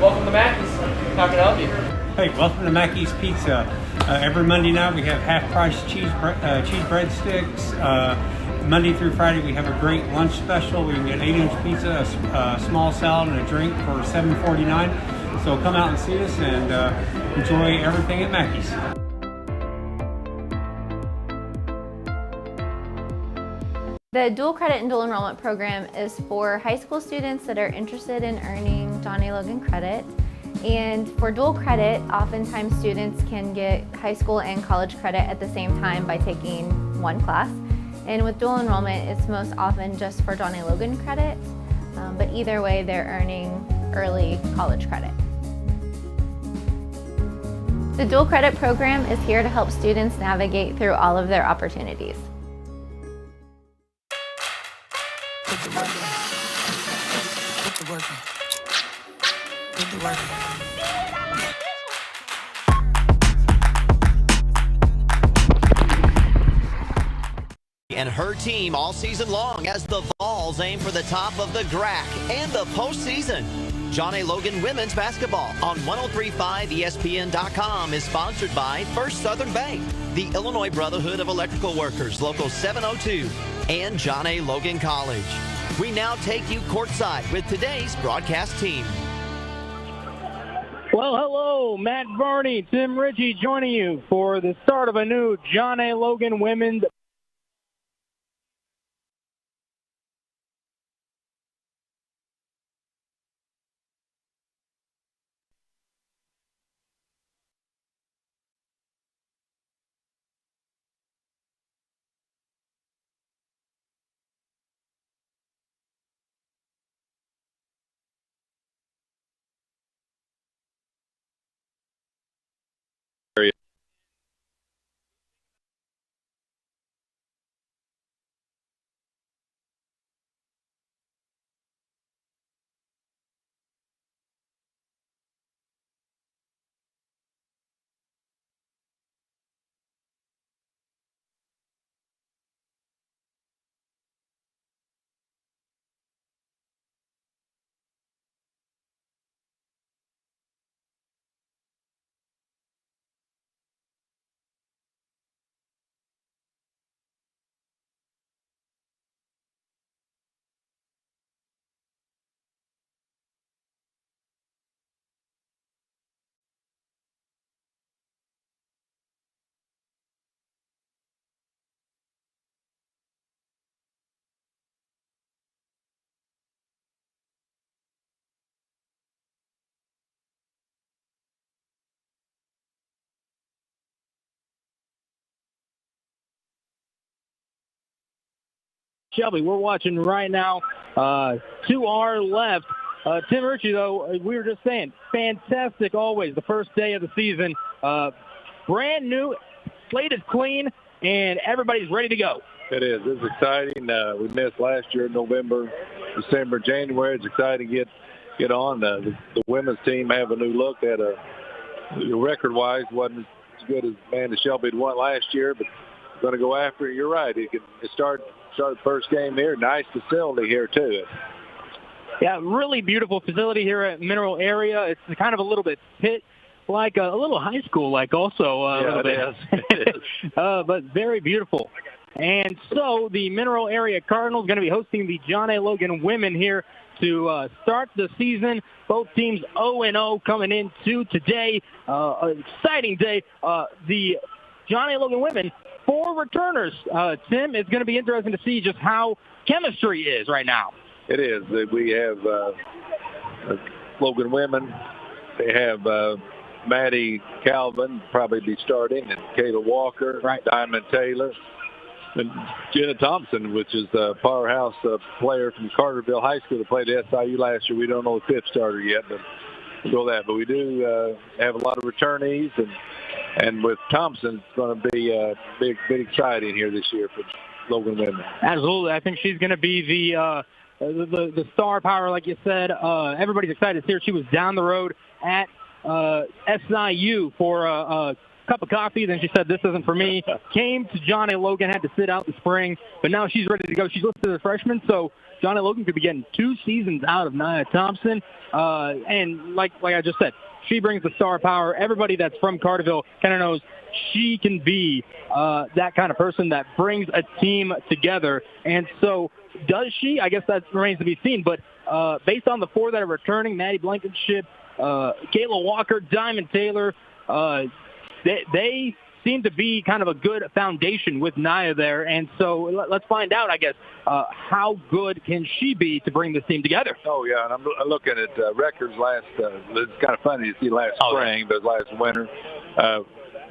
Welcome to Mackie's. How can I help you? Hey, welcome to Mackie's Pizza. Every Monday night we have half-price cheese breadsticks. Monday through Friday we have a great lunch special. We can get 8-inch pizza, a small salad, and a drink for $7.49. So come out and see us and enjoy everything at Mackie's. The dual credit and dual enrollment program is for high school students that are interested in earning John A. Logan credit. And for dual credit, oftentimes students can get high school and college credit at the same time by taking one class. And with dual enrollment, it's most often just for John A. Logan credit, but either way, they're earning early college credit. The dual credit program is here to help students navigate through all of their opportunities. Put the work in. Put the work in. Put the work in. And her team all season long as the Vols aim for the top of the GRAC and the postseason. John A. Logan Women's Basketball on 1035ESPN.com is sponsored by First Southern Bank, the Illinois Brotherhood of Electrical Workers, Local 702, and John A. Logan College. We now take you courtside with today's broadcast team. Well, hello, Matt Varney, Tim Ritchie joining you for the start of a new John A. Logan Women's Shelby, we're watching right now to our left. Tim Ritchie, though, we were just saying, fantastic always. The first day of the season, brand new, slate is clean, and everybody's ready to go. It is. It's exciting. We missed last year, November, December, January. It's exciting to get on. The women's team have a new look. They had record-wise wasn't as good as Amanda Shelby had won last year, but going to go after it. You're right. It started the first game here. Nice facility here, too. Yeah, really beautiful facility here at Mineral Area. It's kind of a little bit pit, like a little high school-like also. Yeah, it is. But very beautiful. And so the Mineral Area Cardinals going to be hosting the John A. Logan women here to start the season. Both teams 0-0 coming into today. An exciting day. The John A. Logan women, 4 returners. Tim, it's going to be interesting to see just how chemistry is right now. It is. We have Logan women. They have Maddie Calvin probably be starting, and Kayla Walker, right. Diamond Taylor, and Jenna Thompson, which is a powerhouse player from Carterville High School that played at SIU last year. We don't know the 5th starter yet, but we'll go that. But we do have a lot of returnees, and with Thompson, it's going to be big exciting here this year for Logan women. Absolutely. I think she's going to be the star power, like you said. Everybody's excited to see her. She was down the road at SIU for a cup of coffee. Then she said, this isn't for me. Came to John A. Logan, had to sit out the spring, but now she's ready to go. She's listed as a freshman, so Johnny Logan could be getting 2 seasons out of Nia Thompson. And like I just said, she brings the star power. Everybody that's from Carterville kind of knows she can be that kind of person that brings a team together. And so does she? I guess that remains to be seen. But based on the 4 that are returning, Maddie Blankenship, Kayla Walker, Diamond Taylor, they seem to be kind of a good foundation with Nia there. And so let's find out, I guess, how good can she be to bring this team together? Oh, yeah, and I'm looking at records last it's kind of funny to see last spring, but last winter,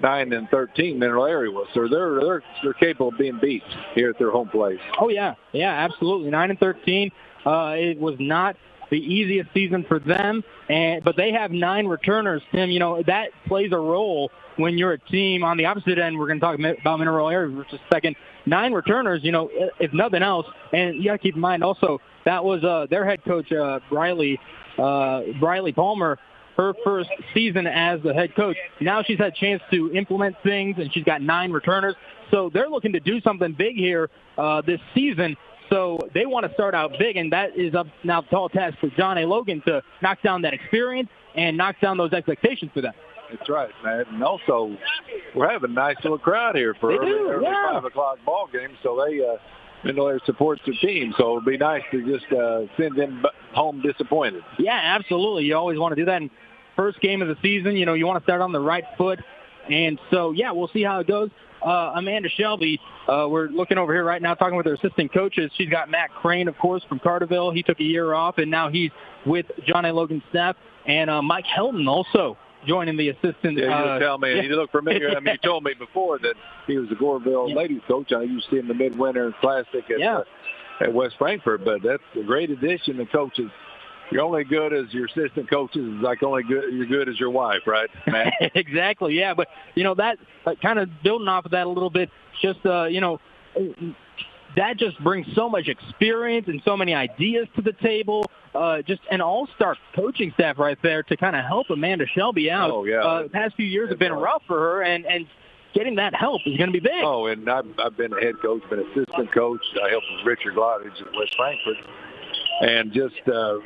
9-13 Mineral Area was. So they're capable of being beat here at their home place. Oh, yeah. Yeah, absolutely. 9-13. It was not the easiest season for them, but they have 9 returners, Tim. You know, that plays a role when you're a team on the opposite end. We're going to talk about Mineral Area for just a second. 9 returners, you know, if nothing else. And you got to keep in mind also, that was their head coach, Briley Palmer, her first season as the head coach. Now she's had a chance to implement things, and she's got 9 returners. So they're looking to do something big here this season. So they want to start out big, and that is up now tall task for John A. Logan to knock down that experience and knock down those expectations for them. That's right, man. And also, we're having a nice little crowd here for early 5 o'clock ball game. So they, Mineral Area supports the team. So it'd be nice to just send them home disappointed. Yeah, absolutely. You always want to do that in first game of the season. You know, you want to start on the right foot. And so, yeah, we'll see how it goes. Amanda Shelby, we're looking over here right now talking with her assistant coaches. She's got Matt Crane, of course, from Carterville. He took a year off, and now he's with John A. Logan staff. And Mike Helton also joining the assistant. Yeah, you tell me. Yeah. You look familiar. I mean, you told me before that he was the Goreville ladies coach. I used to see him in the Midwinter Classic at West Frankfort. But that's a great addition. The coaches, you're only good as your assistant coaches. Is like you're good as your wife, right, Matt? Exactly. Yeah, but you know that kind of building off of that a little bit. Just you know, that just brings so much experience and so many ideas to the table. Just an all-star coaching staff right there to kind of help Amanda Shelby out. Oh, yeah. The past few years have been rough for her, and getting that help is going to be big. Oh, and I've been a head coach, been assistant coach. I helped with Richard Glottage at West Frankfort. And just a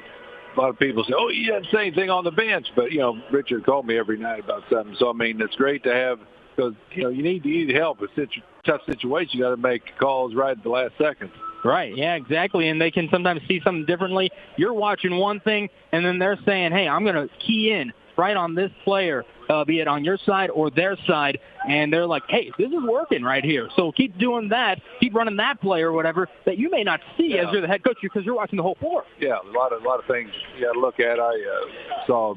lot of people say, oh, you didn't say anything on the bench. But, you know, Richard called me every night about something. So, I mean, it's great to have because, you know, you need help. It's a tough situation. You got to make calls right at the last second. Right, yeah, exactly, and they can sometimes see something differently. You're watching one thing, and then they're saying, hey, I'm going to key in right on this player, be it on your side or their side, and they're like, hey, this is working right here. So keep doing that, keep running that play or whatever that you may not see as you're the head coach because you're watching the whole floor. Yeah, a lot of things you got to look at. I saw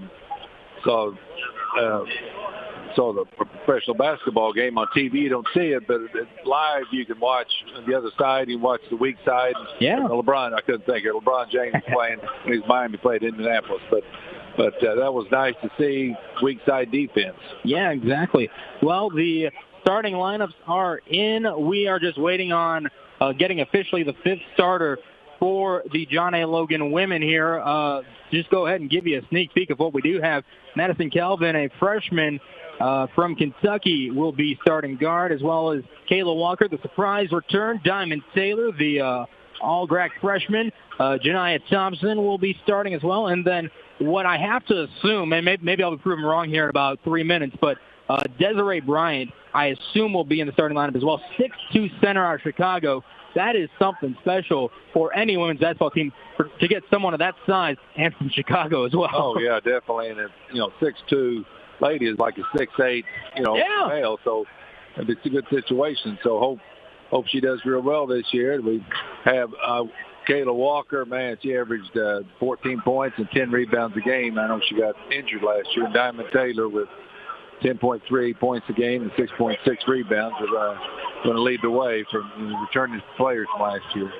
the professional basketball game on TV. You don't see it, but live you can watch the other side. You watch the weak side. Yeah. LeBron, I couldn't think of it. LeBron James playing when he's Miami played Indianapolis, but that was nice to see weak side defense. Yeah, exactly. Well, the starting lineups are in. We are just waiting on getting officially the 5th starter for the John A. Logan women here. Just go ahead and give you a sneak peek of what we do have. Madison Calvin, a freshman from Kentucky, will be starting guard, as well as Kayla Walker, the surprise return. Diamond Taylor, the all-GRAC freshman. Jania Thompson will be starting as well. And then what I have to assume, and maybe I'll be proven wrong here in about 3 minutes, but Desiree Bryant, I assume, will be in the starting lineup as well. 6'2" center out of Chicago. That is something special for any women's basketball team to get someone of that size and from Chicago as well. Oh, yeah, definitely. And, 6'2" lady is like a 6'8", male. So it's a good situation. So hope she does real well this year. We have Kayla Walker, man, she averaged 14 points and 10 rebounds a game. I know she got injured last year. And Diamond Taylor with 10.3 points a game and 6.6 rebounds is going to lead the way from returning players from last year.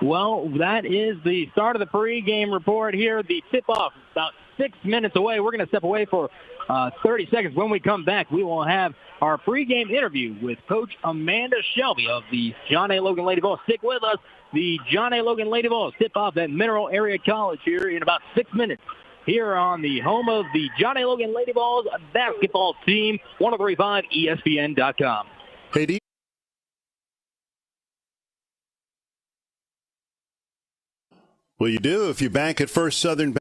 Well, that is the start of the pregame report here. The tip-off about 6 minutes away. We're going to step away for 30 seconds. When we come back, we will have our pregame interview with Coach Amanda Shelby of the John A. Logan Lady Vols. Stick with us. The John A. Logan Lady Vols tip off at Mineral Area College here in about 6 minutes. Here on the home of the John A. Logan Lady Vols basketball team, 103.5 ESPN.com. Hey, Well, you do if you bank at First Southern Bank.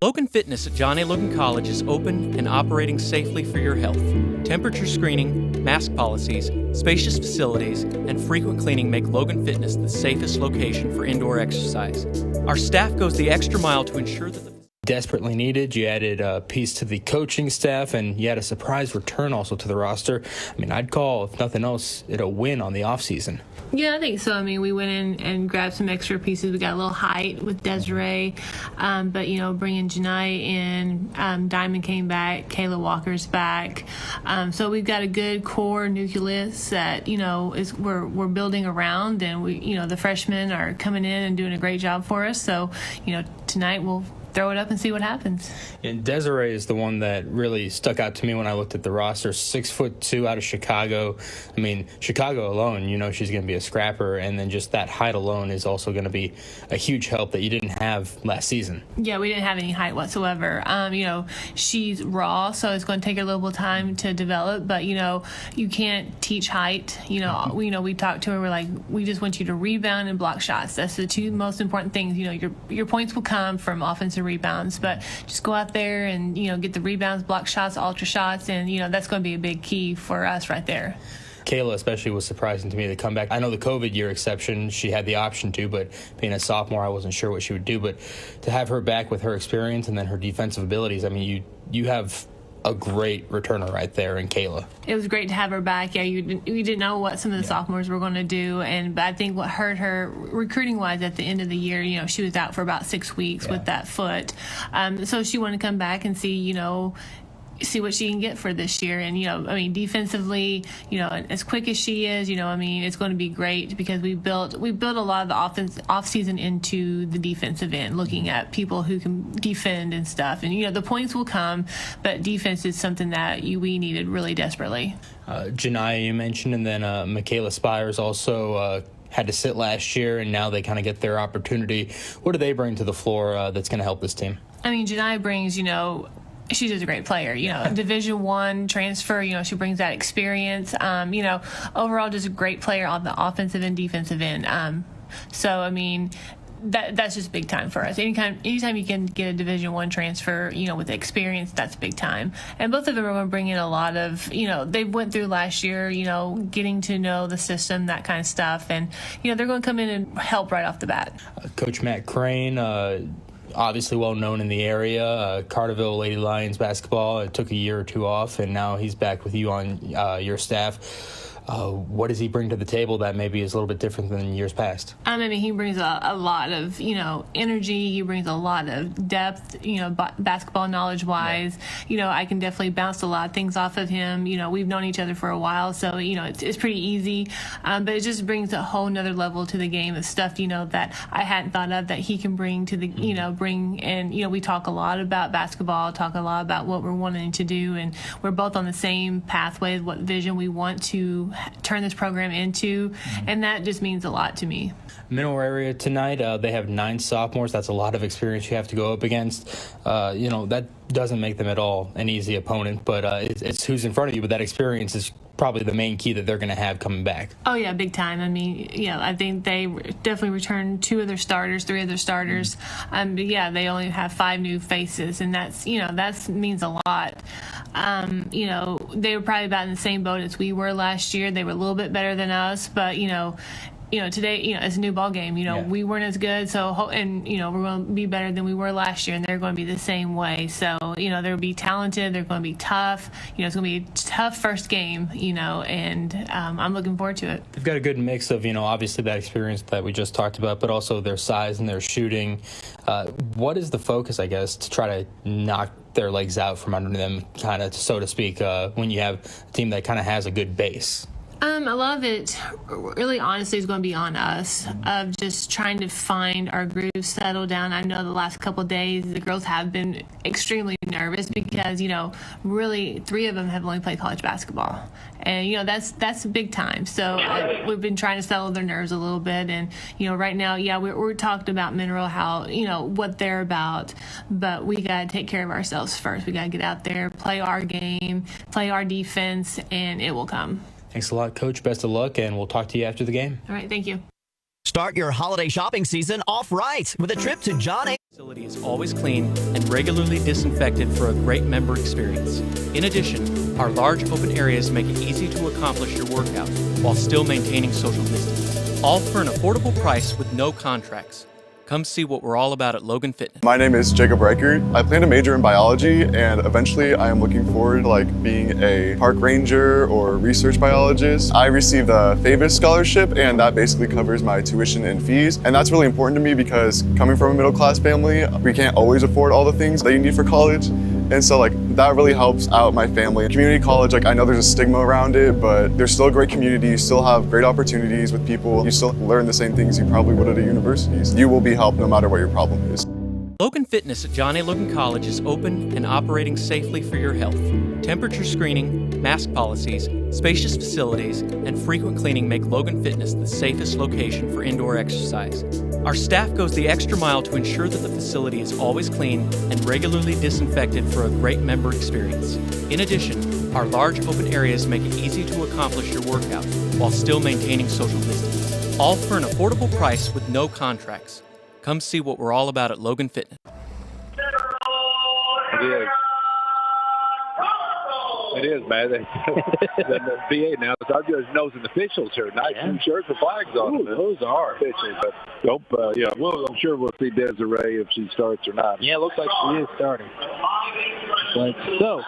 Logan Fitness at John A. Logan College is open and operating safely for your health. Temperature screening, mask policies, spacious facilities, and frequent cleaning make Logan Fitness the safest location for indoor exercise. Our staff goes the extra mile to ensure that the desperately needed. You added a piece to the coaching staff, and you had a surprise return also to the roster. I mean, I'd call, if nothing else, it a win on the offseason. Yeah, I think so. I mean, we went in and grabbed some extra pieces. We got a little height with Desiree, but, bringing Janai in, Diamond came back, Kayla Walker's back. So we've got a good core nucleus that, we're building around, and the freshmen are coming in and doing a great job for us. So, tonight we'll throw it up and see what happens. And Desiree is the one that really stuck out to me when I looked at the roster. 6'2" out of Chicago. I mean, Chicago alone, she's going to be a scrapper, and then just that height alone is also going to be a huge help that you didn't have last season. Yeah, we didn't have any height whatsoever. She's raw, so it's going to take her a little bit of time to develop, but you can't teach height. We talked to her, we're like, we just want you to rebound and block shots. That's the two most important things. Your points will come from offensive rebounds, but just go out there and get the rebounds, block shots, ultra shots, and that's going to be a big key for us right there. Kayla especially was surprising to me, the comeback. I know the COVID year exception, she had the option to, but being a sophomore, I wasn't sure what she would do. But to have her back with her experience and then her defensive abilities, I mean, you have a great returner right there in Kayla. It was great to have her back. Yeah, we didn't know what some of the sophomores were going to do, but I think what hurt her recruiting-wise at the end of the year, she was out for about 6 weeks with that foot. So she wanted to come back and see what she can get for this year. And, defensively, as quick as she is, it's going to be great because we built a lot of the off season into the defensive end, looking at people who can defend and stuff. And, the points will come, but defense is something that we needed really desperately. Janiyah, you mentioned, and then Michaela Spires also had to sit last year, and now they kind of get their opportunity. What do they bring to the floor that's going to help this team? Janiyah brings, she's just a great player, Division I transfer, she brings that experience, overall just a great player on the offensive and defensive end. That's just big time for us. Anytime you can get a Division I transfer, with experience, that's big time. And both of them are going to bring in a lot of, they went through last year, getting to know the system, that kind of stuff. And, they're going to come in and help right off the bat. Coach Matt Crane, obviously well known in the area, Carterville Lady Lions basketball. It took a year or two off, and now he's back with you on your staff. What does he bring to the table that maybe is a little bit different than years past? He brings a lot of, energy. He brings a lot of depth, basketball knowledge-wise. Yeah. I can definitely bounce a lot of things off of him. We've known each other for a while, so, it's pretty easy. But it just brings a whole nother level to the game of stuff, that I hadn't thought of that he can bring to the, bring. And, we talk a lot about basketball, talk a lot about what we're wanting to do, and we're both on the same pathway, what vision we want to turn this program into, and that just means a lot to me. Mineral area tonight, they have 9 sophomores. That's a lot of experience you have to go up against. That doesn't make them at all an easy opponent, but it's who's in front of you. But that experience is probably the main key that they're going to have coming back. Oh, yeah, big time. I think they definitely returned 2 of their starters, 3 of their starters. But yeah, they only have 5 new faces, and that means a lot. They were probably about in the same boat as we were last year. They were a little bit better than us, but, today, it's a new ball game. We weren't as good, we're going to be better than we were last year, and they're going to be the same way. So, they'll be talented. They're going to be tough. It's going to be a tough first game, and I'm looking forward to it. They've got a good mix of, obviously that experience that we just talked about, but also their size and their shooting. What is the focus, I guess, to try to knock their legs out from under them, kind of, so to speak, when you have a team that kind of has a good base? A lot of it, really honestly, is going to be on us of just trying to find our groove, settle down. I know the last couple of days the girls have been extremely nervous because, really 3 of them have only played college basketball. And, that's big time. So we've been trying to settle their nerves a little bit. And, right now, we're talking about Mineral, how, what they're about. But we got to take care of ourselves first. We got to get out there, play our game, play our defense, and it will come. Thanks a lot, Coach. Best of luck, and we'll talk to you after the game. All right, thank you. Start your holiday shopping season off right with a trip to John A. The facility is always clean and regularly disinfected for a great member experience. In addition, our large open areas make it easy to accomplish your workout while still maintaining social distance. All for an affordable price with no contracts. Come see what we're all about at Logan Fitness. My name is Jacob Reichert. I plan to major in biology, and eventually I am looking forward to being a park ranger or research biologist. I received a FAVIS scholarship, and that basically covers my tuition and fees. And that's really important to me because coming from a middle class family, we can't always afford all the things that you need for college. And so that really helps out my family. Community college, I know there's a stigma around it, but there's still a great community. You still have great opportunities with people. You still learn the same things you probably would at a university. You will be helped no matter what your problem is. Logan Fitness at John A. Logan College is open and operating safely for your health. Temperature screening, mask policies, spacious facilities, and frequent cleaning make Logan Fitness the safest location for indoor exercise. Our staff goes the extra mile to ensure that the facility is always clean and regularly disinfected for a great member experience. In addition, our large open areas make it easy to accomplish your workout while still maintaining social distance. All for an affordable price with no contracts. Come see what we're all about at Logan Fitness. It is, man. The VA now, our judge knows an officials here. Nice new shirts with flags on them. Those are official, but I'm sure we'll see Desiree if she starts or not. Yeah, it looks like she is starting. But so,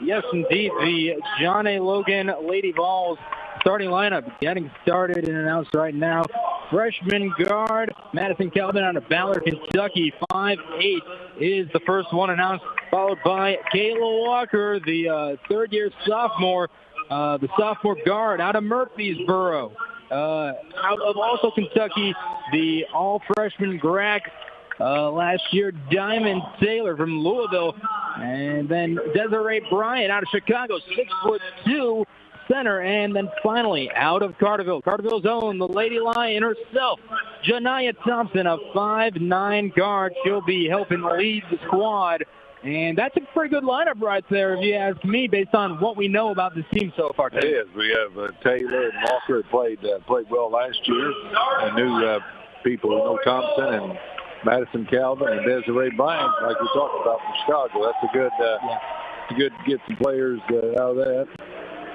yes, indeed, the John A. Logan Lady Vols starting lineup getting started and announced right now. Freshman guard Madison Calvin out of Ballard, Kentucky, 5'8" is the first one announced, followed by Kayla Walker, the third-year sophomore, the sophomore guard out of Murfreesboro. Out of also Kentucky, the all-freshman Grack, last year Diamond Taylor from Louisville, and then Desiree Bryant out of Chicago, 6'2", center, and then finally out of Carterville's own, the Lady Lion herself, Janiyah Thompson, a 5'9" guard. She'll be helping lead the squad, and that's a pretty good lineup right there, if you ask me, based on what we know about this team so far today. It is. We have Taylor and Walker played well last year, and new people, Thompson and Madison Calvin and Desiree Bryant, like we talked about from Chicago. That's a good to get some players out of that.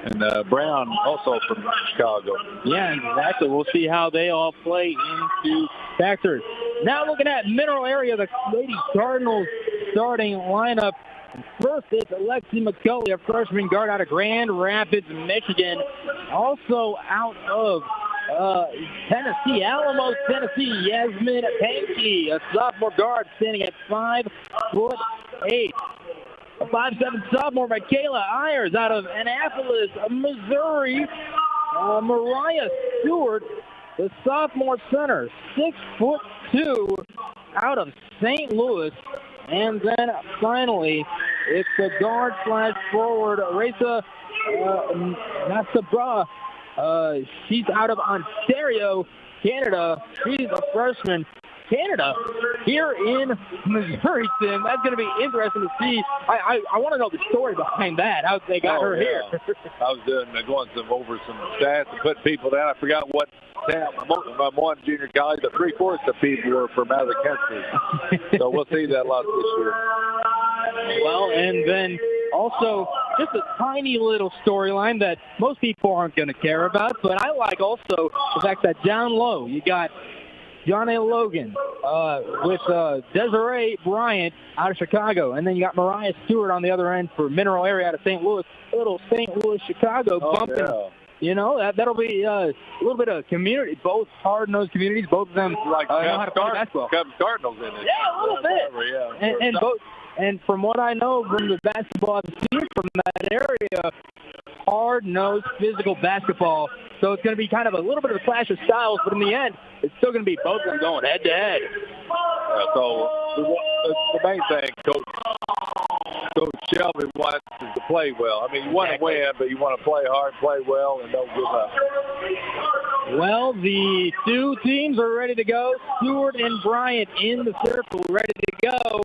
And Brown also from Chicago. Yeah, exactly. We'll see how they all play into factors. Now looking at Mineral Area, the Lady Cardinals starting lineup. First, it's Alexi McCulley, a freshman guard out of Grand Rapids, Michigan. Also out of Tennessee, Alamos, Tennessee, Yasmin Pankey, a sophomore guard standing at 5'8". A 5'7" sophomore, Michaela Ayers out of Annapolis, Missouri. Mariah Stewart, the sophomore center, 6'2", out of St. Louis. And then finally, it's the guard / forward, Reza Nasabra. She's out of Ontario, Canada. She's a freshman. Canada here in Missouri, Tim. That's going to be interesting to see. I want to know the story behind that, how they got her here. I was going over some stats and putting people down. I forgot what my one junior college, the 3/4 of people were from out of the country. So we'll see that a lot this year. Well, and then also just a tiny little storyline that most people aren't going to care about, but I like also the fact that down low you got John A. Logan with Desiree Bryant out of Chicago. And then you got Mariah Stewart on the other end for Mineral Area out of St. Louis. Little St. Louis, Chicago bumping. Yeah. That'll be a little bit of community. Both hard-nosed communities. Both of them know how to play basketball. Cubs Cardinals in it. Yeah, a little bit. And from what I know from the basketball I've seen from that area, hard-nosed, physical basketball. So it's going to be kind of a little bit of a clash of styles, but in the end, it's still going to be both of them going head-to-head. So the main thing, Coach Shelby wants is to play well. I mean, you want to win, but you want to play hard, play well, and don't give up. Well, the two teams are ready to go. Stewart and Bryant in the circle, ready to go.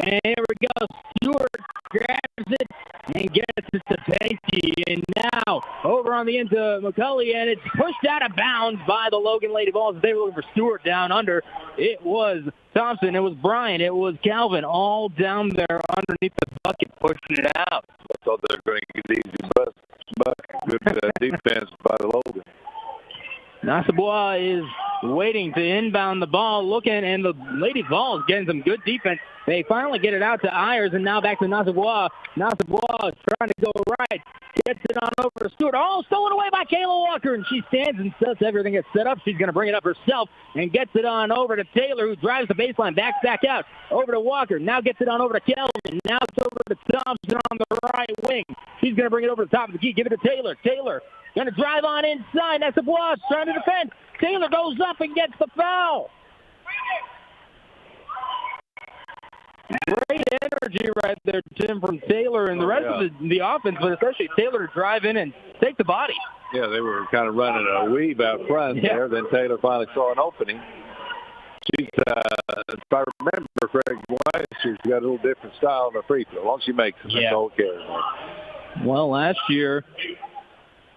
And here we go. Stewart grabs it and gets it to Panky. And now over on the end to McCulley, and it's pushed out of bounds by the Logan Lady Vols. They were looking for Stewart down under. It was Thompson, it was Bryant, it was Calvin, all down there underneath the bucket, pushing it out. I thought they were going to get easy, but good defense by the Logan. Nassau is waiting to inbound the ball, looking, and the Lady Vols getting some good defense. They finally get it out to Ayers, and now back to Nassau. Nassau is trying to go right. Gets it on over to Stewart. Oh, stolen away by Kayla Walker, and she stands and sets everything gets set up. She's going to bring it up herself and gets it on over to Taylor, who drives the baseline, backs back out. Over to Walker. Now gets it on over to Kelvin. Now it's over to Thompson on the right wing. She's going to bring it over to the top of the key. Give it to Taylor. Taylor going to drive on inside. Nassau trying to defend. Taylor goes up and gets the foul. Great energy right there, Tim, from Taylor and the rest of the offense, but especially Taylor to drive in and take the body. Yeah, they were kind of running a weave out front there. Then Taylor finally saw an opening. She's, if I remember correctly, she's got a little different style on the free throw. As long as she makes it, that's all it cares. Well, last year,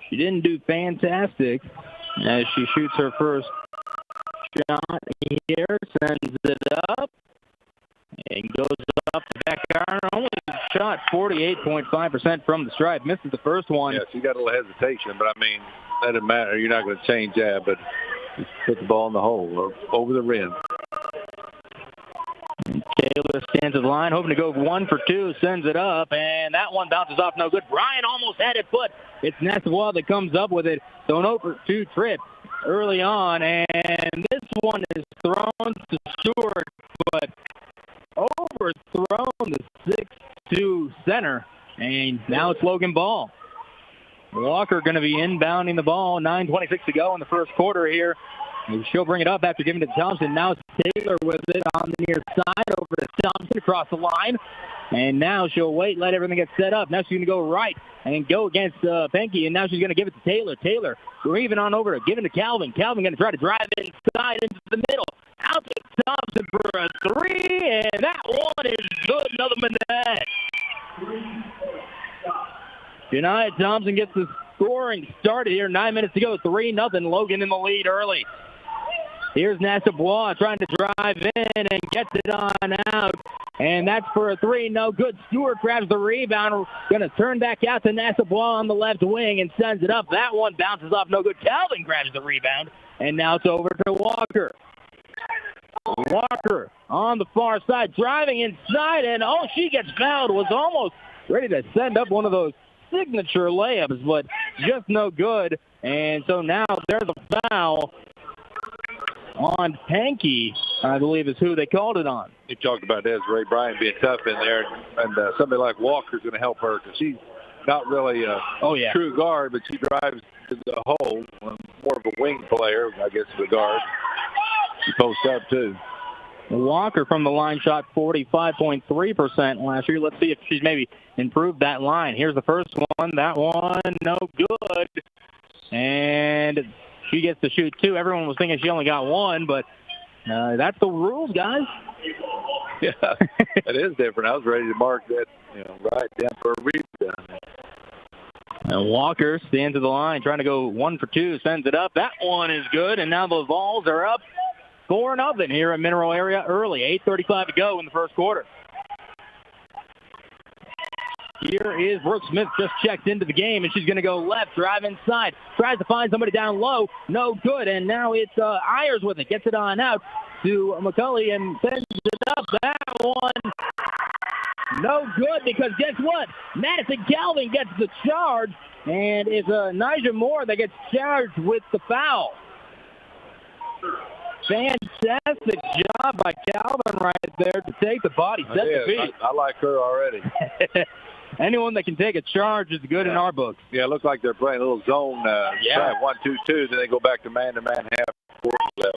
she didn't do fantastic as she shoots her first shot here, sends it up. And goes up the back iron. Only shot 48.5% from the stripe. Misses the first one. Yeah, she got a little hesitation, but I mean, that doesn't matter. You're not going to change that, but just put the ball in the hole or over the rim. Taylor stands at the line, hoping to go 1 for 2, sends it up, and that one bounces off no good. Bryant almost had it, but it's Nassau that comes up with it. So an 0 for 2 trip early on, and this one is thrown to Stewart, but overthrown the 6'2 center, and now it's Logan ball. Walker going to be inbounding the ball. 9:26 to go in the first quarter here. She'll bring it up after giving it to Thompson. Now it's Taylor with it on the near side over to Thompson across the line. And now she'll wait, let everything get set up. Now she's going to go right and go against Penke, and now she's going to give it to Taylor. Taylor weaving on over, giving to Calvin. Calvin going to try to drive inside into the middle. Out to Thompson for a 3, and that one is good. Another minute. Janiyah Thompson gets the scoring started here. 9 minutes to go. 3-0. Logan in the lead early. Here's Nassau trying to drive in and gets it on out. And that's for a 3. No good. Stewart grabs the rebound. Going to turn back out to Nassau on the left wing and sends it up. That one bounces off no good. Calvin grabs the rebound. And now it's over to Walker. Walker on the far side, driving inside, and she gets fouled. Was almost ready to send up one of those signature layups, but just no good. And so now there's a foul on Panky, I believe is who they called it on. You talked about Desiree Bryant being tough in there, and somebody like Walker's going to help her because she's not really a true guard, but she drives to the hole. More of a wing player, I guess, the guard. She posts up, too. Walker from the line shot 45.3% last year. Let's see if she's maybe improved that line. Here's the first one. That one, no good. And she gets to shoot 2. Everyone was thinking she only got 1, but that's the rules, guys. Yeah, that is different. I was ready to mark that, right down for a rebound. And Walker stands at the line, trying to go 1 for 2, sends it up. That one is good, and now the Vols are up 4-0 here in Mineral Area early. 8:35 to go in the first quarter. Here is Brooke Smith, just checked into the game, and she's going to go left, drive inside, tries to find somebody down low, no good, and now it's Ayers with it, gets it on out to McCulley and sends it up. That one, no good, because guess what? Madison Calvin gets the charge, and it's Nigel Moore that gets charged with the foul. Fantastic job by Calvin right there to take the body, set the beat. I like her already. anyone that can take a charge is good in our books. Yeah, it looks like they're playing a little zone. 1-2-2, then they go back to man-to-man half-court level.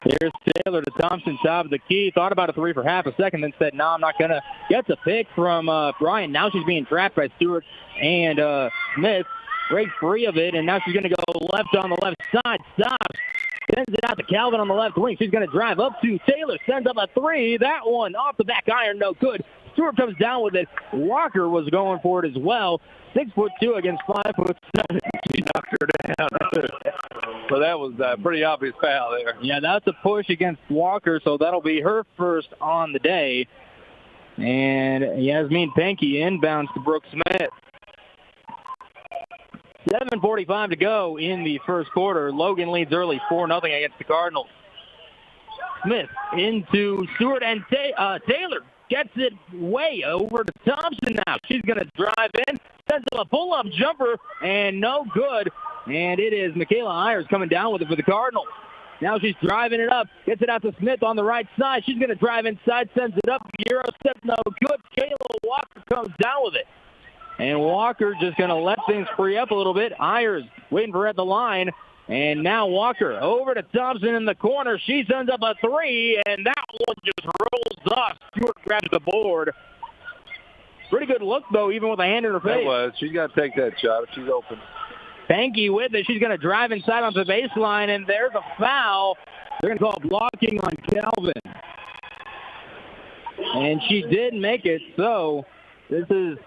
Here's Taylor to Thompson, top of the key. Thought about a three for half a second, then said, no, I'm not going to. Gets a pick from Bryant. Now she's being trapped by Stewart and Smith. Breaks free of it, and now she's going to go left on the left side. Stops. Sends it out to Calvin on the left wing. She's going to drive up to Taylor. Sends up a three. That one off the back iron, no good. Stewart comes down with it. Walker was going for it as well. 6'2" against 5'7". She knocked her down. So that was a pretty obvious foul there. Yeah, that's a push against Walker, so that'll be her first on the day. And Yasmin Penke inbounds to Brooke Smith. 7:45 to go in the first quarter. Logan leads early 4-0 against the Cardinals. Smith into Stewart, and Taylor gets it way over to Thompson now. She's going to drive in, sends a pull-up jumper, and no good. And it is Michaela Ayers coming down with it for the Cardinals. Now she's driving it up, gets it out to Smith on the right side. She's going to drive inside, sends it up. Euro step, no good. Kayla Walker comes down with it. And Walker just going to let things free up a little bit. Ayers waiting for her at the line. And now Walker over to Thompson in the corner. She sends up a three, and that one just rolls off. Stewart grabs the board. Pretty good look, though, even with a hand in her face. It was. She's got to take that shot if she's open. Penke with it. She's going to drive inside onto the baseline, and there's a foul. They're going to call blocking on Calvin. And she did make it, so this is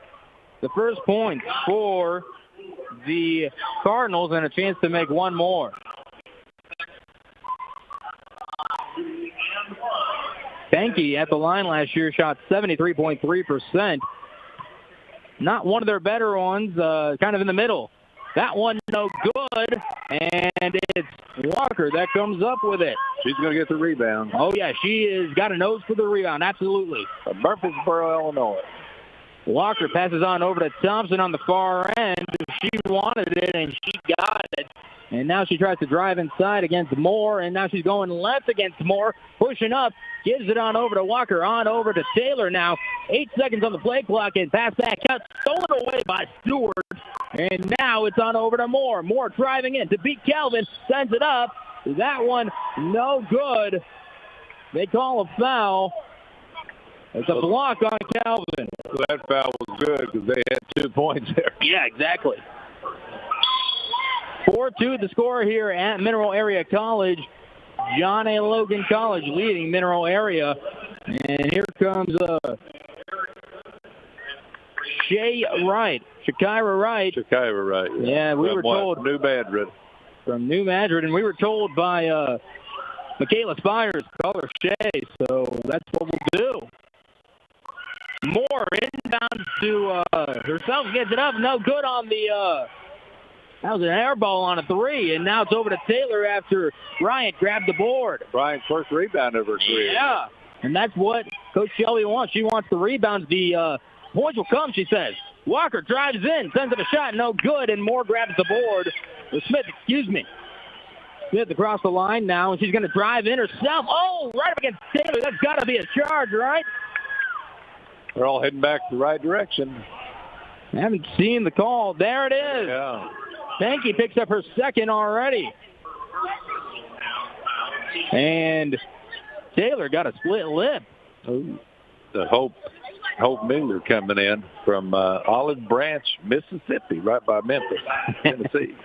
the first point for the Cardinals and a chance to make one more. Penke at the line last year shot 73.3%. Not one of their better ones, kind of in the middle. That one no good, and it's Walker that comes up with it. She's going to get the rebound. Oh, yeah, she has got a nose for the rebound, absolutely. Murfreesboro, Illinois. Walker passes on over to Thompson on the far end. She wanted it, and she got it. And now she tries to drive inside against Moore, and now she's going left against Moore, pushing up, gives it on over to Walker, on over to Taylor now. 8 seconds on the play clock, and pass back out, stolen away by Stewart. And now it's on over to Moore. Moore driving in to beat Calvin, sends it up. That one no good. They call a foul. It's a block on Calvin. So that foul was good because they had 2 points there. Yeah, exactly. 4-2 the score here at Mineral Area College. John A. Logan College leading Mineral Area. And here comes Shakira Wright. Shakira Wright. Yeah, we were told. New Madrid. From New Madrid. And we were told by Michaela Spires, call her Shay. So that's what we'll do. Moore inbounds to herself, gets it up, no good on the, that was an air ball on a three, and now it's over to Taylor after Bryant grabbed the board. Bryant's first rebound of her career. Yeah, and that's what Coach Shelby wants. She wants the rebounds. The points will come, she says. Walker drives in, sends it a shot, no good, and Moore grabs the board. Smith across the line now, and she's going to drive in herself. Oh, right up against Taylor. That's got to be a charge, right? They're all heading back the right direction. I haven't seen the call. There it is. Yeah. Penke picks up her second already. And Taylor got a split lip. The Hope Miller coming in from Olive Branch, Mississippi, right by Memphis, Tennessee.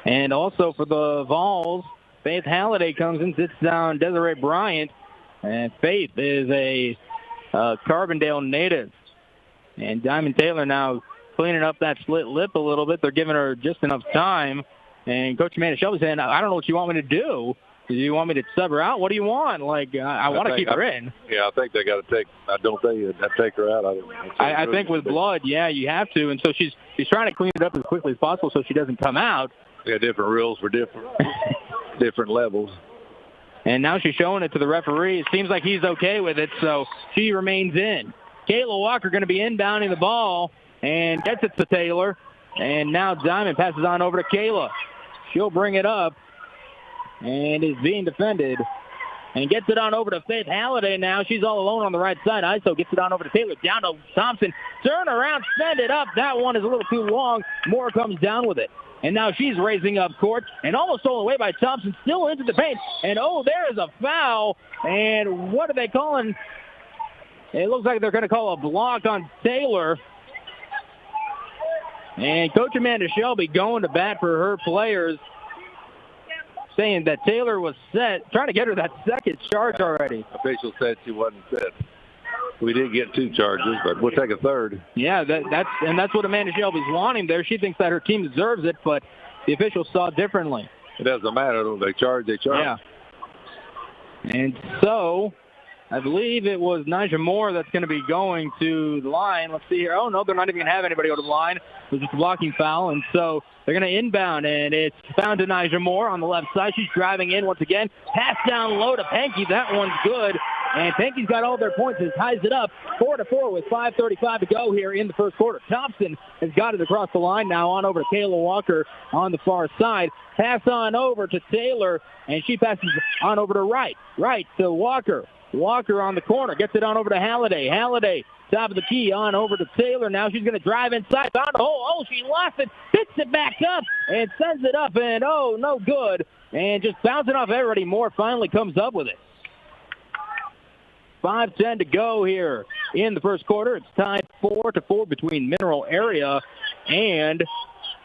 And also for the Vols, Faith Halliday comes in, sits down Desiree Bryant. And Faith is a Carbondale native. And Diamond Taylor now cleaning up that split lip a little bit. They're giving her just enough time. And Coach Amanda Shelby saying, I don't know what you want me to do. Do you want me to sub her out? What do you want? Like, I want to keep her in. Yeah, I think they got to take. I don't think you have to take her out. I think with blood, yeah, you have to. And so she's trying to clean it up as quickly as possible so she doesn't come out. Yeah, different rules for different levels. And now she's showing it to the referee. It seems like he's okay with it, so she remains in. Kayla Walker going to be inbounding the ball and gets it to Taylor. And now Diamond passes on over to Kayla. She'll bring it up and is being defended and gets it on over to Faith Halliday now. She's all alone on the right side. ISO gets it on over to Taylor. Down to Thompson. Turn around, send it up. That one is a little too long. Moore comes down with it. And now she's raising up court and almost stolen away by Thompson. Still into the paint. And, there is a foul. And what are they calling? It looks like they're going to call a block on Taylor. And Coach Amanda Shelby going to bat for her players, saying that Taylor was set, trying to get her that second charge already. Official said she wasn't set. We did get 2 charges, but we'll take a third. Yeah, that's what Amanda Shelby's wanting there. She thinks that her team deserves it, but the officials saw it differently. It doesn't matter. They charge. Yeah. And so I believe it was Nija Moore that's going to be going to the line. Let's see here. Oh, no, they're not even going to have anybody go to the line. It was just a blocking foul, and so they're going to inbound, and it's found to Nija Moore on the left side. She's driving in once again. Pass down low to Pankey. That one's good, and Pankey's got all their points and ties it up 4-4 with 5:35 to go here in the first quarter. Thompson has got it across the line now on over to Kayla Walker on the far side. Pass on over to Taylor, and she passes on over to Right to Walker. Walker on the corner, gets it on over to Halliday. Halliday, top of the key, on over to Taylor. Now she's going to drive inside, found a hole. Oh, she lost it, picks it back up, and sends it up, and no good. And just bouncing off everybody. Moore finally comes up with it. 5:10 to go here in the first quarter. It's tied 4-4 between Mineral Area and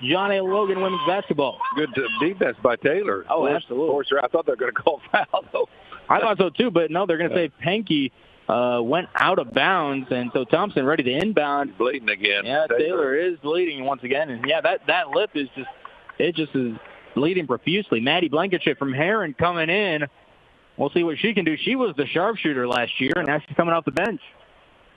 John A. Logan women's basketball. Good defense by Taylor. Oh, absolutely. I thought they were going to call foul, though. I thought so, too, but no, they're going to say Pankey went out of bounds, and so Thompson ready to inbound. Bleeding again. Yeah, Taylor is bleeding once again, and yeah, that lip is just is bleeding profusely. Maddie Blankenship from Heron coming in. We'll see what she can do. She was the sharpshooter last year, and now she's coming off the bench.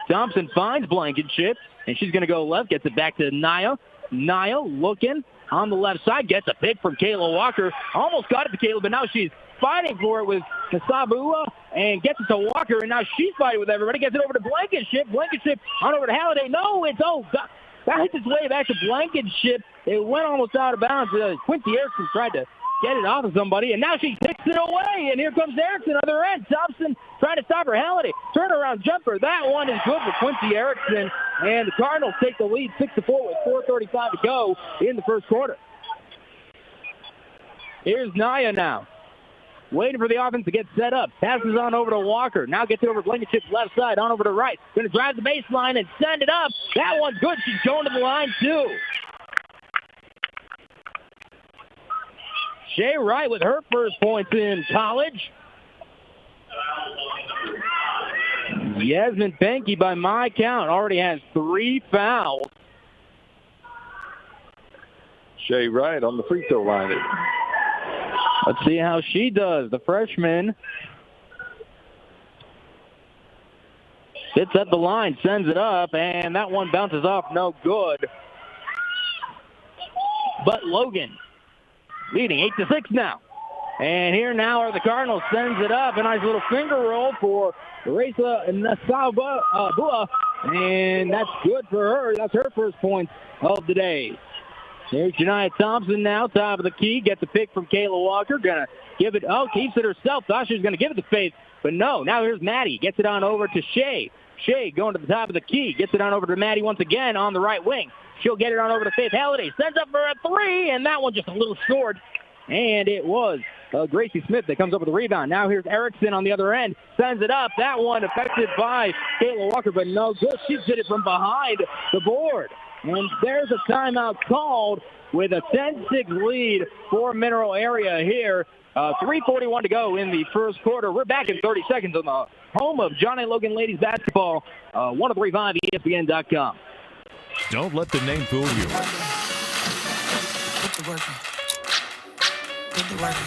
Thompson finds Blankenship, and she's going to go left, gets it back to Naya. Naya looking on the left side, gets a pick from Kayla Walker. Almost got it to Kayla, but now she's fighting for it with Nasabua and gets it to Walker, and now she's fighting with everybody. Gets it over to Blankenship. Blankenship on over to Halliday. No, that hits its way back to Blankenship. It went almost out of bounds. Quincy Erickson tried to get it off of somebody, and now she kicks it away, and here comes Erickson, other end. Thompson trying to stop her. Halliday, turnaround jumper. That one is good for Quincy Erickson, and the Cardinals take the lead 6-4 with 4:35 to go in the first quarter. Here's Naya now, waiting for the offense to get set up. Passes on over to Walker. Now gets it over to Blankenship's left side, on over to right. Going to drive the baseline and send it up. That one's good. She's going to the line, too. Shea Wright with her first points in college. Yasmin Pankey, by my count, already has 3 fouls. Shea Wright on the free throw line. Let's see how she does. The freshman sits at the line, sends it up, and that one bounces off, no good. But Logan leading 8-6 now. And here now are the Cardinals. Sends it up. A nice little finger roll for Reza Nasabua. And that's good for her. That's her first point of the day. There's Janiah Thompson now, top of the key. Gets a pick from Kayla Walker. Gonna give it, keeps it herself. Thought she was gonna give it to Faith, but no. Now here's Maddie. Gets it on over to Shea. Shea going to the top of the key. Gets it on over to Maddie once again on the right wing. She'll get it on over to Faith Halliday. Sends up for a 3, and that one just a little short. And it was Gracie Smith that comes up with the rebound. Now here's Erickson on the other end. Sends it up. That one affected by Kayla Walker, but no good. She did it from behind the board. And there's a timeout called with a 10-6 lead for Mineral Area here. 3:41 to go in the first quarter. We're back in 30 seconds on the home of John A. Logan Ladies Basketball, 1035 ESPN.com. Don't let the name fool you. Put the work in. Put the work in.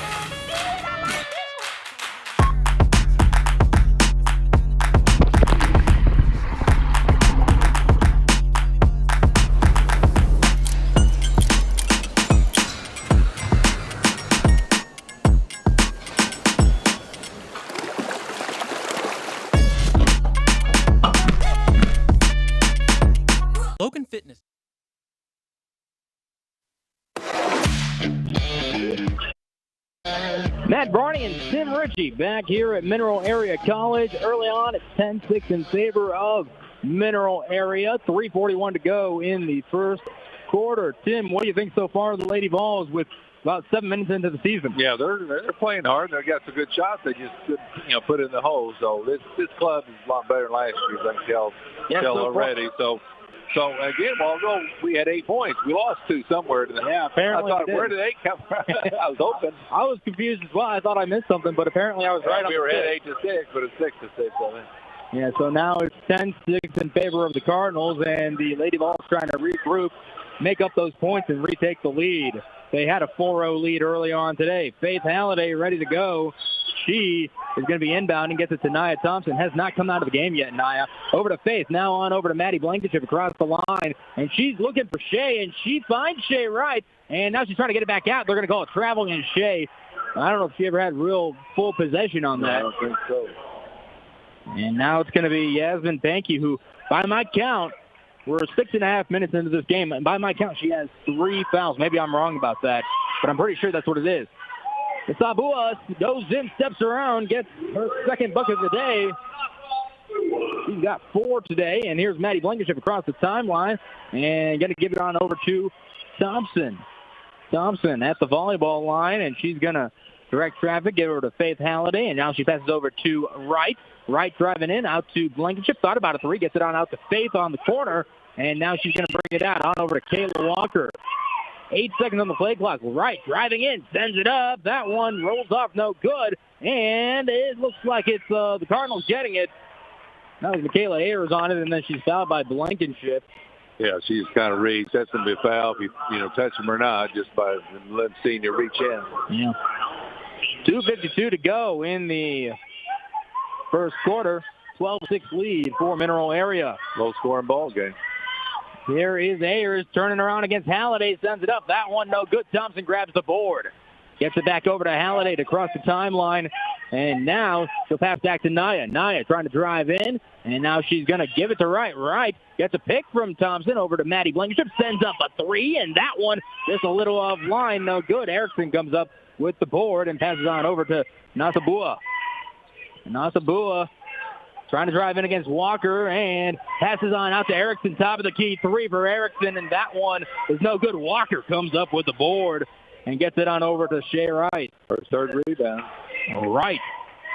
Logan Fitness. Matt Barney and Tim Ritchie back here at Mineral Area College. Early on, it's 10-6 in favor of Mineral Area. 3:41 to go in the first quarter. Tim, what do you think so far of the Lady Vols with about 7 minutes into the season? Yeah, they're playing hard. They got some good shots. They just couldn't, put in the hole. So this club is a lot better than last year. I can tell already. So again, a while ago we had 8 points. We lost 2 somewhere in the half. Apparently, I thought, where did 8 come from? I was hoping. I was confused as well. I thought I missed something, but apparently I was right. We were at 8-6, but it's 6-6. I think. Yeah, so now it's 10-6 in favor of the Cardinals, and the Lady Vols trying to regroup, make up those points, and retake the lead. They had a 4-0 lead early on today. Faith Halliday ready to go. She is going to be inbound and gets it to Nia Thompson. Has not come out of the game yet, Nia. Over to Faith. Now on over to Maddie Blankenship across the line. And she's looking for Shea, and she finds Shea right. And now she's trying to get it back out. They're going to call it traveling in Shea. I don't know if she ever had real full possession on that. I don't think so. And now it's going to be Yasmin Banky, who, by my count, we're 6.5 minutes into this game. And by my count, she has 3 fouls. Maybe I'm wrong about that, but I'm pretty sure that's what it is. Isabua goes in, steps around, gets her second bucket of the day. She's got 4 today, and here's Maddie Blankenship across the timeline, and going to give it on over to Thompson. Thompson at the volleyball line, and she's going to direct traffic, give her to Faith Halliday, and now she passes over to Wright. Wright driving in, out to Blankenship, thought about a 3, gets it on out to Faith on the corner, and now she's going to bring it out on over to Kayla Walker. 8 seconds on the play clock. Wright driving in, sends it up. That one rolls off no good, and it looks like it's the Cardinals getting it. That was Michaela Ayers on it, and then she's fouled by Blankenship. Yeah, she's kind of reached. That's going to be a foul if you touch them or not, just by letting senior reach in. Yeah. 2:52 to go in the first quarter. 12-6 lead for Mineral Area. Low-scoring ball game. Here is Ayers turning around against Halliday, sends it up. That one no good. Thompson grabs the board. Gets it back over to Halliday to cross the timeline. And now she'll pass back to Nia. Nia trying to drive in. And now she's going to give it to Wright. Wright gets a pick from Thompson over to Maddie Blankenship. Sends up a 3. And that one just a little off line. No good. Erickson comes up with the board and passes on over to Nasabua. Nasabua trying to drive in against Walker and passes on out to Erickson. Top of the key 3 for Erickson, and that one is no good. Walker comes up with the board and gets it on over to Shea Wright. Her third rebound. Wright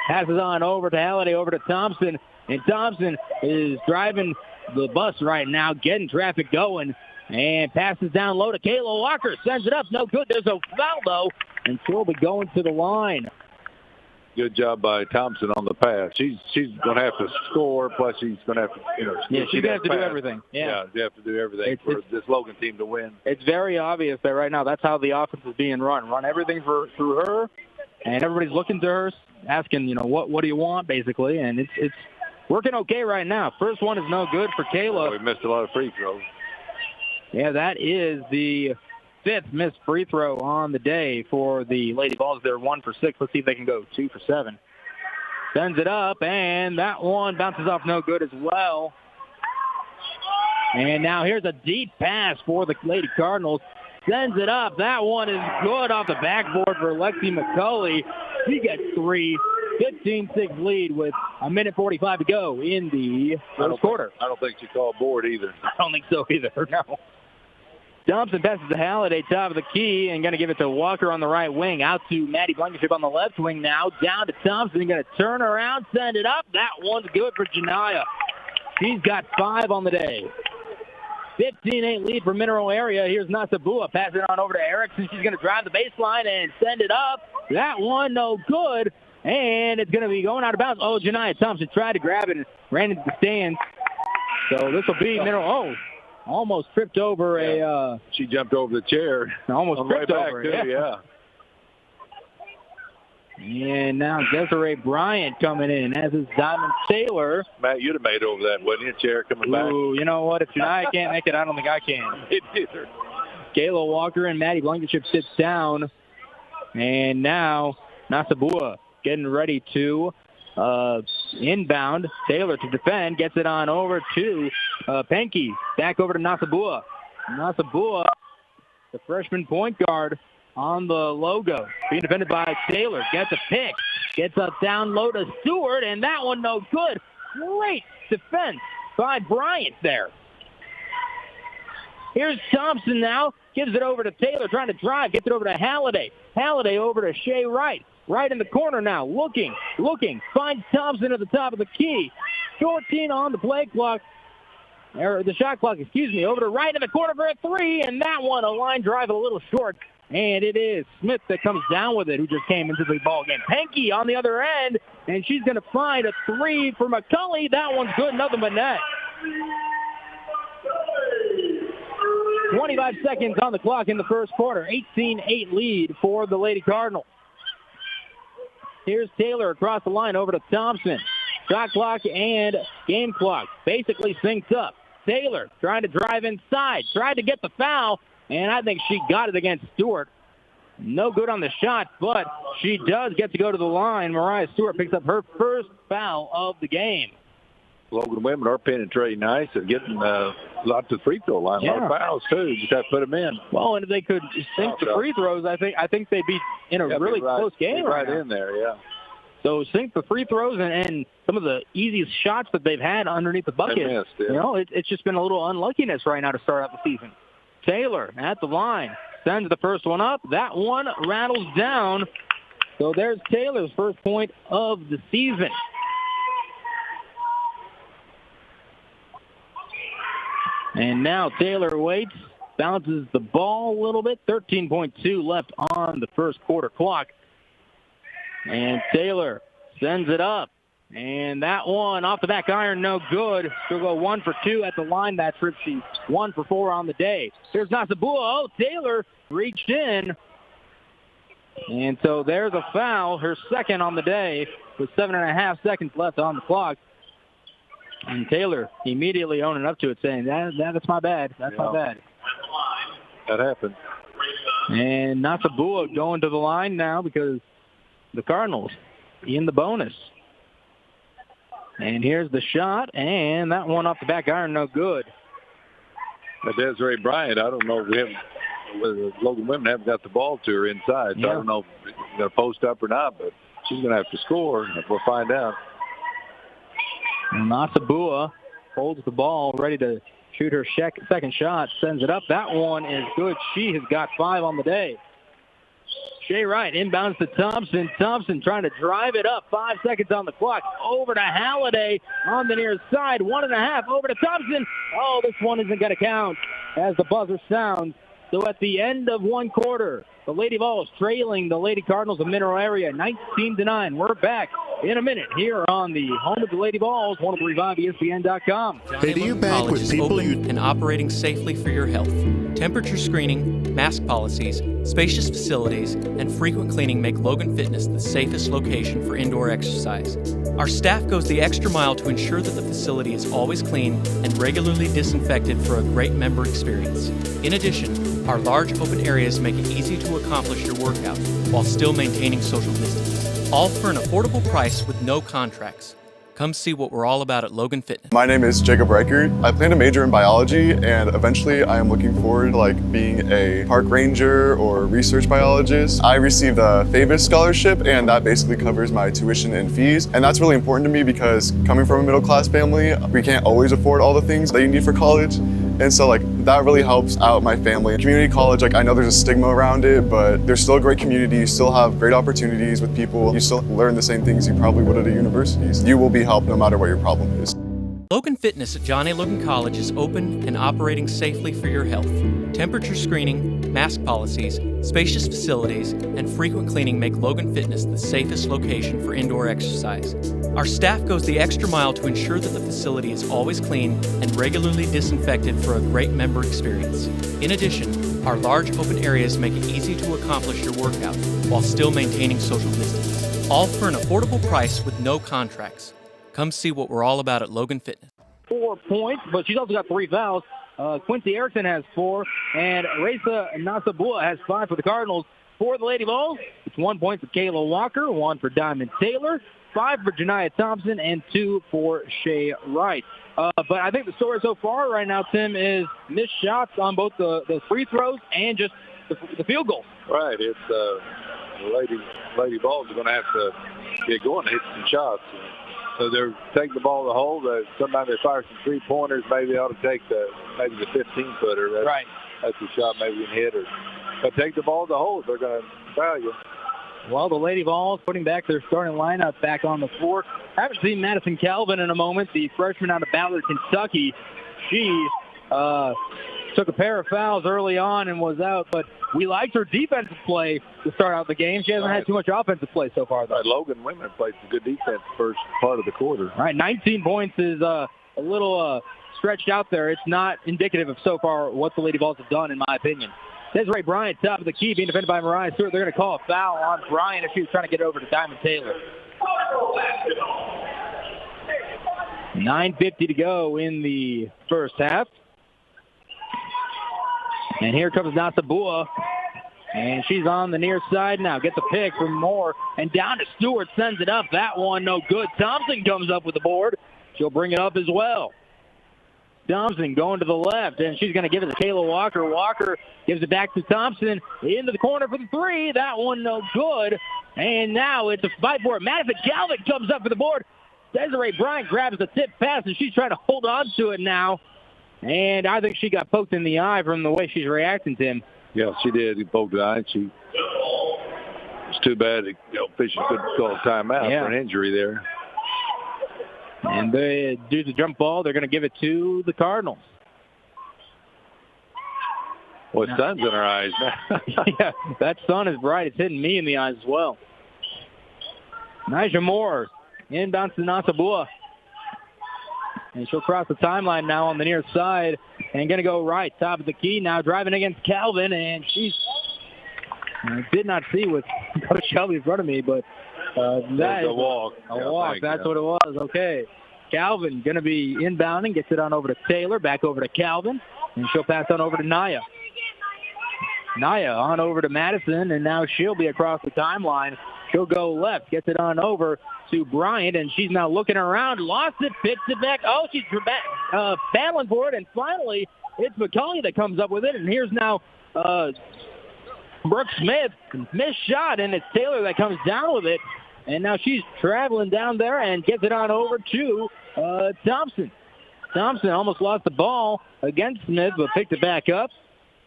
passes on over to Halliday, over to Thompson, and Thompson is driving the bus right now, getting traffic going, and passes down low to Kayla Walker. Sends it up, no good. There's a foul, though, and she'll be going to the line. Good job by Thompson on the pass. She's going to have to score, plus she's going to have to, she's going to have to do everything. Yeah, you have to do everything for this Logan team to win. It's very obvious that right now that's how the offense is being run. Run everything through her, and everybody's looking to her, asking, what do you want, basically, and it's working okay right now. First one is no good for Kayla. We missed a lot of free throws. Yeah, that is the 5th missed free throw on the day for the Lady Vols. They're 1 for 6. Let's see if they can go 2 for 7. Sends it up, and that one bounces off no good as well. And now here's a deep pass for the Lady Cardinals. Sends it up. That one is good off the backboard for Lexi McCulley. She gets 3. 15-6 lead with 1:45 to go in the first quarter. I don't think she called board either. I don't think so either, no. Thompson passes to Halliday, top of the key, and going to give it to Walker on the right wing. Out to Maddie Blankenship on the left wing now. Down to Thompson. Going to turn around, send it up. That one's good for Janiyah. She's got 5 on the day. 15-8 lead for Mineral Area. Here's Nasabua passing on over to Erickson. She's going to drive the baseline and send it up. That one no good, and it's going to be going out of bounds. Oh, Janiyah Thompson tried to grab it and ran into the stands. So this will be Mineral. Almost tripped over she jumped over the chair. Almost tripped over it. Yeah. And now Desiree Bryant coming in, as is Diamond Taylor. Matt, you'd have made over that, wouldn't you? Chair coming back. Ooh, you know what? If Janiyah can't make it, I don't think I can. Me neither. Kayla Walker and Maddie Blankenship sits down. And now Nasabua getting ready to inbound. Taylor to defend. Gets it on over to Penke. Back over to Nasabua. Nasabua, the freshman point guard, on the logo. Being defended by Taylor. Gets a pick. Gets a down low to Stewart, and that one no good. Great defense by Bryant there. Here's Thompson now. Gives it over to Taylor, trying to drive. Gets it over to Halliday. Halliday over to Shea Wright. Right in the corner now. Looking. Finds Thompson at the top of the key. 14 on the play clock. Or the shot clock, over to Wright in the corner for a three, and that one, a line drive a little short. And it is Smith that comes down with it, who just came into the ball game. Penke on the other end, and she's going to find a three for McCulley. That one's good, nothing but net. 25 seconds on the clock in the first quarter. 18-8 lead for the Lady Cardinals. Here's Taylor across the line over to Thompson. Shot clock and game clock basically synced up. Taylor trying to drive inside, tried to get the foul, and I think she got it against Stewart. No good on the shot, but she does get to go to the line. Mariah Stewart picks up her first foul of the game. Logan women are penetrating nice and getting lots of free throw line. A lot of fouls, too. Just have to put them in. Well, and if they could sink the free throws, I think they'd be in a really close game right in there, yeah. So sink the free throws and some of the easiest shots that they've had underneath the bucket. They missed, yeah. It's just been a little unluckiness right now to start out the season. Taylor at the line. Sends the first one up. That one rattles down. So there's Taylor's first point of the season. And now Taylor waits, bounces the ball a little bit. 13.2 left on the first quarter clock. And Taylor sends it up. And that one off the back iron, no good. She'll go 1 for 2 at the line that trip. She's 1 for 4 on the day. Here's Nasabua. Oh, Taylor reached in. And so there's a foul, her second on the day, with 7.5 seconds left on the clock. And Taylor immediately owning up to it, saying, that's my bad. That's my bad. That happened. And Nasabua going to the line now because the Cardinals in the bonus. And here's the shot, and that one off the back iron, no good. But Desiree Bryant, I don't know whether Logan women haven't got the ball to her inside. So I don't know if she's going to post up or not, but she's going to have to score. We'll find out. Nasabua holds the ball, ready to shoot her second shot, sends it up. That one is good. She has got 5 on the day. Shea Wright inbounds to Thompson. Thompson trying to drive it up. 5 seconds on the clock. Over to Halliday on the near side. 1.5 over to Thompson. Oh, this one isn't going to count as the buzzer sounds. So at the end of one quarter, the Lady Vols trailing the Lady Cardinals of Mineral Area 19-9. We're back in a minute here on the home of the Lady Vols, 103.5 ESPN.com. Hey, do you bank with people open and operating safely for your health? Temperature screening, mask policies, spacious facilities, and frequent cleaning make Logan Fitness the safest location for indoor exercise. Our staff goes the extra mile to ensure that the facility is always clean and regularly disinfected for a great member experience. In addition, our large open areas make it easy to accomplish your workout while still maintaining social distance. All for an affordable price with no contracts. Come see what we're all about at Logan Fitness. My name is Jacob Reichert. I plan to major in biology, and eventually I am looking forward to being a park ranger or research biologist. I received a FAVIS scholarship, and that basically covers my tuition and fees. And that's really important to me because coming from a middle class family, we can't always afford all the things that you need for college. And so that really helps out my family. Community college, I know there's a stigma around it, but there's still a great community. You still have great opportunities with people. You still learn the same things you probably would at a university. You will be helped no matter what your problem is. Logan Fitness at John A. Logan College is open and operating safely for your health. Temperature screening, mask policies, spacious facilities, and frequent cleaning make Logan Fitness the safest location for indoor exercise. Our staff goes the extra mile to ensure that the facility is always clean and regularly disinfected for a great member experience. In addition, our large open areas make it easy to accomplish your workout while still maintaining social distance. All for an affordable price with no contracts. Come see what we're all about at Logan Fitness. 4 points, but she's also got 3 fouls. Quincy Erickson has 4, and Raisa Nasabua has 5 for the Cardinals. For the Lady Vols, it's 1 point for Kayla Walker, 1 for Diamond Taylor, 5 for Janiah Thompson, and 2 for Shea Wright. But I think the story so far right now, Tim, is missed shots on both the free throws and just the field goal. Right. It's the Lady Vols are going to have to get going and hit some shots. So they're taking the ball to the hole. Sometimes they fire some three-pointers. Maybe they ought to take the 15-footer. Right. That's a shot maybe you can hit. But take the ball to the hole if they're going to foul you. Well, the Lady Vols putting back their starting lineup back on the floor. Haven't seen Madison Calvin in a moment, the freshman out of Ballard, Kentucky. She took a pair of fouls early on and was out, but we liked her defensive play to start out the game. She hasn't had too much offensive play so far, though. Logan women played some good defense first part of the quarter. All right, 19 points is a little stretched out there. It's not indicative of so far what the Lady Vols have done, in my opinion. Desiree Bryant, top of the key, being defended by Mariah Stewart. They're going to call a foul on Bryant if she was trying to get over to Diamond Taylor. 9:50 to go in the first half. And here comes Nasabua. And she's on the near side now. Gets a pick from Moore. And down to Stewart. Sends it up. That one no good. Thompson comes up with the board. She'll bring it up as well. Thompson going to the left. And she's going to give it to Kayla Walker. Walker gives it back to Thompson. Into the corner for the three. That one no good. And now it's a fight for it. Madison Calvin comes up for the board. Desiree Bryant grabs the tip pass. And she's trying to hold on to it now. And I think she got poked in the eye from the way she's reacting to him. Yeah, she did. He poked the eye. It's too bad officials couldn't call a timeout for an injury there. And they do the jump ball. They're going to give it to the Cardinals. Well, sun's in her eyes now. Yeah, that sun is bright. It's hitting me in the eyes as well. Nyjah Moore inbounds to Nasabua. And she'll cross the timeline now on the near side and going to go right, top of the key. Now driving against Calvin, and she's did not see what Coach Shelby in front of me, but that is a walk. A walk, that's what it was. Okay. Calvin going to be inbounding, gets it on over to Taylor, back over to Calvin, and she'll pass on over to Naya. Naya on over to Madison, and now she'll be across the timeline. She'll go left, gets it on over to Bryant, and she's now looking around, lost it, picks it back. Oh, she's battling for it, and finally it's McCulley that comes up with it, and here's now Brooke Smith, missed shot, and it's Taylor that comes down with it, and now she's traveling down there and gets it on over to Thompson. Thompson almost lost the ball against Smith, but picked it back up.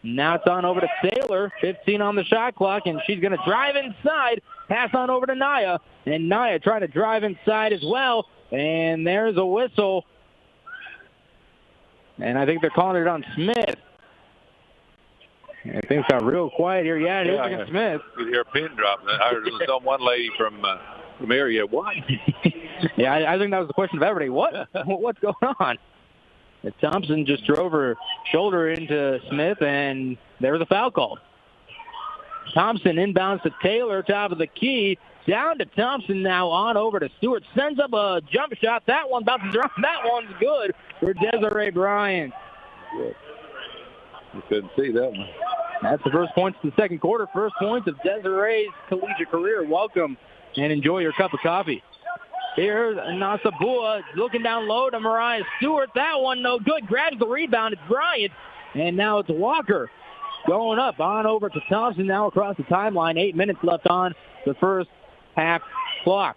Now it's on over to Taylor, 15 on the shot clock, and she's going to drive inside, pass on over to Naya, and Naya trying to drive inside as well, and there's a whistle, and I think they're calling it on Smith. And things got real quiet here. Yeah, it is against Smith. You hear a pin drop. I heard one lady from area. What? Yeah, I think that was the question of everybody. What's going on? And Thompson just drove her shoulder into Smith, and there was a foul called. Thompson inbounds to Taylor, top of the key. Down to Thompson now, on over to Stewart. Sends up a jump shot. That one bounces around. That one's good for Desiree Bryant. You couldn't see that one. That's the first points of the second quarter. First points of Desiree's collegiate career. Welcome and enjoy your cup of coffee. Here's Nasabua looking down low to Mariah Stewart. That one no good. Grabs the rebound. It's Bryant. And now it's Walker going up on over to Thompson now across the timeline. 8 minutes left on the first half clock.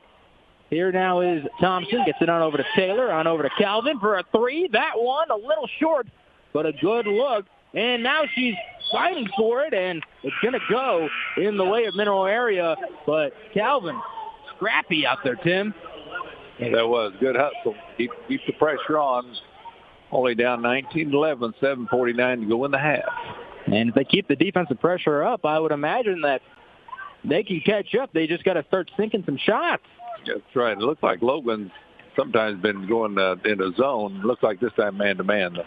Here now is Thompson. Gets it on over to Taylor. On over to Calvin for a three. That one a little short, but a good look. And now she's fighting for it, and it's going to go in the way of Mineral Area. But Calvin, scrappy out there, Tim. That was good hustle. Keep the pressure on. Only down 19-11, 7:49 to go in the half. And if they keep the defensive pressure up, I would imagine that they can catch up. They just got to start sinking some shots. That's right. It looks like Logan's sometimes been going in a zone. Looks like this time man-to-man, though.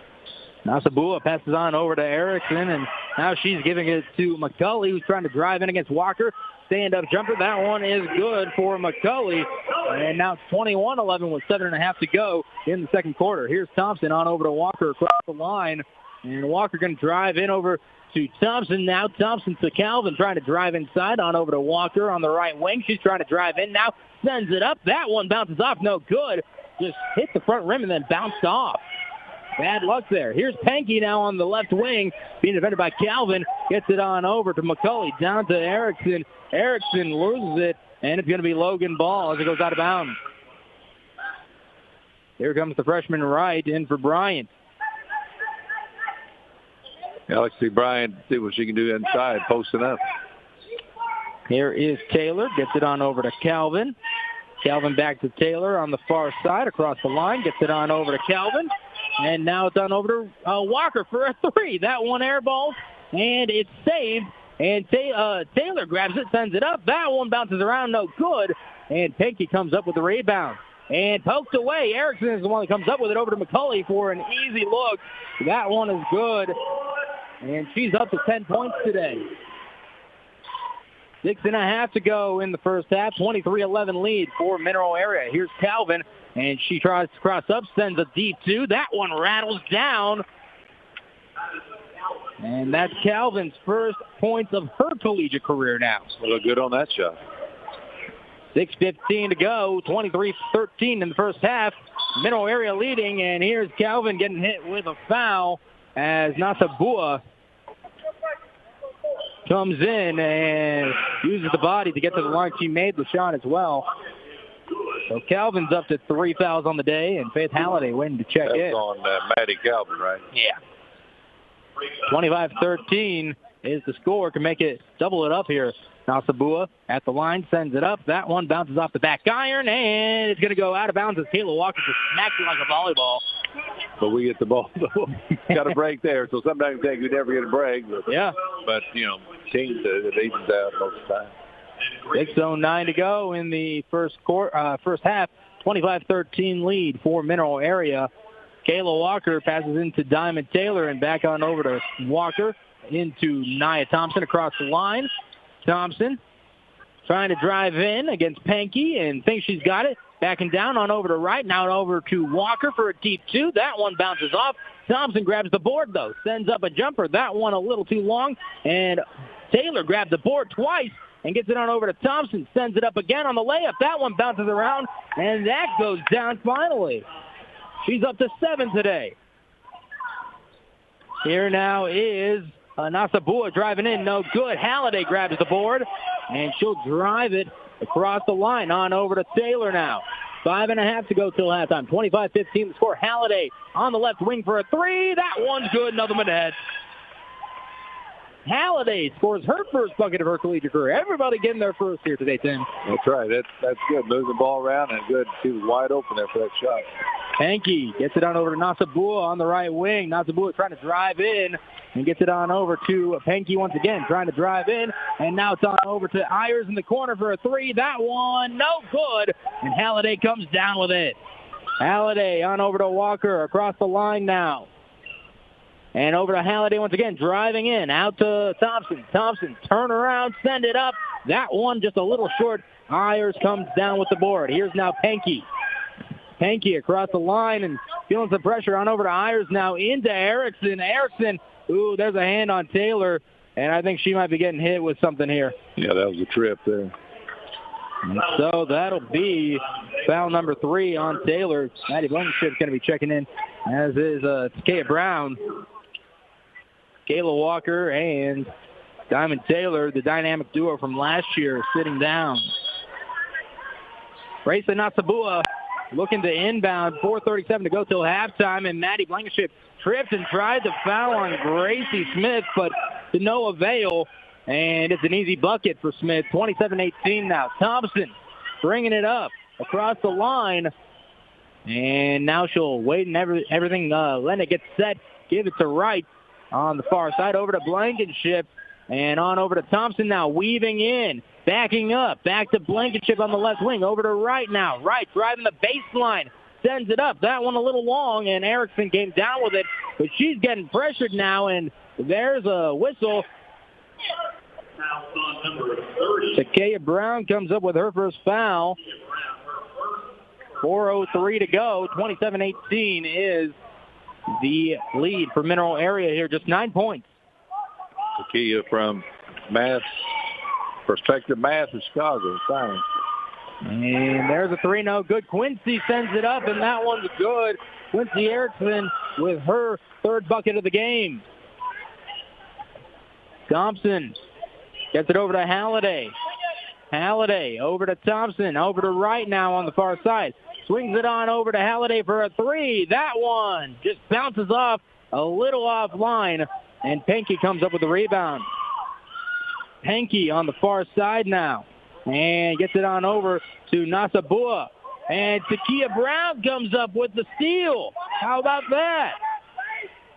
Nasabua passes on over to Erickson, and now she's giving it to McCulley, who's trying to drive in against Walker. Stand-up jumper. That one is good for McCulley. And now it's 21-11 with 7.5 to go in the second quarter. Here's Thompson on over to Walker across the line. And Walker going to drive in over to Thompson now. Thompson to Calvin trying to drive inside on over to Walker on the right wing. She's trying to drive in now. Sends it up. That one bounces off. No good. Just hit the front rim and then bounced off. Bad luck there. Here's Pankey now on the left wing, being defended by Calvin. Gets it on over to McCulley, down to Erickson. Erickson loses it, and it's going to be Logan ball as it goes out of bounds. Here comes the freshman Wright in for Bryant. Let's see Bryant see what she can do inside, posting up. Here is Taylor. Gets it on over to Calvin. Calvin back to Taylor on the far side across the line. Gets it on over to Calvin. And now it's on over to Walker for a three. That one air ball, and it's saved. And Taylor grabs it, sends it up. That one bounces around, no good. And Pankey comes up with the rebound. And poked away. Erickson is the one that comes up with it over to McCulley for an easy look. That one is good. And she's up to 10 points today. 6.5 to go in the first half. 23-11 lead for Mineral Area. Here's Calvin, and she tries to cross up, sends a deep two. That one rattles down. And that's Calvin's first points of her collegiate career now. Look good on that shot. 6:15 to go. 23-13 in the first half. Mineral Area leading, and here's Calvin getting hit with a foul as Nasabua comes in and uses the body to get to the line. She made the shot as well. So Calvin's up to 3 fouls on the day, and Faith Halliday waiting to check in. That's on Maddie Calvin, right? Yeah. 25-13 is the score. Can make it, double it up here. Nasabua at the line, sends it up. That one bounces off the back iron, and it's going to go out of bounds as Kayla Walker just smacks it like a volleyball. But we get the ball. Got a break there, so sometimes you think we never get a break. But, yeah. But, teams, it evens out most of the time. 6:09 to go in the first half. 25-13 lead for Mineral Area. Kayla Walker passes into Diamond Taylor and back on over to Walker into Nia Thompson across the line. Thompson trying to drive in against Pankey and thinks she's got it. Backing down on over to Wright. Now over to Walker for a deep two. That one bounces off. Thompson grabs the board, though. Sends up a jumper. That one a little too long. And Taylor grabbed the board twice and gets it on over to Thompson. Sends it up again on the layup. That one bounces around, and that goes down finally. She's up to 7 today. Here now is Nasabua driving in. No good. Halliday grabs the board, and she'll drive it across the line on over to Taylor now. 5.5 to go till halftime. 25-15 the score. Halliday on the left wing for a three. That one's good. Another one ahead. Halliday scores her first bucket of her collegiate career. Everybody getting their first here today, Tim. That's right. That's good. Moving the ball around and good. She was wide open there for that shot. Pankey gets it on over to Nasabua on the right wing. Nasabua trying to drive in and gets it on over to Pankey once again, trying to drive in. And now it's on over to Ayers in the corner for a three. That one, no good. And Halliday comes down with it. Halliday on over to Walker across the line now. And over to Halliday once again, driving in, out to Thompson. Thompson, turn around, send it up. That one just a little short. Ayers comes down with the board. Here's now Pankey. Pankey across the line and feeling some pressure on over to Ayers now into Erickson. Erickson, ooh, there's a hand on Taylor, and I think she might be getting hit with something here. Yeah, that was a trip there. And so that'll be foul number 3 on Taylor. Maddie Blankenship's going to be checking in, as is Takea Brown. Kayla Walker and Diamond Taylor, the dynamic duo from last year, sitting down. Raisa Nasabua looking to inbound. 4:37 to go till halftime, and Maddie Blankenship tripped and tried to foul on Gracie Smith, but to no avail. And it's an easy bucket for Smith. 27-18 now. Thompson bringing it up across the line. And now she'll wait and everything. Let it get set. Give it to Wright on the far side. Over to Blankenship. And on over to Thompson now. Weaving in. Backing up. Back to Blankenship on the left wing. Over to Wright now. Wright driving the baseline. Sends it up. That one a little long. And Erickson came down with it. But she's getting pressured now. And there's a whistle. Takea Brown comes up with her first foul. 4:03 to go. 27-18 is the lead for Mineral Area here. Just 9 points. Takea from Prospective Math in Chicago. Science. And there's a three, no good. Quincy sends it up, and that one's good. Quincy Erickson with her third bucket of the game. Thompson gets it over to Halliday. Halliday over to Thompson, over to Wright now on the far side. Swings it on over to Halliday for a three. That one just bounces off a little offline, and Pankey comes up with the rebound. Pankey on the far side now, and gets it on over to Nasabua. And Takia Brown comes up with the steal. How about that?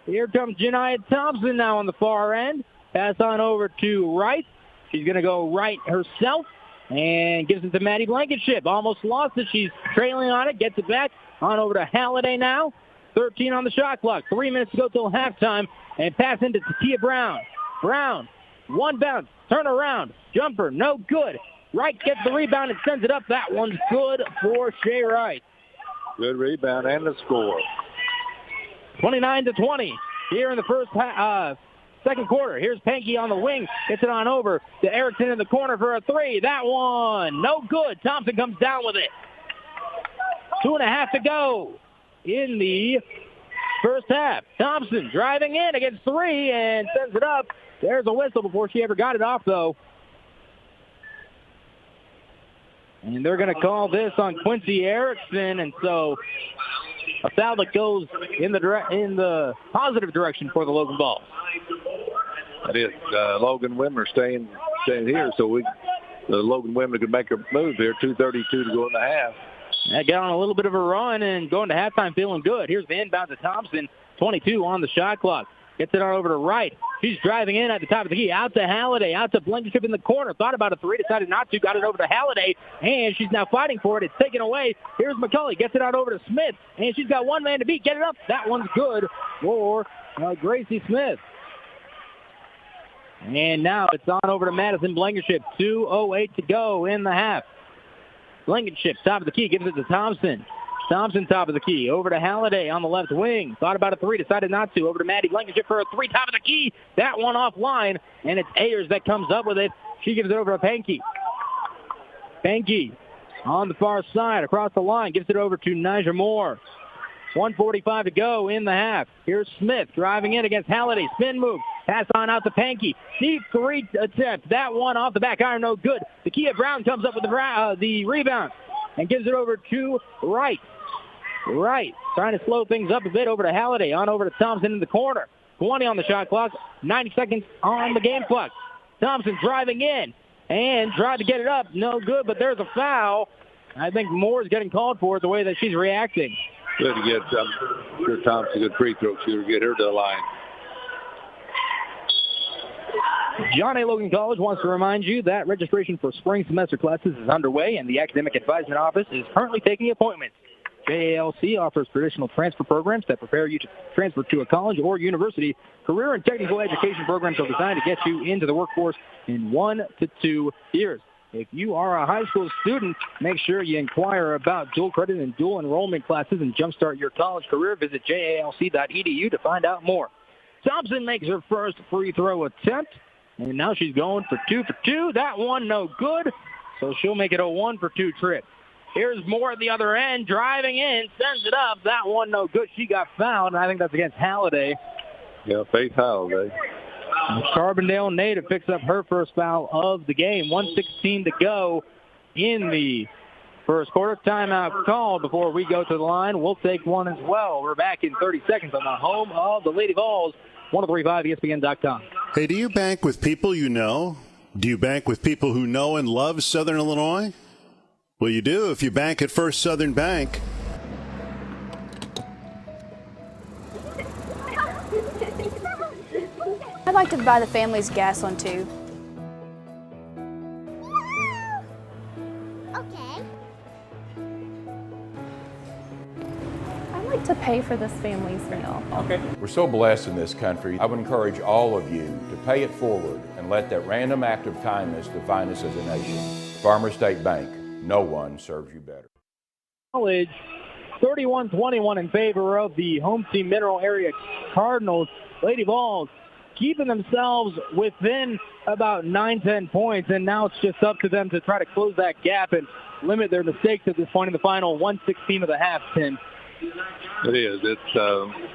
Here comes Janiah Thompson now on the far end. Pass on over to Wright. She's going to go right herself and gives it to Maddie Blankenship. Almost lost it. She's trailing on it. Gets it back on over to Halliday now. 13 on the shot clock. 3 minutes to go till halftime. And pass into Takia Brown. Brown, one bounce, turn around, jumper, no good. Wright gets the rebound and sends it up. That one's good for Shea Wright. Good rebound and the score. 29-20 here in the second quarter. Here's Pankey on the wing. Gets it on over to Erickson in the corner for a three. That one, no good. Thompson comes down with it. 2.5 to go in the first half. Thompson driving in against three and sends it up. There's a whistle before she ever got it off, though. And they're going to call this on Quincy Erickson, and so a foul that goes in the positive direction for the Logan Vols. That is Logan women are staying here, so the Logan women could make a move here. 2:32 to go in the half. That got on a little bit of a run and going to halftime feeling good. Here's the inbound to Thompson, 22 on the shot clock. Gets it on over to Wright. She's driving in at the top of the key. Out to Halliday. Out to Blankenship in the corner. Thought about a three. Decided not to. Got it over to Halliday. And she's now fighting for it. It's taken away. Here's McCulley. Gets it out over to Smith. And she's got one man to beat. Get it up. That one's good for Gracie Smith. And now it's on over to Madison Blankenship. 2:08 to go in the half. Blankenship, top of the key, gives it to Thompson. Thompson, top of the key, over to Halliday on the left wing. Thought about a three, decided not to. Over to Maddie Blankenship for a three, top of the key. That one offline, and it's Ayers that comes up with it. She gives it over to Pankey. Pankey on the far side, across the line, gives it over to Nigel Moore. 1:45 to go in the half. Here's Smith driving in against Halliday. Spin move. Pass on out to Pankey. Deep three attempt. That one off the back iron, no good. Takia Brown comes up with the rebound and gives it over to Wright. Wright trying to slow things up a bit over to Halliday. On over to Thompson in the corner. 20 on the shot clock. 90 seconds on the game clock. Thompson driving in and tried to get it up. No good, but there's a foul. I think Moore's getting called for it the way that she's reacting. Good to get sure Thompson a good free throw shooter. Get her to the line. John A. Logan College wants to remind you that registration for spring semester classes is underway and the Academic Advisement Office is currently taking appointments. JALC offers traditional transfer programs that prepare you to transfer to a college or university. Career and technical education programs are designed to get you into the workforce in 1 to 2 years. If you are a high school student, make sure you inquire about dual credit and dual enrollment classes and jumpstart your college career. Visit jalc.edu to find out more. Thompson makes her first free throw attempt, and now she's going for 2 for 2. That one no good, so she'll make it a 1 for 2 trip. Here's Moore at the other end, driving in, sends it up. That one no good. She got fouled, and I think that's against Halliday. Yeah, Faith Halliday. Carbondale native picks up her first foul of the game. 1:16 to go in the first quarter. Timeout called before we go to the line. We'll take one as well. We're back in 30 seconds on the home of the Lady Vols, 1035ESPN.com. Hey, do you bank with people you know? Do you bank with people who know and love Southern Illinois? Well, you do if you bank at First Southern Bank. I'd like to buy the family's gas one too. Okay. I'd like to pay for this family's meal. Okay. We're so blessed in this country. I would encourage all of you to pay it forward and let that random act of kindness define us as a nation. Farmers State Bank, no one serves you better. College, 31-21 in favor of the home team Mineral Area Cardinals. Lady Vols keeping themselves within about 9-10 points, and now it's just up to them to try to close that gap and limit their mistakes at this point in the final 1:16 of the half, Tim. It is. It's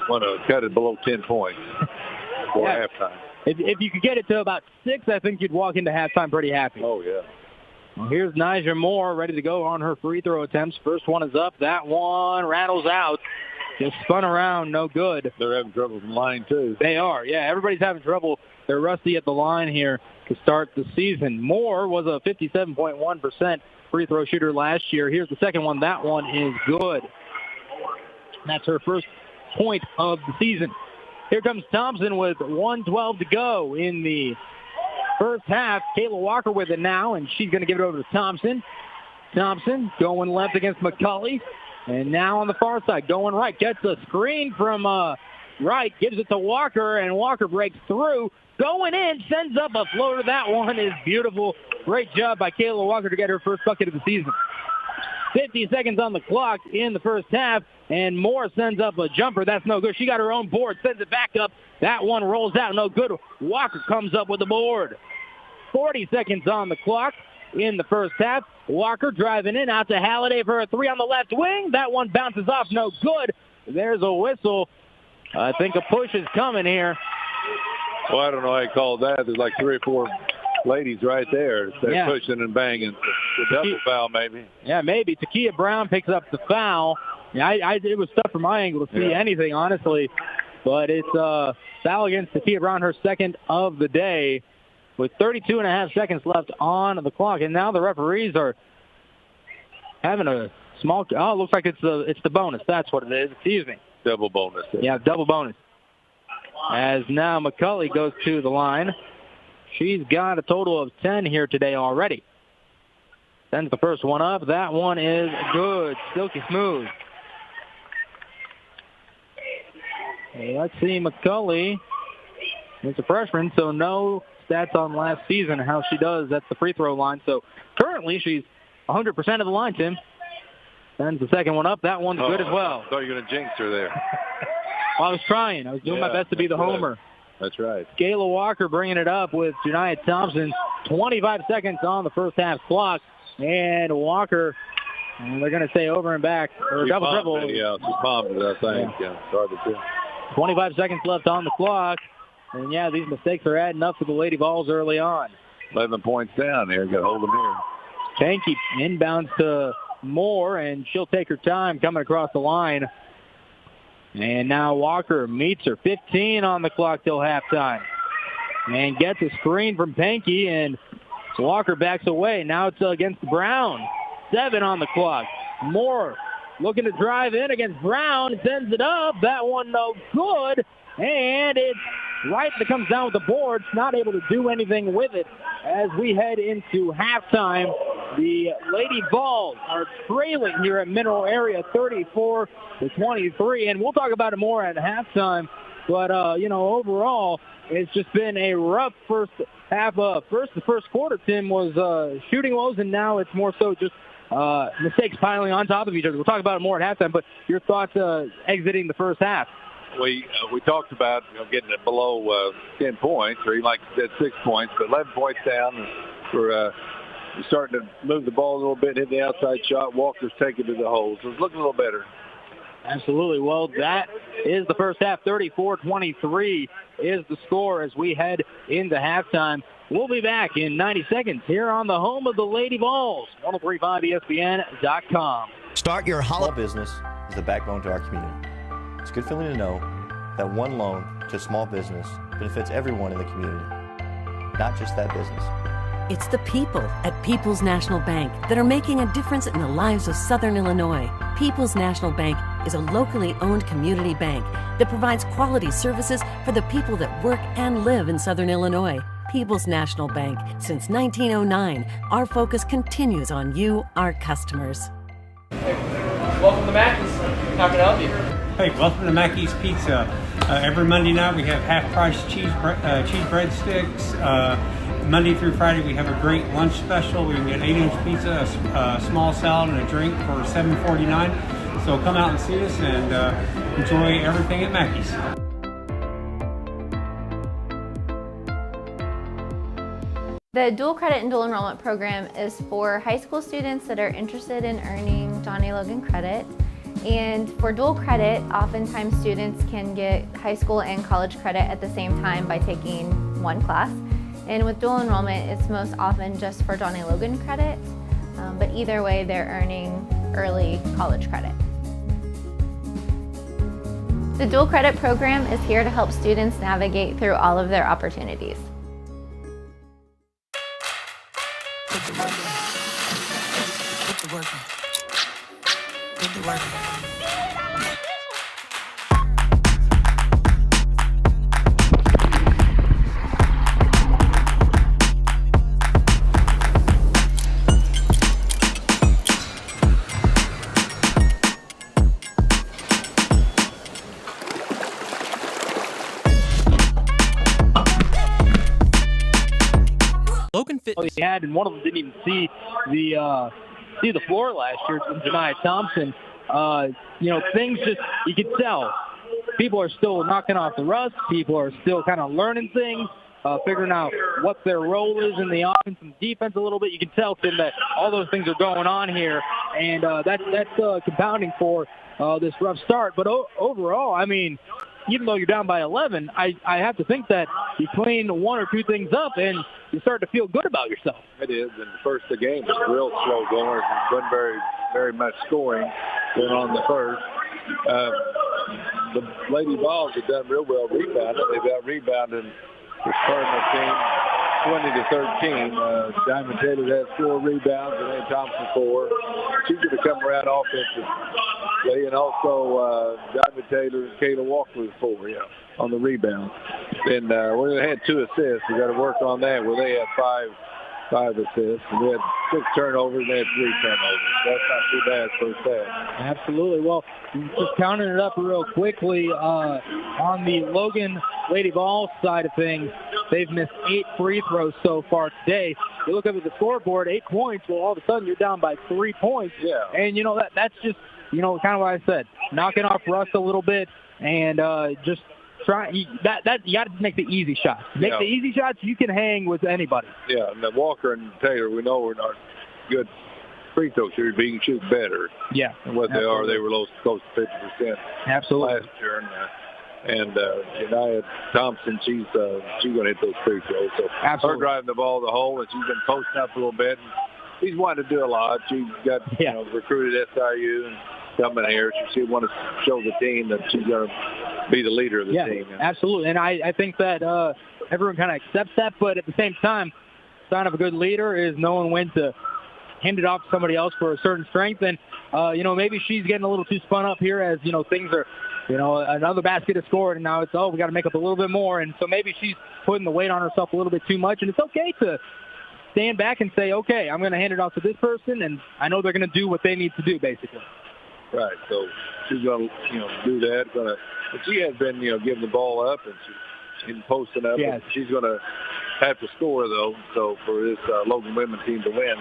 want to cut it below 10 points before halftime. If you could get it to about 6, I think you'd walk into halftime pretty happy. Oh, yeah. Well, here's Nyjah Moore ready to go on her free throw attempts. First one is up. That one rattles out. Just spun around, no good. They're having trouble from the line, too. They are, yeah. Everybody's having trouble. They're rusty at the line here to start the season. Moore was a 57.1% free throw shooter last year. Here's the second one. That one is good. That's her first point of the season. Here comes Thompson with 1:12 to go in the first half. Kayla Walker with it now, and she's going to give it over to Thompson. Thompson going left against McCulley. And now on the far side, going right. Gets a screen from right, gives it to Walker, and Walker breaks through. Going in, sends up a floater. That one is beautiful. Great job by Kayla Walker to get her first bucket of the season. 50 seconds on the clock in the first half, and Moore sends up a jumper. That's no good. She got her own board, sends it back up. That one rolls out, no good. Walker comes up with the board. 40 seconds on the clock in the first half. Walker driving in, out to Halliday for a three on the left wing. That one bounces off, no good. There's a whistle. I think a push is coming here. Well, I don't know how you call that. There's like 3 or 4 ladies right there. They're pushing and banging. The double foul, maybe. Yeah, maybe. Takia Brown picks up the foul. Yeah, it was tough from my angle to see anything, honestly. But it's a foul against Takia Brown, her second of the day, with 32.5 seconds left on the clock. And now the referees are having a small... Oh, it looks like it's the bonus. That's what it is. Excuse me. Double bonus. Yeah, double bonus. As now McCulley goes to the line. She's got a total of 10 here today already. Sends the first one up. That one is good. Silky smooth. Let's see, McCulley. It's a freshman, so no stats on last season, how she does at the free throw line. So currently she's 100% of the line, Tim. Sends the second one up. That one's good as well. I thought you were going to jinx her there. Well, I was trying. I was doing my best to be the homer. That's right. Kayla Walker bringing it up with Janiah Thompson. 25 seconds on the first half clock. And Walker, they're going to say over and back. Or She double pumped dribble. it, yeah, she pumped it, I think. Yeah. Sorry to tell. 25 seconds left on the clock. And, yeah, these mistakes are adding up for the Lady Vols early on. 11 points down there. Got to hold them here. Tanky inbounds to Moore, and she'll take her time coming across the line. And now Walker meets her. 15 on the clock till halftime. And gets a screen from Pankey, and Walker backs away. Now it's against Brown. 7 on the clock. Moore looking to drive in against Brown. Sends it up. That one no good. And it's Wright that comes down with the boards. Not able to do anything with it as we head into halftime. The Lady Vols are trailing here at Mineral Area 34-23. And we'll talk about it more at halftime. But, overall, it's just been a rough first half. The first quarter, Tim, was shooting woes, and now it's more so just mistakes piling on top of each other. We'll talk about it more at halftime, but your thoughts exiting the first half? We talked about getting it below 10 points, or even like you said, 6 points, but 11 points down. We're starting to move the ball a little bit, hit the outside shot. Walker's taking to the hole, so it's looking a little better. Absolutely. Well, that is the first half. 34-23 is the score as we head into halftime. We'll be back in 90 seconds here on the home of the Lady Vols, 1035ESPN.com. Start your holiday business is the backbone to our community. It's a good feeling to know that one loan to a small business benefits everyone in the community, not just that business. It's the people at People's National Bank that are making a difference in the lives of Southern Illinois. People's National Bank is a locally owned community bank that provides quality services for the people that work and live in Southern Illinois. People's National Bank. Since 1909, our focus continues on you, our customers. Welcome to Mackie's. How can I help you? Hey, welcome to Mackie's Pizza. Every Monday night we have half-price cheese breadsticks. Monday through Friday we have a great lunch special. We can get 8-inch pizza, a small salad, and a drink for $7.49. So come out and see us and enjoy everything at Mackie's. The dual credit and dual enrollment program is for high school students that are interested in earning John A. Logan credit. And for dual credit, oftentimes students can get high school and college credit at the same time by taking one class. And with dual enrollment, it's most often just for John A. Logan credit, but either way, they're earning early college credit. The dual credit program is here to help students navigate through all of their opportunities. Put the work in. Put the work in. Put the work in. Logan Fitness. He had, and one of them didn't even see the floor last year from Janiah Thompson. Things just, you can tell. People are still knocking off the rust. People are still kind of learning things, figuring out what their role is in the offense and defense a little bit. You can tell, Tim, that all those things are going on here, and that's compounding for this rough start. But overall, I mean, even though you're down by 11, I have to think that you clean one or two things up and you start to feel good about yourself. It is, and first the game was real slow going. It wasn't very much scoring going on the first. The Lady Vols have done real well rebounding. They've out-rebounded the Cardinal team 20-13. Diamond Taylor has 4 rebounds, and then Thompson 4. She's going to come around offensively, and also Diamond Taylor and Kayla Walker with 4, on the rebound. And they had 2 assists. We got to work on that. Where they had 5 assists, and we had 6 turnovers, and they had 3 turnovers. That's not too bad first half. Absolutely. Well, just counting it up real quickly, on the Logan Lady Vols side of things, they've missed 8 free throws so far today. You look up at the scoreboard, 8 points. Well, all of a sudden you're down by 3 points. Yeah. And that's just kind of what I said, knocking off rust a little bit, and just try. You got to make the easy shots. Make the easy shots. You can hang with anybody. Yeah, and Walker and Taylor, we know we're not good free throw shooters, but you can shoot better. Yeah, than what they are. They were close to 50%. Absolutely. Last year, and Janiah Thompson, she's going to hit those free throws. So absolutely. Her driving the ball to the hole, and she's been posting up a little bit. She's wanted to do a lot. She got recruited at SIU and coming here. She wanted to show the team that she's going to be the leader of the team. Absolutely. And I think that everyone kind of accepts that, but at the same time, sign of a good leader is knowing when to hand it off to somebody else for a certain strength. And, maybe she's getting a little too spun up here as, things are, another basket is scored, and now it's, we got to make up a little bit more. And so maybe she's putting the weight on herself a little bit too much, and it's okay to stand back and say, okay, I'm going to hand it off to this person, and I know they're going to do what they need to do, basically. Right. So she's going to, do that. But she has been, giving the ball up and she's been posting up. Yes. She's going to have to score, though, so for this Logan women team to win.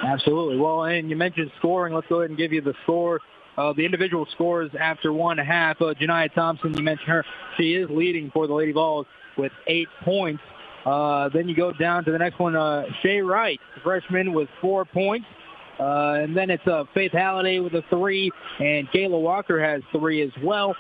Absolutely. Well, and you mentioned scoring. Let's go ahead and give you the score. The individual scores after 1.5. Janiah Thompson, you mentioned her. She is leading for the Lady Vols with 8 points. Then you go down to the next one, Shay Wright, the freshman, with 4 points. And then it's Faith Halliday with a 3, and Kayla Walker has 3 as well.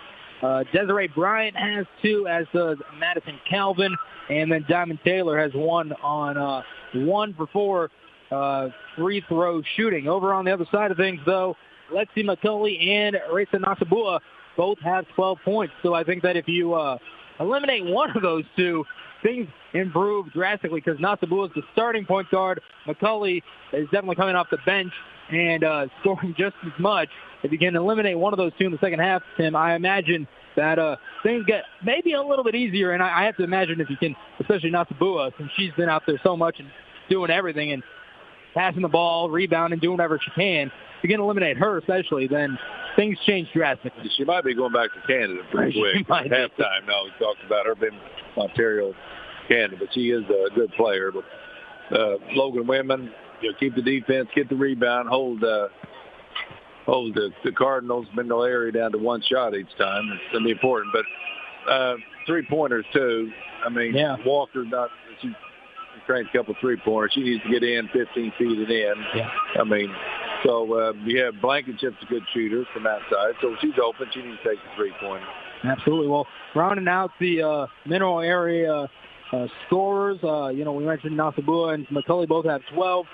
Desiree Bryant has 2, as does Madison Calvin. And then Diamond Taylor has 1 on 1 for 4 free throw shooting. Over on the other side of things, though, Lexi McCulley and Reza Nasabua both have 12 points. So I think that if you eliminate one of those two, things improve drastically because Nasabua is the starting point guard. McCulley is definitely coming off the bench and scoring just as much. If you can eliminate one of those two in the second half, Tim, I imagine that things get maybe a little bit easier. And I have to imagine if you can, especially Nasabua, since she's been out there so much and doing everything and passing the ball, rebounding, doing whatever she can, if you can eliminate her especially, then things change drastically. She might be going back to Canada pretty quick. At halftime, no, we talked about her being Ontario, Canada, but she is a good player. But Logan women, keep the defense, get the rebound, hold the Cardinals, Mendel area down to 1 shot each time. It's going to be important. But 3-pointers, too. I mean, Walker's not – she's Crane's a couple three-pointers. She needs to get in 15 feet and in. Yeah. I mean, so you have Blankenship's a good shooter from that side. So she's open. She needs to take the three-pointer. Absolutely. Well, rounding out the Mineral area scorers, we mentioned Nasabua and McCulley both have 12.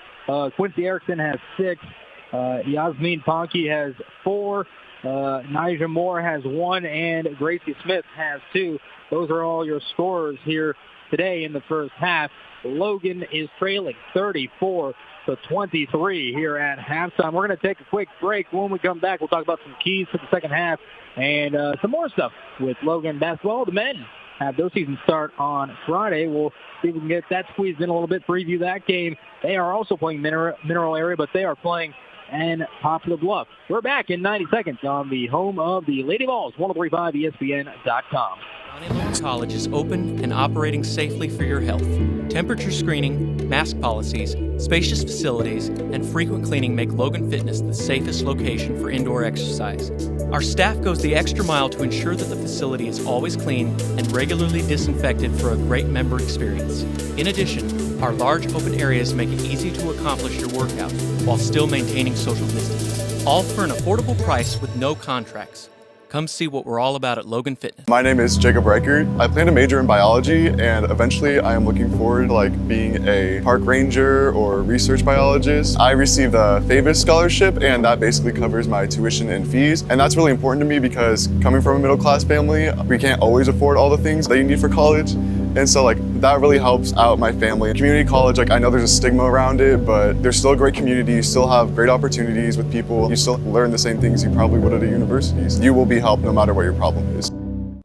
Quincy Erickson has 6. Yasmin Ponke has 4. Nigel Moore has 1, and Gracie Smith has 2. Those are all your scorers here today in the first half. Logan is trailing 34-23 here at halftime. We're going to take a quick break. When we come back, we'll talk about some keys to the second half and some more stuff with Logan basketball. The men have their season start on Friday. We'll see if we can get that squeezed in a little bit, preview that game. They are also playing Mineral area, but they are playing and Poplar Bluff. We're back in 90 seconds on the home of the Lady Vols, 1035ESPN.com. Johnny Logan College is open and operating safely for your health. Temperature screening, mask policies, spacious facilities, and frequent cleaning make Logan Fitness the safest location for indoor exercise. Our staff goes the extra mile to ensure that the facility is always clean and regularly disinfected for a great member experience. In addition, our large open areas make it easy to accomplish your workout while still maintaining social distance. All for an affordable price with no contracts. Come see what we're all about at Logan Fitness. My name is Jacob Reichert. I plan to major in biology, and eventually I am looking forward to being a park ranger or research biologist. I received a FAVIS scholarship, and that basically covers my tuition and fees. And that's really important to me because coming from a middle class family, we can't always afford all the things that you need for college. And so that really helps out my family. Community college, I know there's a stigma around it, but there's still a great community. You still have great opportunities with people. You still learn the same things you probably would at a university. You will be helped no matter what your problem is.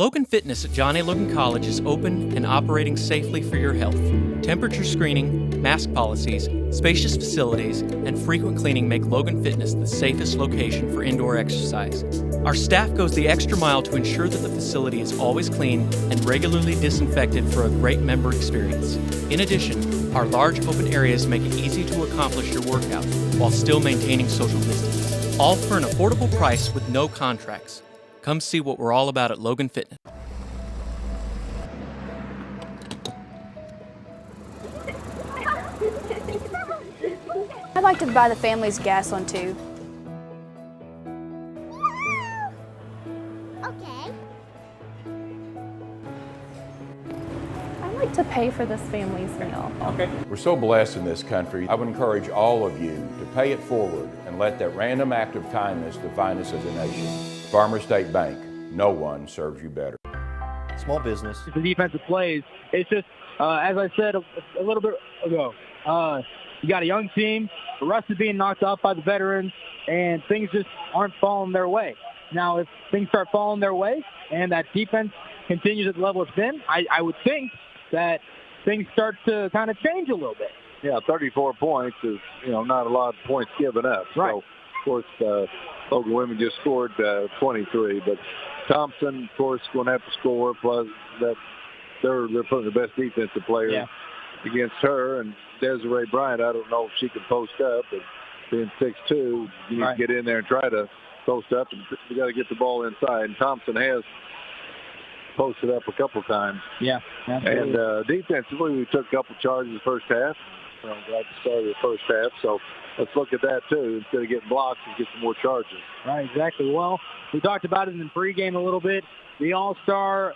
Logan Fitness at John A. Logan College is open and operating safely for your health. Temperature screening, mask policies, spacious facilities, and frequent cleaning make Logan Fitness the safest location for indoor exercise. Our staff goes the extra mile to ensure that the facility is always clean and regularly disinfected for a great member experience. In addition, our large open areas make it easy to accomplish your workout while still maintaining social distance. All for an affordable price with no contracts. Come see what we're all about at Logan Fitness. I'd like to buy the family's gas on 2. Okay. I'd like to pay for this family's meal. Okay. We're so blessed in this country. I would encourage all of you to pay it forward and let that random act of kindness define us as a nation. Farmers State Bank, no one serves you better. Small business. The defensive plays, it's just, as I said a little bit ago, you got a young team, the rust is being knocked off by the veterans, and things just aren't falling their way. Now, if things start falling their way and that defense continues at the level it's been, I would think that things start to kind of change a little bit. Yeah, 34 points is, not a lot of points given up. Right. So, of course, Logan women just scored 23, but Thompson, of course, going to have to score. Plus, that they're putting the best defensive player against her. And Desiree Bryant, I don't know if she can post up, but being 6'2", you need to get in there and try to post up. And you got to get the ball inside. And Thompson has posted up a couple times. Yeah, absolutely. And defensively, we took a couple charges the first half. Right at the start of the first half, so let's look at that too. Instead of getting blocks, and get some more charges. Right, exactly. Well, we talked about it in the pregame a little bit. The all-star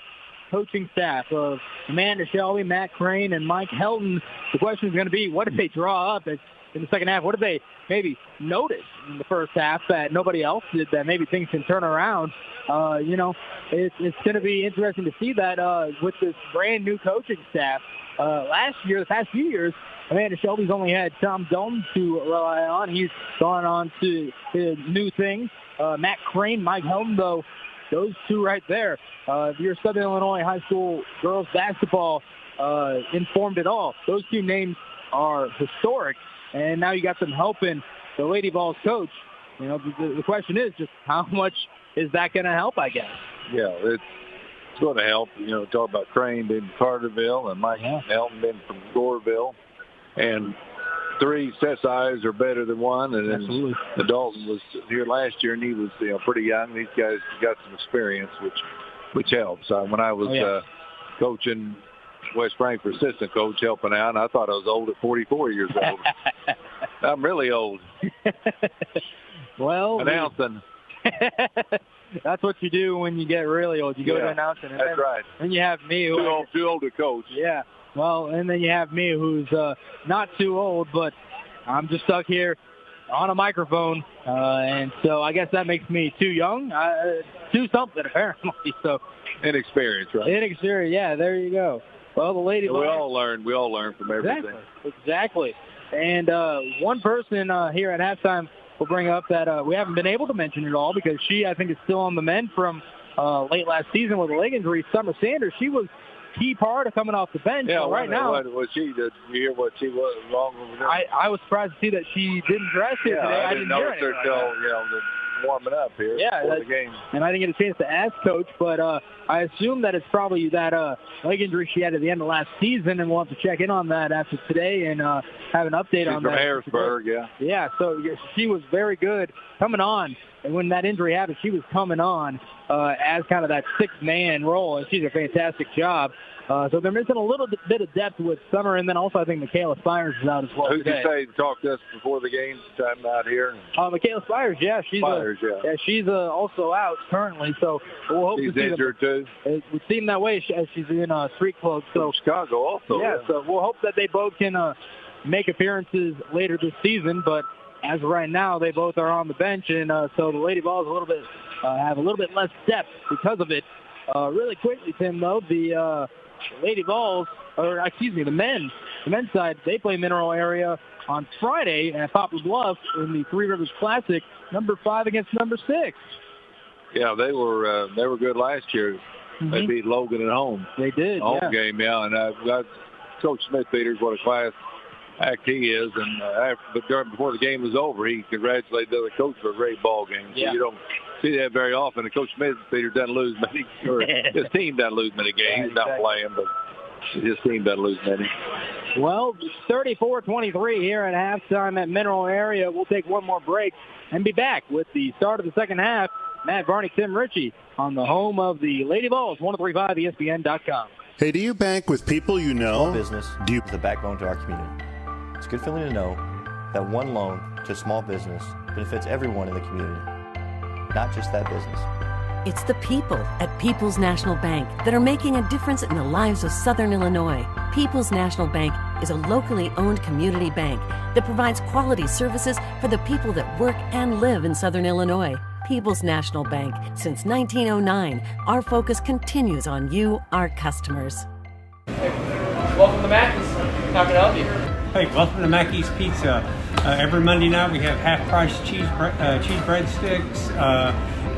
coaching staff of Amanda Shelby, Matt Crane, and Mike Helton. The question is going to be, what did they draw up in the second half? What did they maybe notice in the first half that nobody else did, that maybe things can turn around? It's going to be interesting to see that with this brand new coaching staff. Last year, the past few years, Amanda Shelby's only had Tom Dalton to rely on. He's gone on to new things. Matt Crane, Mike Helton, though, those two right there. If you're Southern Illinois high school girls basketball informed at all, those two names are historic. And now you got them helping the Lady Vols coach. The question is just how much is that going to help, I guess? Yeah, it's going to help. Talk about Crane being from Carterville and Mike Helton being from Goreville. And 3 sets eyes are better than one. And then the Dalton was here last year, and he was pretty young. These guys got some experience, which helps. When I was coaching West Frankfort assistant coach helping out, and I thought I was old at 44 years old. I'm really old. Well, announcing. That's what you do when you get really old. You go to announcing. And that's right. And you have me. Too old to coach. Yeah. Well, and then you have me who's not too old, but I'm just stuck here on a microphone. And so I guess that makes me too young. Too something, apparently. So inexperienced, right? Inexperienced, yeah, there you go. Well, the lady. We all learn from everything. Exactly. And one person here at halftime will bring up that we haven't been able to mention at all because she, I think, is still on the mend from late last season with a leg injury. Summer Sanders, she was key part of coming off the bench. Yeah, so right now. What was she? Did you hear what she was wrong with her? I was surprised to see that she didn't dress here today. I didn't notice her till warming up here before the game. And I didn't get a chance to ask Coach, but I assume that it's probably that leg injury she had at the end of last season, and we'll have to check in on that after today and have an update on that. From Harrisburg, yeah. Yeah, so she was very good coming on. And when that injury happened, she was coming on as kind of that sixth-man role, and she's a fantastic job. So they're missing a little bit of depth with Summer, and then also I think Michaela Spires is out as well. Who did you say talked to us before the game? Time out here. Michaela Spires, yeah, she's she's also out currently. So we'll hope she's to see injured too. It would seem that way as she's in street clothes. So Chicago also. Yeah, so we'll hope that they both can make appearances later this season, but. As of right now, they both are on the bench, and so the Lady Vols have a little bit less depth because of it. Really quickly, Tim, though, the Lady Vols, the men's side, they play Mineral Area on Friday at Poplar Bluff in the Three Rivers Classic, number 5 against number 6. Yeah, they were good last year. Mm-hmm. They beat Logan at home. They did. Home game, yeah, and Coach Smith Peters, what a class act he is, and before the game was over, he congratulated the other coach for a great ball game. So you don't see that very often. And Coach Smith Peter doesn't lose many, or his team doesn't lose many games. He's not playing, but his team doesn't lose many. Well, 34-23 here at halftime at Mineral Area. We'll take one more break and be back with the start of the second half. Matt Varney, Tim Ritchie on the home of the Lady Vols, 1035ESPN.com. Hey, do you bank with people you know? Small business is the backbone to our community. It's a good feeling to know that one loan to a small business benefits everyone in the community, not just that business. It's the people at People's National Bank that are making a difference in the lives of Southern Illinois. People's National Bank is a locally owned community bank that provides quality services for the people that work and live in Southern Illinois. People's National Bank. Since 1909, our focus continues on you, our customers. Hey, welcome to Mackie's. How can I help you? Hey, welcome to Mackie's Pizza. Every Monday night we have half-price cheese breadsticks.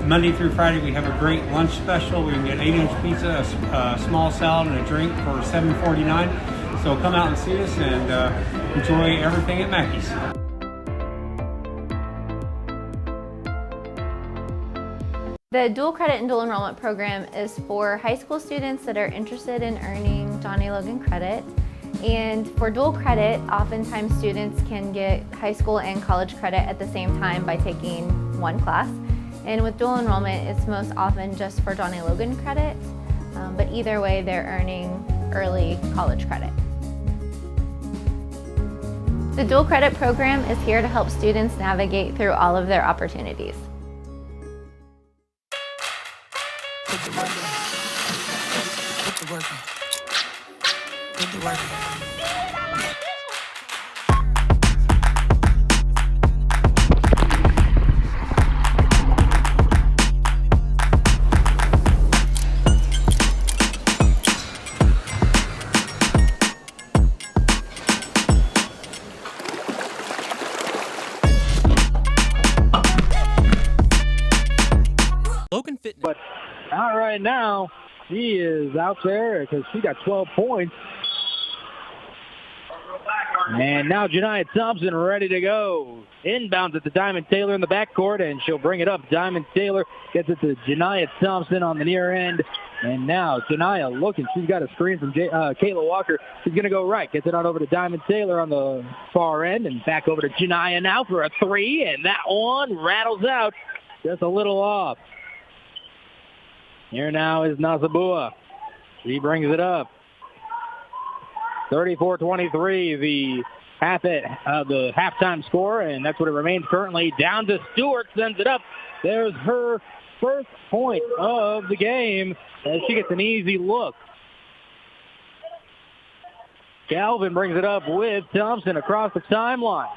Monday through Friday we have a great lunch special. We can get 8-inch pizza, a small salad, and a drink for $7.49. So come out and see us and enjoy everything at Mackie's. The dual credit and dual enrollment program is for high school students that are interested in earning John A. Logan credit. And for dual credit, oftentimes students can get high school and college credit at the same time by taking one class. And with dual enrollment, it's most often just for John A. Logan credit, but either way, they're earning early college credit. The dual credit program is here to help students navigate through all of their opportunities. Put the work in. Put the work in. Put the work in. Logan Fitness. But not right now. She is out there because she got 12 points. And now Janiah Thompson ready to go. Inbounds at the Diamond Taylor in the backcourt, and she'll bring it up. Diamond Taylor gets it to Janiah Thompson on the near end. And now Janiah looking. She's got a screen from Kayla Walker. She's going to go right. Gets it on over to Diamond Taylor on the far end. And back over to Janiah now for a three. And that one rattles out just a little off. Here now is Nazabua. She brings it up. 34-23, the halftime score, and that's what it remains currently. Down to Stewart, sends it up. There's her first point of the game as she gets an easy look. Calvin brings it up with Thompson across the timeline.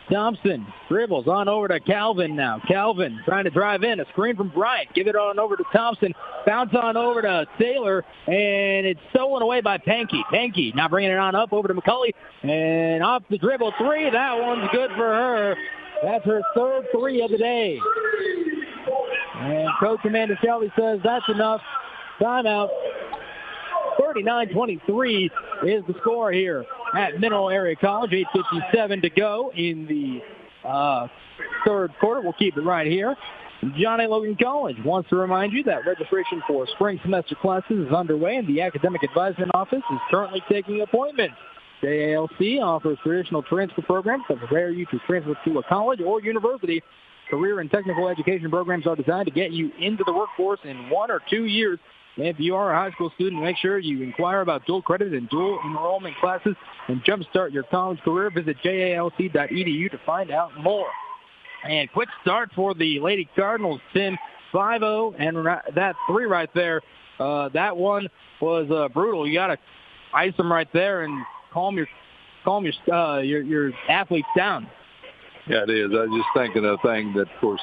Thompson dribbles on over to Calvin now. Calvin trying to drive in. A screen from Bryant. Give it on over to Thompson. Bounce on over to Taylor. And it's stolen away by Pankey. Pankey now bringing it on up over to McCulley. And off the dribble three. That one's good for her. That's her third three of the day. And Coach Amanda Shelby says that's enough. Timeout. 39-23 is the score here at Mineral Area College. 8:57 to go in the third quarter. We'll keep it right here. John A. Logan College wants to remind you that registration for spring semester classes is underway and the Academic Advisement Office is currently taking appointments. JALC offers traditional transfer programs that prepare you to transfer to a college or university. Career and technical education programs are designed to get you into the workforce in 1 or 2 years. If you are a high school student, make sure you inquire about dual credit and dual enrollment classes and jumpstart your college career. Visit jalc.edu to find out more. And quick start for the Lady Cardinals, Tim. 5-0, and that three right there, that one was brutal. You got to ice them right there and calm your athletes down. Yeah, it is. I was just thinking of a thing that, of course,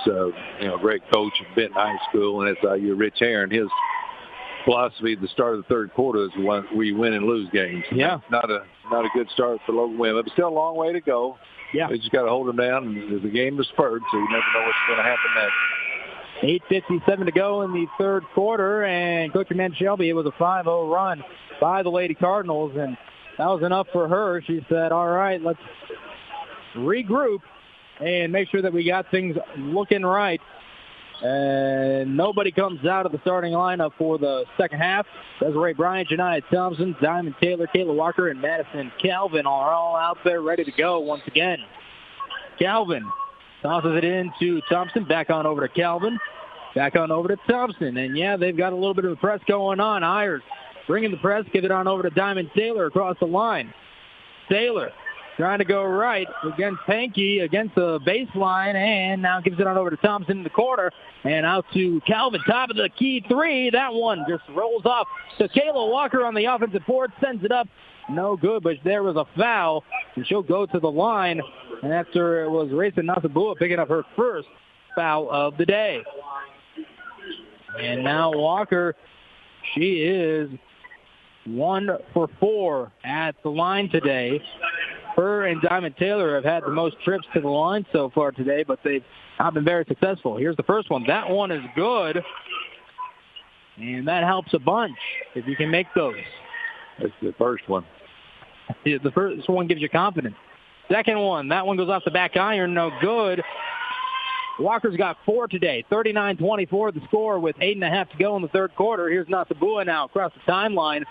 great coach at Benton High School, and that's Rich Herron. His philosophy at the start of the third quarter is we win and lose games. Yeah. Not a good start for Logan women, but still a long way to go. Yeah. They just got to hold them down, and the game is spurred, so you never know what's going to happen next. 8:57 to go in the third quarter, and Coach Amanda Shelby, it was a 5-0 run by the Lady Cardinals, and that was enough for her. She said, all right, let's regroup and make sure that we got things looking right. And nobody comes out of the starting lineup for the second half. Desiree Bryant, Janiyah Thompson, Diamond Taylor, Kayla Walker, and Madison Calvin are all out there ready to go once again. Calvin tosses it into Thompson. Back on over to Calvin. Back on over to Thompson. And, yeah, they've got a little bit of a press going on. Ayers bringing the press. Give it on over to Diamond Taylor across the line. Taylor trying to go right against Pankey against the baseline, and now gives it on over to Thompson in the corner, and out to Calvin, top of the key three. That one just rolls off to Kayla Walker on the offensive board, sends it up. No good, but there was a foul, and she'll go to the line. And after it was Racing Nasabua picking up her first foul of the day. And now Walker, she is 1 for 4 at the line today. Her and Diamond Taylor have had the most trips to the line so far today, but they've not been very successful. Here's the first one. That one is good, and that helps a bunch if you can make those. That's the first one. The first one gives you confidence. Second one, that one goes off the back iron, no good. Walker's got 4 today, 39-24 the score with 8.5 to go in the third quarter. Here's Nasabua now across the timeline.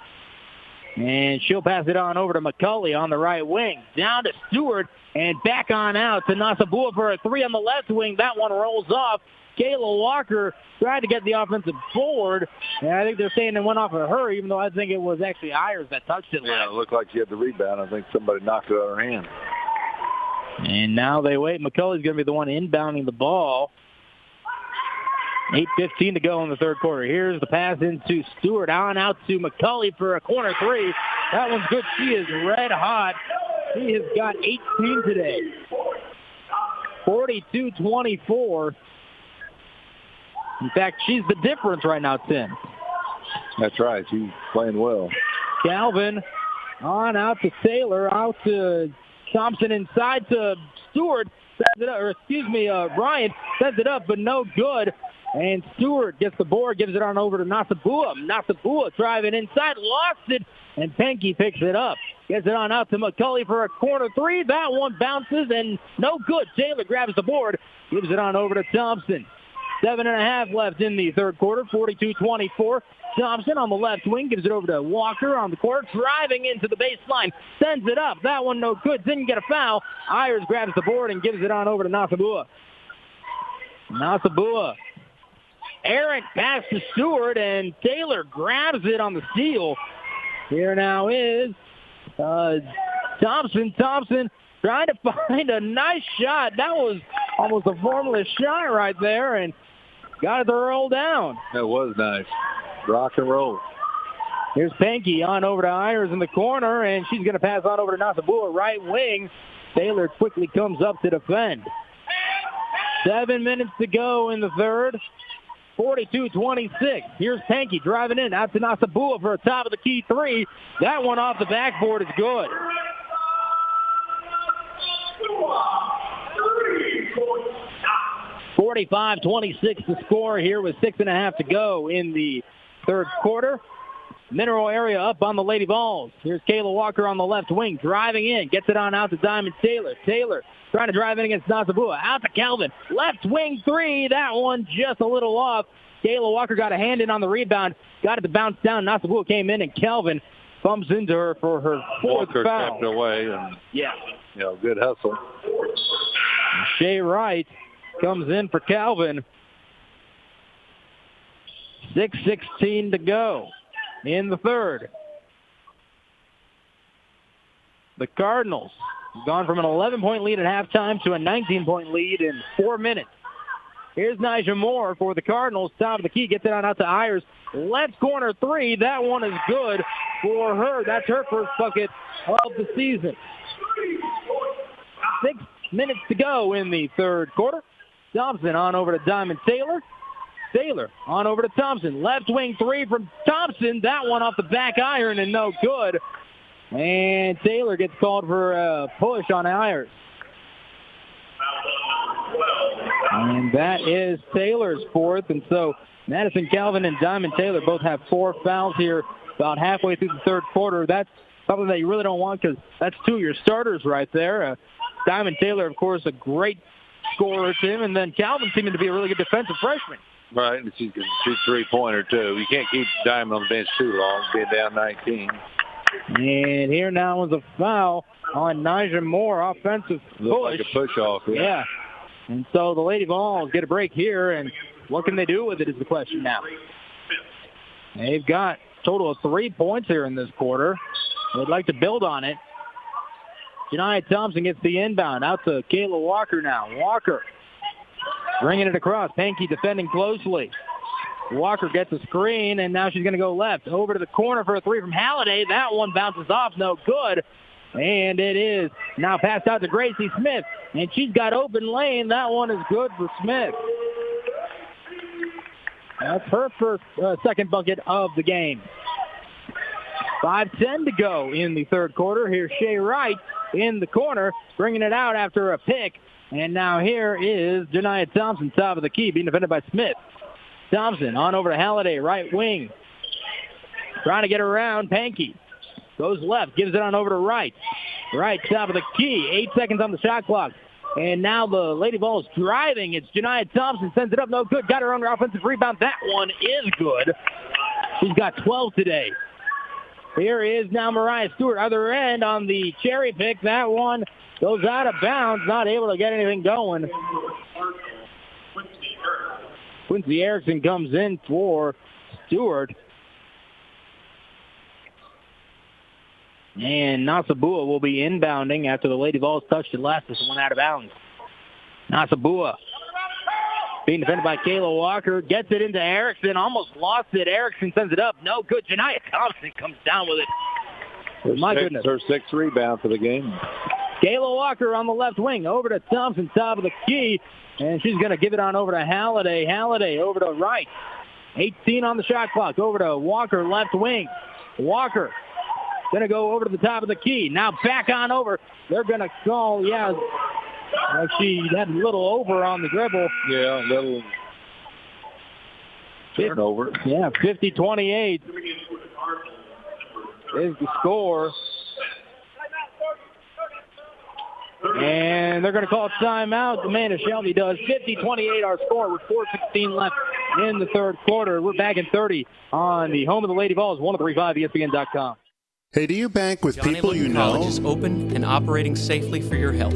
And she'll pass it on over to McCulley on the right wing. Down to Stewart and back on out to Nasabua for a three on the left wing. That one rolls off. Kayla Walker tried to get the offensive board. And I think they're saying it went off of her, even though I think it was actually Ayers that touched it. Yeah, it looked like she had the rebound. I think somebody knocked it out of her hand. And now they wait. McCulley's going to be the one inbounding the ball. 8:15 to go in the third quarter. Here's the pass into Stewart. On out to McCulley for a corner three. That one's good. She is red hot. She has got 18 today. 42-24. In fact, she's the difference right now, Tim. That's right. She's playing well. Calvin on out to Taylor. Out to Thompson inside to Stewart. Bryant sets it up, but no good. And Stewart gets the board, gives it on over to Nasabua. Nasabua driving inside, lost it, and Pankey picks it up. Gets it on out to McCulley for a corner three. That one bounces, and no good. Taylor grabs the board, gives it on over to Thompson. 7.5 left in the third quarter, 42-24. Thompson on the left wing gives it over to Walker on the court, driving into the baseline, sends it up. That one no good, didn't get a foul. Ayers grabs the board and gives it on over to Nasabua. Nasabua. Errant pass to Stewart, and Taylor grabs it on the steal. Here now is Thompson. Thompson trying to find a nice shot. That was almost a formless shot right there, and got it to roll down. That was nice. Rock and roll. Here's Pankey on over to Ayers in the corner, and she's going to pass on over to Nasabua, right wing. Taylor quickly comes up to defend. 7 minutes to go in the third. 42-26. Here's Pankey driving in out to Nasabua for a top of the key three. That one off the backboard is good. $45-26 to score here with 6.5 to go in the third quarter. Mineral area up on the Lady Vols. Here's Kayla Walker on the left wing, driving in, gets it on out to Diamond Taylor. Taylor trying to drive in against Nasabua. Out to Calvin. Left wing three. That one just a little off. Kayla Walker got a hand in on the rebound. Got it to bounce down. Nasabua came in, and Calvin bumps into her for her fourth Walker foul. kept away, and good hustle. Shea Wright comes in for Calvin. 6:16 to go in the third. The Cardinals have gone from an 11-point lead at halftime to a 19-point lead in 4 minutes. Here's Nyjah Moore for the Cardinals. Top of the key, gets it on out to Ayers. Left corner three. That one is good for her. That's her first bucket of the season. 6 minutes to go in the third quarter. Thompson on over to Diamond Taylor. Taylor on over to Thompson. Left wing three from Thompson. That one off the back iron and no good. And Taylor gets called for a push on Ayers. And that is Taylor's fourth. And so Madison Calvin and Diamond Taylor both have 4 fouls here about halfway through the third quarter. That's something that you really don't want because that's 2 of your starters right there. Diamond Taylor, of course, a great scorer, Tim. And then Calvin seeming to be a really good defensive freshman. Right, and she can shoot three-pointer, too. You can't keep Diamond on the bench too long, being down 19. And here now is a foul on Nyjah Moore, offensive push. Looked like a push-off. Yeah. And so the Lady Vols get a break here, and what can they do with it is the question now. They've got a total of 3 points here in this quarter. They'd like to build on it. Janiah Thompson gets the inbound out to Kayla Walker now. Walker bringing it across. Pankey defending closely. Walker gets a screen, and now she's going to go left. Over to the corner for a three from Halliday. That one bounces off, no good. And it is now passed out to Gracie Smith, and she's got open lane. That one is good for Smith. That's her first, second bucket of the game. 5:10 to go in the third quarter. Here's Shea Wright in the corner, bringing it out after a pick. And now here is Janiah Thompson, top of the key, being defended by Smith. Thompson on over to Halliday, right wing. Trying to get around Pankey. Goes left, gives it on over to Wright. Wright, top of the key. 8 seconds on the shot clock. And now the Lady Vols driving. It's Janiah Thompson, sends it up, no good. Got her on her offensive rebound. That one is good. She's got 12 today. Here is now Mariah Stewart, other end on the cherry pick. That one goes out of bounds, not able to get anything going. Quincy Erickson comes in for Stewart. And Nasabua will be inbounding after the Lady Vols touched it last. This one out of bounds. Nasabua being defended by Kayla Walker. Gets it into Erickson. Almost lost it. Erickson sends it up. No good. Janiah Thompson comes down with it. My goodness. Her sixth rebound for the game. Kayla Walker on the left wing. Over to Thompson, top of the key. And she's going to give it on over to Halliday. Halliday over to Wright. 18 on the shot clock. Over to Walker, left wing. Walker going to go over to the top of the key. Now back on over. They're going to call, like she had a little over on the dribble. Yeah, a little turnover. Yeah, 50-28 is the score. And they're going to call timeout. Amanda Shelby does. 50-28 our score with 4:16 left in the third quarter. We're back in 30 on the home of the Lady Vols, 103.5 ESPN.com. Hey, do you bank with Johnny people Logan you know? College is open and operating safely for your health.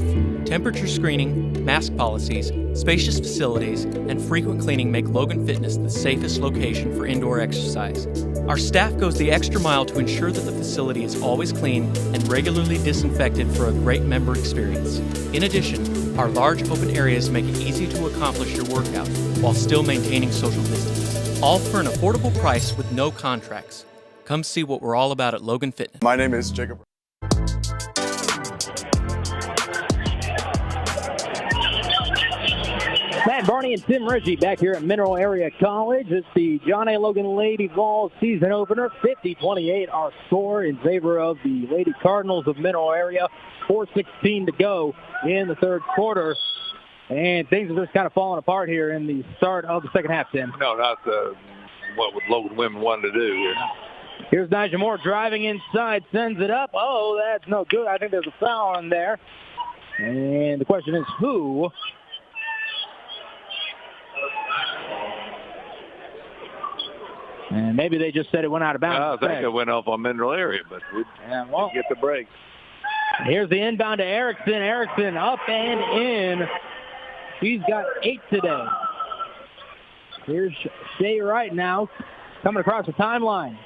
Temperature screening, mask policies, spacious facilities, and frequent cleaning make Logan Fitness the safest location for indoor exercise. Our staff goes the extra mile to ensure that the facility is always clean and regularly disinfected for a great member experience. In addition, our large open areas make it easy to accomplish your workout while still maintaining social distance. All for an affordable price with no contracts. Come see what we're all about at Logan Fitness. My name is Jacob. Matt Barney and Tim Ritchie back here at Mineral Area College. It's the John A. Logan Lady Vols season opener. 50-28 our score in favor of the Lady Cardinals of Mineral Area. 4:16 to go in the third quarter. And things are just kind of falling apart here in the start of the second half, Tim. No, not what Logan women wanted to do here. Here's Nigel Moore driving inside, sends it up. Oh, that's no good. I think there's a foul in there. And the question is who? And maybe they just said it went out of bounds. I think it went off on Mineral Area, but we didn't get the break. Here's the inbound to Erickson. Erickson up and in. She's got 8 today. Here's Shea Wright now coming across the timeline.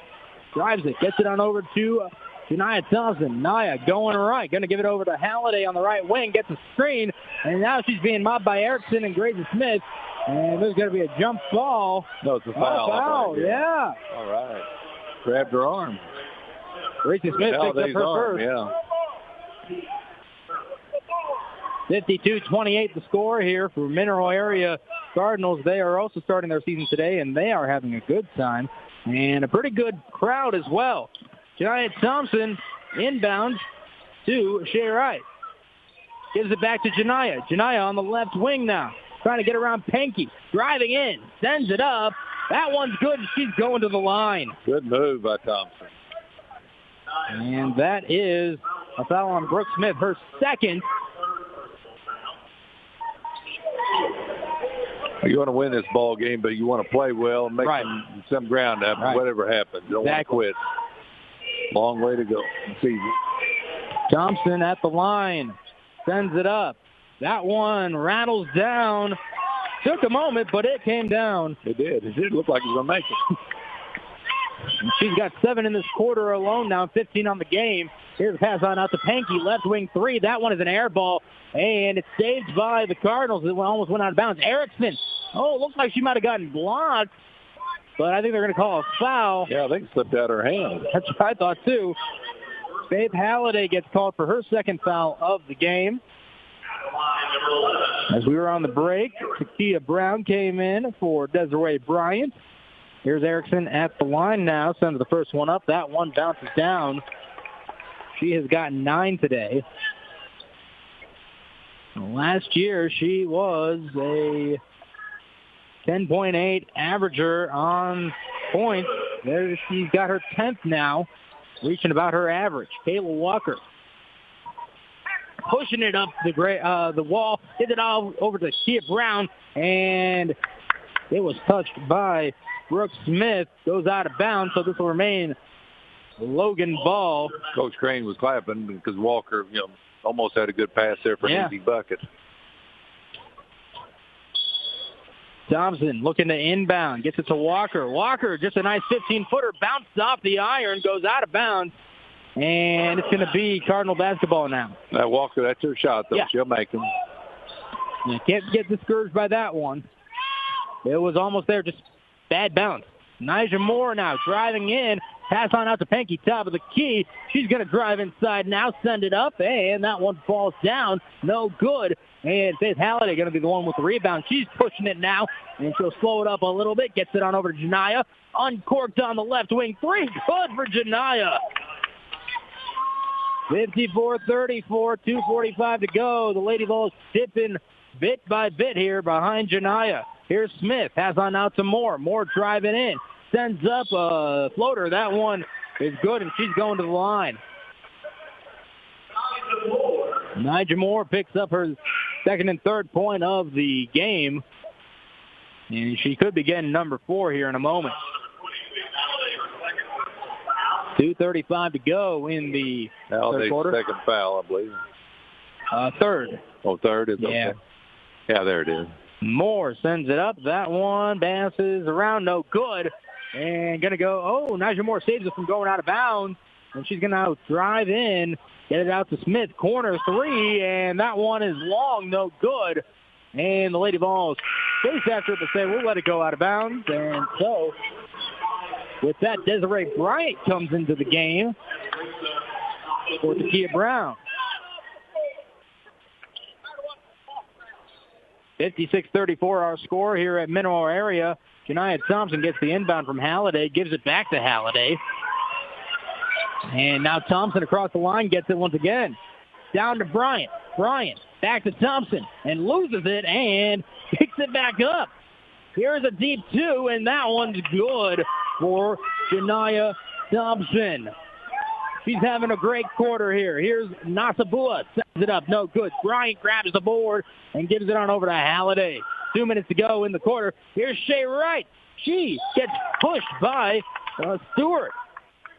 Drives it, gets it on over to Janiyah Thompson. Naya going right, going to give it over to Halliday on the right wing, gets a screen, and now she's being mobbed by Erickson and Grayson Smith. And there's going to be a jump ball. No, it's a foul. Foul, yeah. All right. Grabbed her arm. Grayson Smith picks up her arm, first. Yeah. 52-28 the score here for Mineral Area Cardinals. They are also starting their season today, and they are having a good time. And a pretty good crowd as well. Janiyah Thompson inbounds to Shea Wright. Gives it back to Janiyah. Janiyah on the left wing now. Trying to get around Penke. Driving in. Sends it up. That one's good. She's going to the line. Good move by Thompson. And that is a foul on Brooke Smith, her second. You want to win this ball game, but you want to play well and make some ground happen, whatever happens. You don't want to quit. Long way to go. Thompson at the line. Sends it up. That one rattles down. Took a moment, but it came down. It did. It did look like it was going to make it. She's got 7 in this quarter alone now, 15 on the game. Here's a pass on out to Penke, left wing 3. That one is an air ball, and it's saved by the Cardinals. It almost went out of bounds. Erickson, it looks like she might have gotten blocked, but I think they're going to call a foul. Yeah, I think it slipped out of her hand. That's what I thought, too. Faith Halliday gets called for her second foul of the game. As we were on the break, Takia Brown came in for Desiree Bryant. Here's Erickson at the line now. Sends the first one up. That one bounces down. She has gotten 9 today. Last year, she was a 10.8 averager on points. There, she's got her 10th now, reaching about her average. Kayla Walker pushing it up the wall. Hit it all over to Takia Brown, and it was touched by Brooke Smith. Goes out of bounds, so this will remain Logan ball. Coach Crane was clapping because Walker, almost had a good pass there for an easy bucket. Thompson looking to inbound. Gets it to Walker. Walker, just a nice 15-footer. Bounced off the iron. Goes out of bounds. And it's going to be Cardinal basketball now. That Walker, that's her shot, though. Yeah. She'll make them. You can't get discouraged by that one. It was almost there, just bad bounce. Nija Moore now driving in. Pass on out to Penke, top of the key. She's going to drive inside now, send it up, and that one falls down. No good. And Faith Halliday going to be the one with the rebound. She's pushing it now, and she'll slow it up a little bit. Gets it on over to Janiyah. Uncorked on the left wing. 3 good for Janiyah. 54-34, 2:45 to go. The Lady Vols tipping bit by bit here behind Janiyah. Here's Smith. Pass on out to Moore. Moore driving in. Sends up a floater. That one is good, and she's going to the line. Nija Moore picks up her second and third point of the game. And she could be getting number 4 here in a moment. 2:35 to go in the third quarter. Second foul, I believe. Third. Oh, third is okay. Yeah. Yeah, there it is. Moore sends it up. That one bounces around, no good. And going to go, Nigel Moore saves it from going out of bounds. And she's going to now drive in, get it out to Smith. Corner three, and that one is long, no good. And the Lady Vols chase after it, but say, we'll let it go out of bounds. And so, with that, Desiree Bryant comes into the game for Takia Brown. 56-34 our score here at Mineral Area. Janiah Thompson gets the inbound from Halliday, gives it back to Halliday. And now Thompson across the line gets it once again. Down to Bryant. Bryant back to Thompson and loses it and picks it back up. Here's a deep two, and that one's good for Janiah Thompson. She's having a great quarter here. Here's Nasabua, sets it up, no good. Bryant grabs the board and gives it on over to Halliday. 2 minutes to go in the quarter. Here's Shea Wright. She gets pushed by Stewart.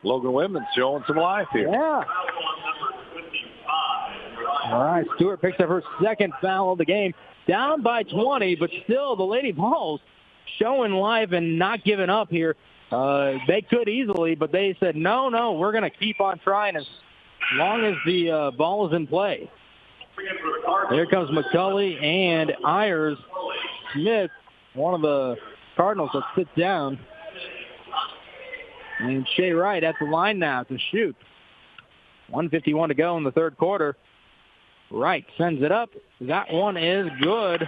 Logan Women's showing some life here. Yeah. All right, Stewart picks up her second foul of the game. Down by 20, but still the Lady Vols showing life and not giving up here. They could easily, but they said, no, we're going to keep on trying as long as the ball is in play. Here comes McCulley and Ayers. Smith, one of the Cardinals, that sits down. And Shea Wright at the line now to shoot. 1:51 to go in the third quarter. Wright sends it up. That one is good.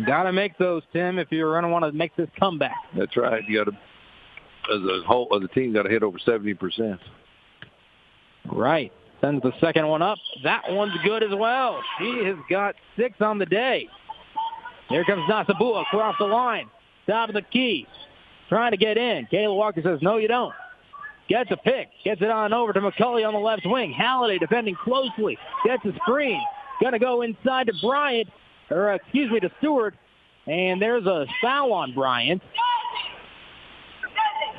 Got to make those, Tim, if you're going to want to make this comeback. That's right. You got to, as a team, got to hit over 70%. Right. Sends the second one up. That one's good as well. She has got 6 on the day. Here comes Nasabua across the line. Top of the key. Trying to get in. Kayla Walker says, no, you don't. Gets a pick. Gets it on over to McCulley on the left wing. Halliday defending closely. Gets a screen. Going to go inside to Bryant. To Stewart. And there's a foul on Bryant.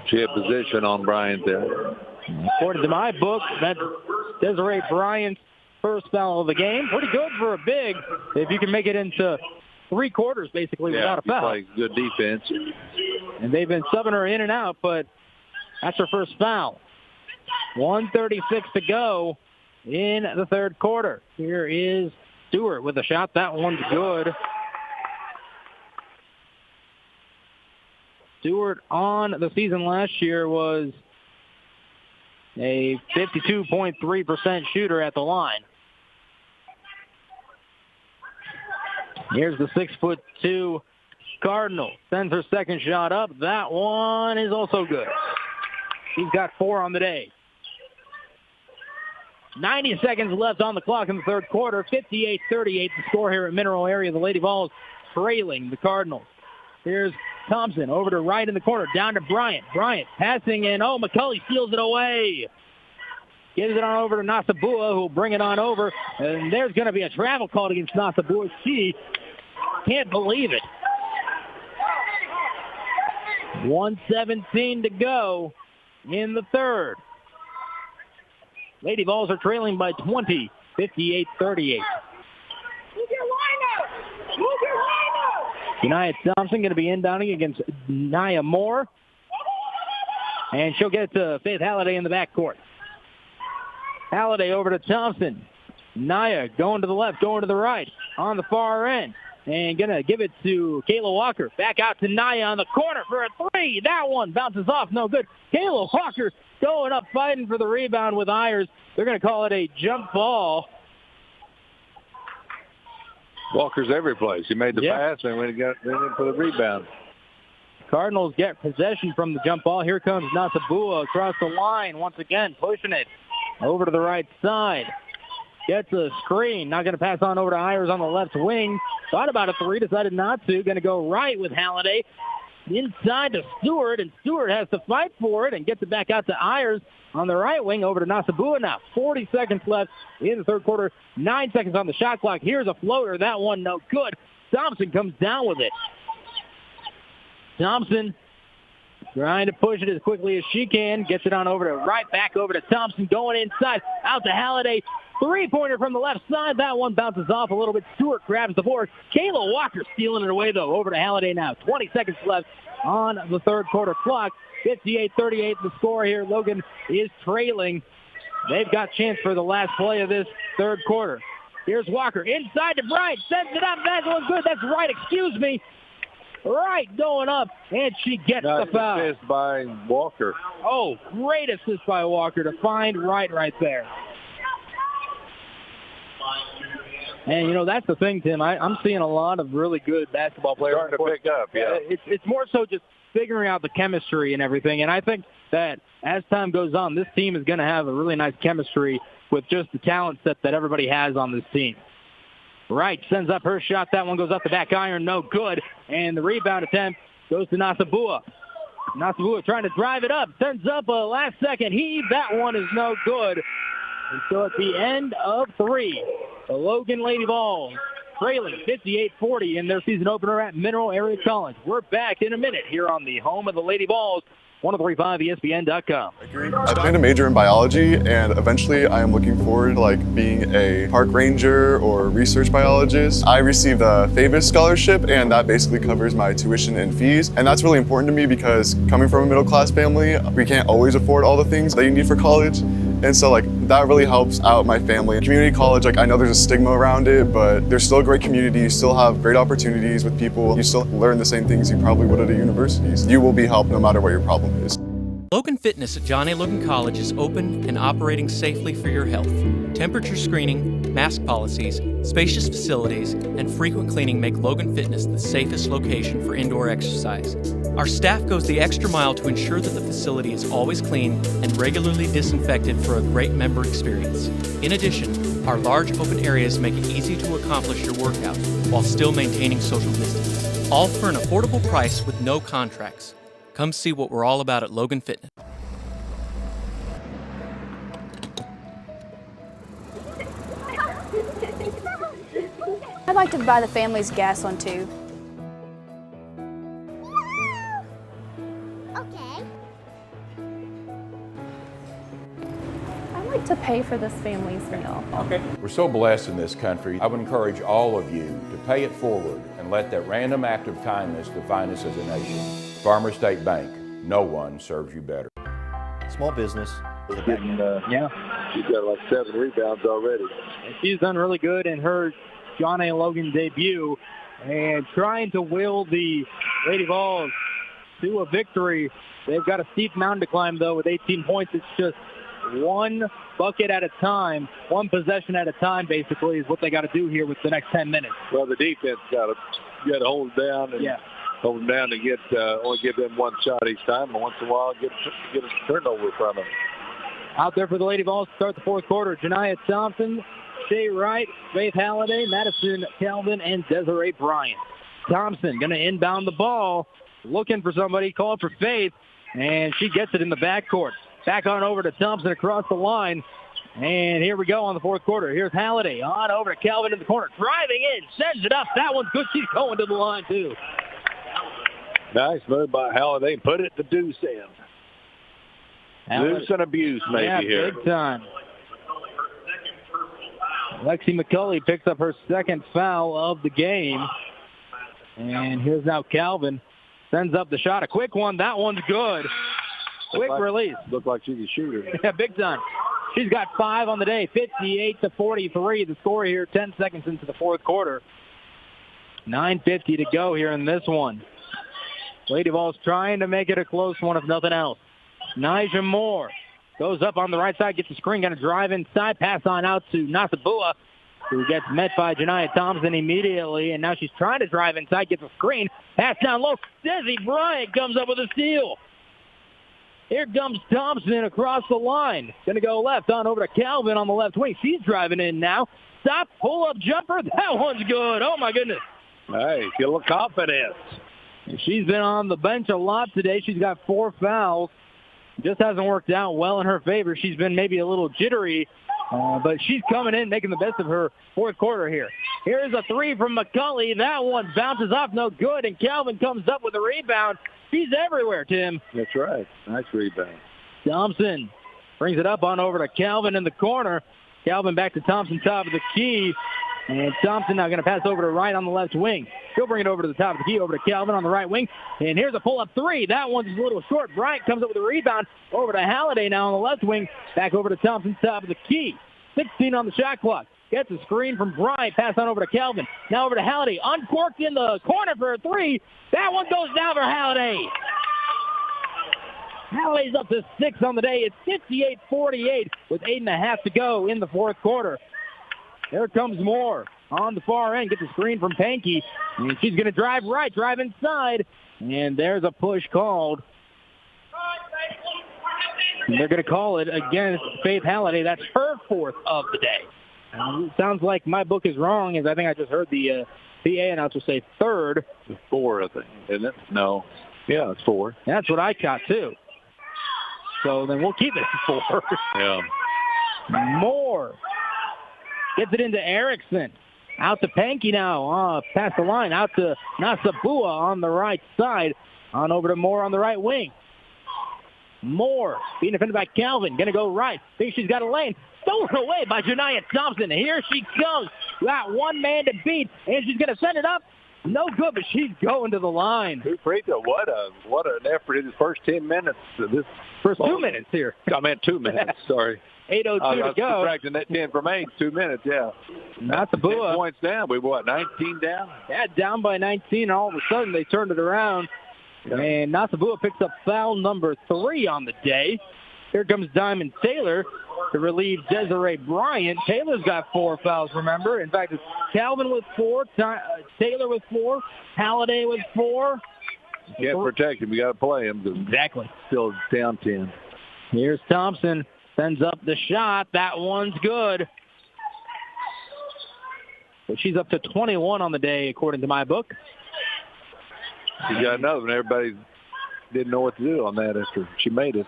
She had position on Bryant there. According to my book, that's Desiree Bryant's first foul of the game. Pretty good for a big if you can make it into 3 quarters, basically, without a foul. Play good defense. And they've been subbing her in and out, but that's her first foul. 1:36 to go in the third quarter. Here is Stewart with a shot. That one's good. Stewart on the season last year was a 52.3% shooter at the line. Here's the 6'2" Cardinal. Sends her second shot up. That one is also good. She's got 4 on the day. 90 seconds left on the clock in the third quarter. 58-38 the score here at Mineral Area. The Lady Vols trailing the Cardinals. Here's Thompson over to Wright in the corner. Down to Bryant. Bryant passing, and McCulley steals it away. Gives it on over to Nasabua, who will bring it on over. And there's going to be a travel call against Nasabua. She can't believe it. 1:17 to go in the third. Lady Vols are trailing by 20, 58-38. Janiah Thompson going to be inbounding against Nia Moore. And she'll get it to Faith Halliday in the backcourt. Halliday over to Thompson. Nia going to the left, going to the right, on the far end. And going to give it to Kayla Walker. Back out to Nia on the corner for a 3. That one bounces off, no good. Kayla Walker going up fighting for the rebound with Ayers. They're going to call it a jump ball. Walker's every place. He made the pass and went in for the rebound. Cardinals get possession from the jump ball. Here comes Nasabua across the line once again, pushing it over to the right side. Gets a screen. Not going to pass on over to Ayers on the left wing. Thought about a 3, decided not to. Going to go right with Halliday. Inside to Stewart, and Stewart has to fight for it and gets it back out to Ayers on the right wing over to Nasabua now. 40 seconds left in the third quarter. 9 seconds on the shot clock. Here's a floater. That one no good. Thompson comes down with it. Thompson trying to push it as quickly as she can. Gets it on over to right, back over to Thompson. Going inside, out to Halliday. Three-pointer from the left side. That one bounces off a little bit. Stewart grabs the board. Kayla Walker stealing it away, though. Over to Halliday now. 20 seconds left on the third quarter clock. 58-38 the score here. Logan is trailing. They've got chance for the last play of this third quarter. Here's Walker inside to Bryant. Sends it up. That one's good. That's right. Excuse me. Right going up, and she gets the foul. Nice assist by Walker. Oh, great assist by Walker to find right there. And, you know, that's the thing, Tim. I'm seeing a lot of really good basketball players. Starting to pick up, yeah. It's more so just figuring out the chemistry and everything. And I think that as time goes on, this team is going to have a really nice chemistry with just the talent set that everybody has on this team. Wright sends up her shot. That one goes up the back iron. No good. And the rebound attempt goes to Nasabua. Nasabua trying to drive it up. Sends up a last-second heave. That one is no good. And so at the end of three, the Logan Lady Vols trailing 58-40 in their season opener at Mineral Area College. We're back in a minute here on the home of the Lady Vols, 1035ESPN.com. I plan to major in biology, and eventually I am looking forward to being a park ranger or research biologist. I received a FAVIS scholarship, and that basically covers my tuition and fees. And that's really important to me because coming from a middle-class family, we can't always afford all the things that you need for college. And so that really helps out my family. Community college, I know there's a stigma around it, but there's still a great community. You still have great opportunities with people. You still learn the same things you probably would at a university. You will be helped no matter what your problem is. Logan Fitness at John A. Logan College is open and operating safely for your health. Temperature screening, mask policies, spacious facilities, and frequent cleaning make Logan Fitness the safest location for indoor exercise. Our staff goes the extra mile to ensure that the facility is always clean and regularly disinfected for a great member experience. In addition, our large open areas make it easy to accomplish your workout while still maintaining social distance. All for an affordable price with no contracts. Come see what we're all about at Logan Fitness. I'd like to buy the family's gas on tube. Okay. I'd like to pay for this family's meal. Okay. We're so blessed in this country. I would encourage all of you to pay it forward and let that random act of kindness define us as a nation. Farmer State Bank, no one serves you better. Small business. She's got 7 rebounds already. And she's done really good in her John A. Logan debut and trying to will the Lady Vols to a victory. They've got a steep mountain to climb, though, with 18 points. It's just one bucket at a time, one possession at a time, basically, is what they got to do here with the next 10 minutes. Well, the defense got to hold it down and hold them down to get only give them one shot each time, and once in a while get a turnover from them. Out there for the Lady Vols to start the fourth quarter, Janiah Thompson, Shay Wright, Faith Halliday, Madison Calvin, and Desiree Bryant. Thompson going to inbound the ball, looking for somebody, called for Faith, and she gets it in the backcourt. Back on over to Thompson across the line. And here we go on the fourth quarter. Here's Halliday on over to Calvin in the corner. Driving in, sends it up. That one's good. She's going to the line, too. Nice move by Halliday. Put it to deuce in. Deuce and abuse maybe here. Big time. Lexi McCulley picks up her second foul of the game. And here's now Calvin. Sends up the shot. A quick one. That one's good. Quick release. Looked like she's a shooter. Yeah, big time. She's got 5 on the day, 58-43. The score here, 10 seconds into the fourth quarter. 9:50 to go here in this one. Lady Vols trying to make it a close one, if nothing else. Nija Moore goes up on the right side, gets the screen, going to drive inside, pass on out to Nasabua, who gets met by Janiah Thompson immediately, and now she's trying to drive inside, gets a screen, pass down low. Desi Bryant comes up with a steal. Here comes Thompson across the line. Going to go left on over to Calvin on the left wing. She's driving in now. Stop, pull-up jumper. That one's good. Oh, my goodness. Hey, get a little confidence. She's been on the bench a lot today. She's got 4 fouls. Just hasn't worked out well in her favor. She's been maybe a little jittery, but she's coming in, making the best of her fourth quarter here. Here's a 3 from McCulley. That one bounces off, no good, and Calvin comes up with a rebound. She's everywhere, Tim. That's right. Nice rebound. Thompson brings it up on over to Calvin in the corner. Calvin back to Thompson, top of the key. And Thompson now going to pass over to Wright on the left wing. She'll bring it over to the top of the key, over to Calvin on the right wing. And here's a pull-up three. That one's a little short. Bryant comes up with a rebound over to Halliday now on the left wing. Back over to Thompson, top of the key. 16 on the shot clock. Gets a screen from Bryant. Pass on over to Calvin. Now over to Halliday. Uncorked in the corner for a three. That one goes down for Halliday. Halliday's up to 6 on the day. It's 58-48 with 8.5 to go in the fourth quarter. There comes Moore on the far end. Gets a screen from Pankey. And she's going to drive right, drive inside. And there's a push called. And they're going to call it against Faith Halliday. That's her fourth of the day. It sounds like my book is wrong, as I think I just heard the PA announcer say third. It's 4, I think, isn't it? No. Yeah, it's 4. That's what I caught, too. So then we'll keep it at 4. Yeah. Moore gets it into Erickson. Out to Pankey now. Past the line. Out to Nasabua on the right side. On over to Moore on the right wing. Moore being defended by Calvin. Going to go right. Thinks she's got a lane. Stolen away by Janiah Thompson. Here she comes. Got one man to beat. And she's going to send it up. No good, but she's going to the line. What an effort in his first 10 minutes. First 2 minutes here. I meant 2 minutes, sorry. 8:02 to go. I was subtracting that 10 from 8, 2 minutes, yeah. Nasabua. 10 points down. We what, 19 down? Yeah, down by 19. All of a sudden, they turned it around. Yeah. And Nasabua picks up foul number 3 on the day. Here comes Diamond Taylor to relieve Desiree Bryant. Taylor's got 4 fouls, remember. In fact, it's Calvin with 4, Taylor with 4, Halliday with 4. You can't protect him. You got to play him. Exactly. Still down 10. Here's Thompson. Sends up the shot. That one's good. But she's up to 21 on the day, according to my book. She got another one. Everybody didn't know what to do on that after she made it.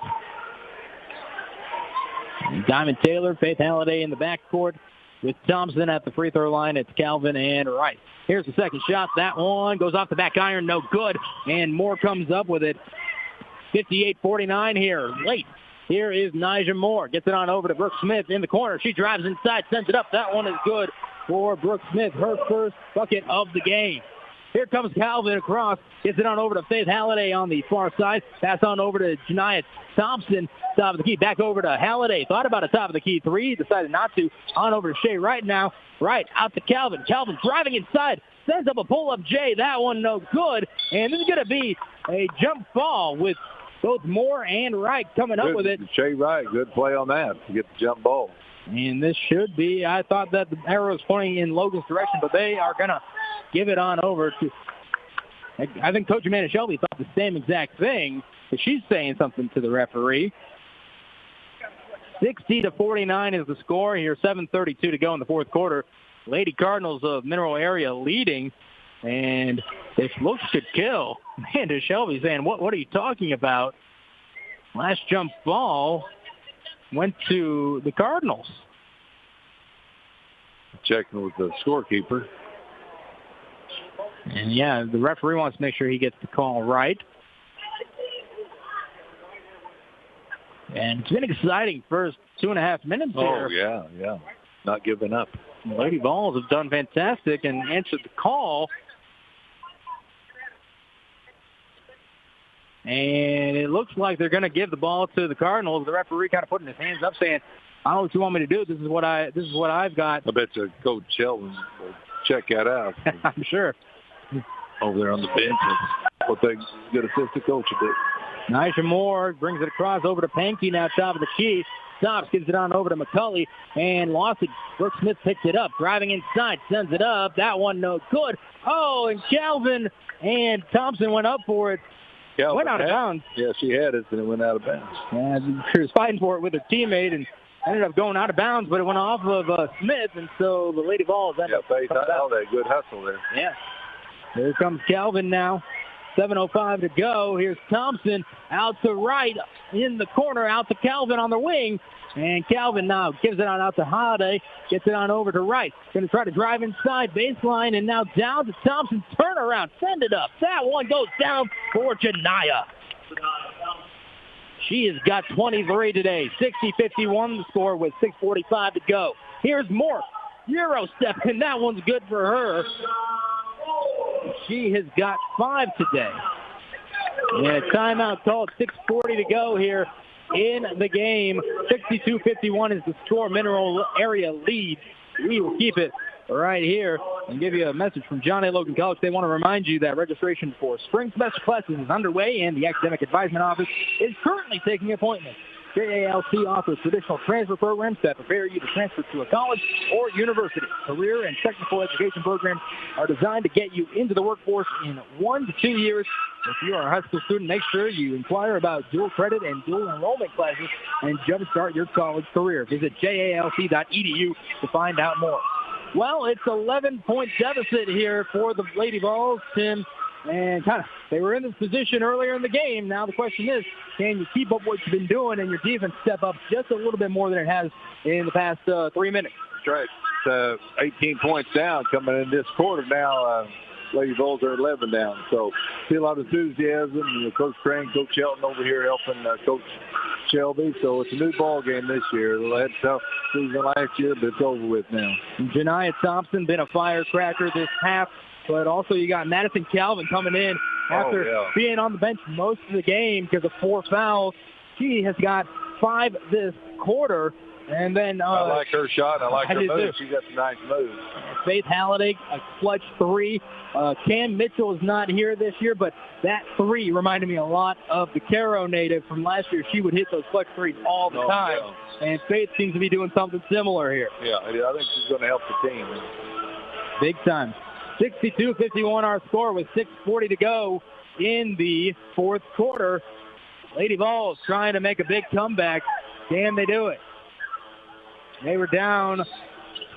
Diamond Taylor, Faith Halliday in the backcourt with Thompson at the free throw line. It's Calvin and Wright. Here's the second shot. That one goes off the back iron. No good. And Moore comes up with it. 58-49 here. Late. Here is Nija Moore. Gets it on over to Brooke Smith in the corner. She drives inside, sends it up. That one is good for Brooke Smith. Her first bucket of the game. Here comes Calvin across. Gets it on over to Faith Halliday on the far side. Pass on over to Janiah Thompson. Top of the key. Back over to Halliday. Thought about a top of the key 3. Decided not to. On over to Shea Wright now. Right out to Calvin. Calvin driving inside. Sends up a pull-up J. That one no good. And this is going to be a jump ball with both Moore and Wright coming up with it. Shea Wright, good play on that to get the jump ball. And this should be, I thought that the arrow was pointing in Logan's direction, but they are going to give it on over to, I think Coach Amanda Shelby thought the same exact thing, but she's saying something to the referee. 60-49 is the score here, 7:32 to go in the fourth quarter. Lady Cardinals of Mineral Area leading, and if looks could kill, Amanda Shelby saying, what are you talking about? Last jump ball went to the Cardinals. Checking with the scorekeeper. And, yeah, the referee wants to make sure he gets the call right. And it's been exciting first 2.5 minutes here. Oh, yeah. Not giving up. The Lady Vols have done fantastic and answered the call. And it looks like they're going to give the ball to the Cardinals. The referee kind of putting his hands up saying, I don't know what you want me to do. This is what I've got. I bet you Coach Sheldon will check that out. I'm sure. Over there on the bench. What they good assistant coach will do. Nija Moore brings it across over to Pankey now, top of the key. Stops, gives it on over to McCulley, and lost it. Brooke Smith picks it up, driving inside, sends it up. That one no good. Oh, and Calvin and Thompson went up for it. Calvin went out of bounds. Yeah, she had it, and it went out of bounds. And she was fighting for it with her teammate, and ended up going out of bounds, but it went off of Smith, and so the Lady Vols ended up Faith, all that good hustle there. Yeah. Here comes Calvin now. 7:05 to go. Here's Thompson out to right in the corner, out to Calvin on the wing. And Calvin now gives it on out to Holiday. Gets it on over to right. Going to try to drive inside baseline, and now down to Thompson. Turnaround. Send it up. That one goes down for Janiah. She has got 23 today. 60-51 the score with 6:45 to go. Here's Moore. Euro step, and that one's good for her. She has got 5 today. And a timeout called, 6:40 to go here in the game. 62-51 is the score. Mineral area leads. We will keep it right here and give you a message from John A. Logan College. They want to remind you that registration for spring semester classes is underway, and the Academic Advisement Office is currently taking appointments. JALC offers traditional transfer programs that prepare you to transfer to a college or university. Career and technical education programs are designed to get you into the workforce in 1 to 2 years. If you are a high school student, make sure you inquire about dual credit and dual enrollment classes and jumpstart your college career. Visit jalc.edu to find out more. Well, it's 11-point deficit here for the Lady Vols, Tim. And they were in this position earlier in the game. Now the question is, can you keep up what you've been doing and your defense step up just a little bit more than it has in the past 3 minutes? That's right. 18 points down coming in this quarter now. Lady Vols are 11 down. So see a lot of enthusiasm. Coach Crane, Coach Shelton over here helping Coach Shelby. So it's a new ball game this year. They had a tough season last year, but it's over with now. Janiah Thompson been a firecracker this half. But also you got Madison Calvin coming in after being on the bench most of the game because of 4 fouls. She has got 5 this quarter. And then I like her shot. I like her move. She got some nice moves. Faith Halliday, a clutch 3. Cam Mitchell is not here this year, but that 3 reminded me a lot of the Caro native from last year. She would hit those clutch 3s all the time. Yeah. And Faith seems to be doing something similar here. Yeah, I think she's going to help the team. Big time. 62-51 our score with 6:40 to go in the fourth quarter. Lady Vols trying to make a big comeback. Can they do it? They were down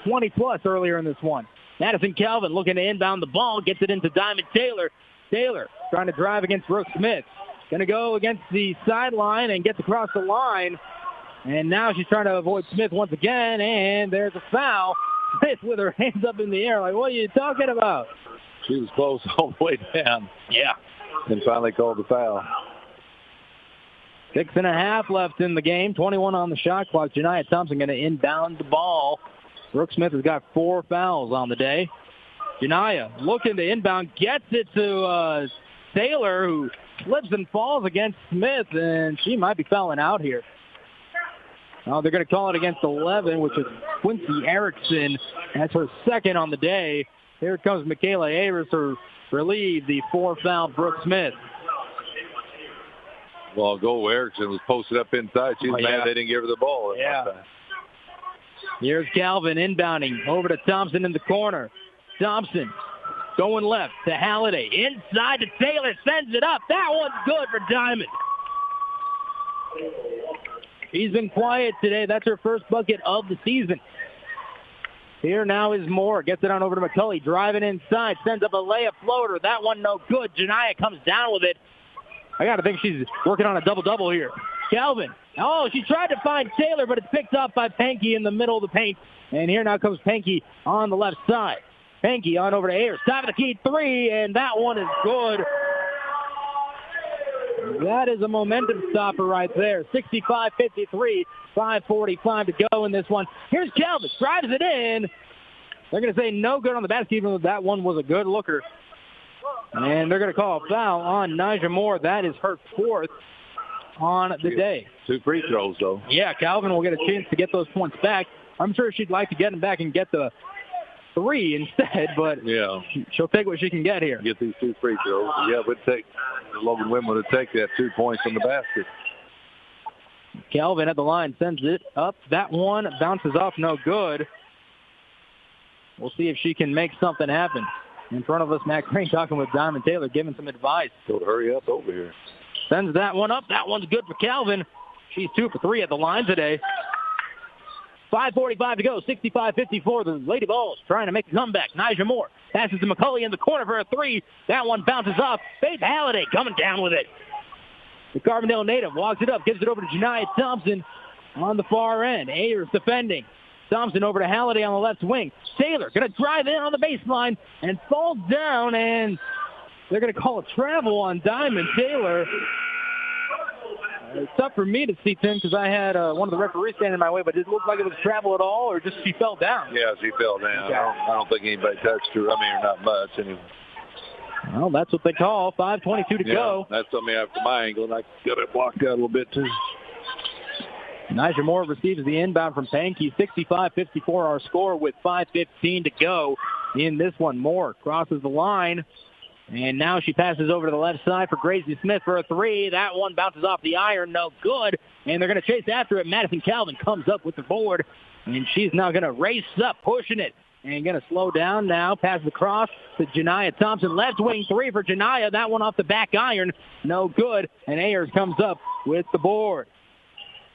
20-plus earlier in this one. Madison Calvin looking to inbound the ball, gets it into Diamond Taylor. Taylor trying to drive against Brooke Smith. Going to go against the sideline and gets across the line. And now she's trying to avoid Smith once again, and there's a foul. Smith with her hands up in the air like, what are you talking about? She was close all the way down. Yeah. And finally called the foul. 6.5 left in the game. 21 on the shot clock. Janiah Thompson going to inbound the ball. Brooke Smith has got 4 fouls on the day. Janiah looking to inbound, gets it to Taylor, who slips and falls against Smith, and she might be fouling out here. They're going to call it against 11, which is Quincy Erickson. That's her 2nd on the day. Here comes Michaela Ayers to relieve the 4-foul Brooke Smith. Well, Erickson was posted up inside. She's mad they didn't give her the ball. Yeah. Here's Calvin inbounding over to Thompson in the corner. Thompson going left to Halliday. Inside to Taylor. Sends it up. That one's good for Diamond. She's been quiet today. That's her first bucket of the season. Here now is Moore. Gets it on over to McCulley. Driving inside. Sends up a layup floater. That one no good. Janiah comes down with it. I got to think she's working on a double-double here. Calvin. Oh, she tried to find Taylor, but it's picked up by Pankey in the middle of the paint. And here now comes Pankey on the left side. Pankey on over to Ayers. Top of the key 3, and that one is good. That is a momentum stopper right there. 65-53, 5:45 to go in this one. Here's Calvin. Drives it in. They're going to say no good on the basket, even though that one was a good looker. And they're going to call a foul on Nija Moore. That is her 4th on the day. 2 free throws, though. Yeah, Calvin will get a chance to get those points back. I'm sure she'd like to get them back and get the 3 instead, but she'll take what she can get here. Get these 2 free throws. Yeah, we'd take the Logan women would take that 2 points from the basket. Calvin at the line sends it up. That one bounces off, no good. We'll see if she can make something happen. In front of us, Matt Crane talking with Diamond Taylor, giving some advice. So hurry up over here. Sends that one up. That one's good for Calvin. She's 2 for 3 at the line today. 5:45 to go. 65-54. The Lady Vols trying to make a comeback. Nija Moore passes to McCulley in the corner for a 3. That one bounces off. Faith Halliday coming down with it. The Carbondale native walks it up, gives it over to Janiah Thompson on the far end. Ayers defending. Thompson over to Halliday on the left wing. Taylor going to drive in on the baseline and falls down, and they're going to call a travel on Diamond Taylor. It's tough for me to see, Tim, because I had one of the referees standing in my way, but it looked like it was travel at all, or just she fell down? Yeah, she fell down. Okay. I don't think anybody touched her. I mean, not much. Anyway. Well, that's what they call. 5:22 to go. That's something after my angle, and I got it blocked out a little bit, too. Nyjah Moore receives the inbound from Pankey. 65-54 our score with 5:15 to go in this one. Moore crosses the line, and now she passes over to the left side for Gracie Smith for a three. That one bounces off the iron, no good, and they're going to chase after it. Madison Calvin comes up with the board, and she's now going to race up, pushing it, and going to slow down now. Passes across to Janiah Thompson. Left wing three for Janiah. That one off the back iron, no good, and Ayers comes up with the board.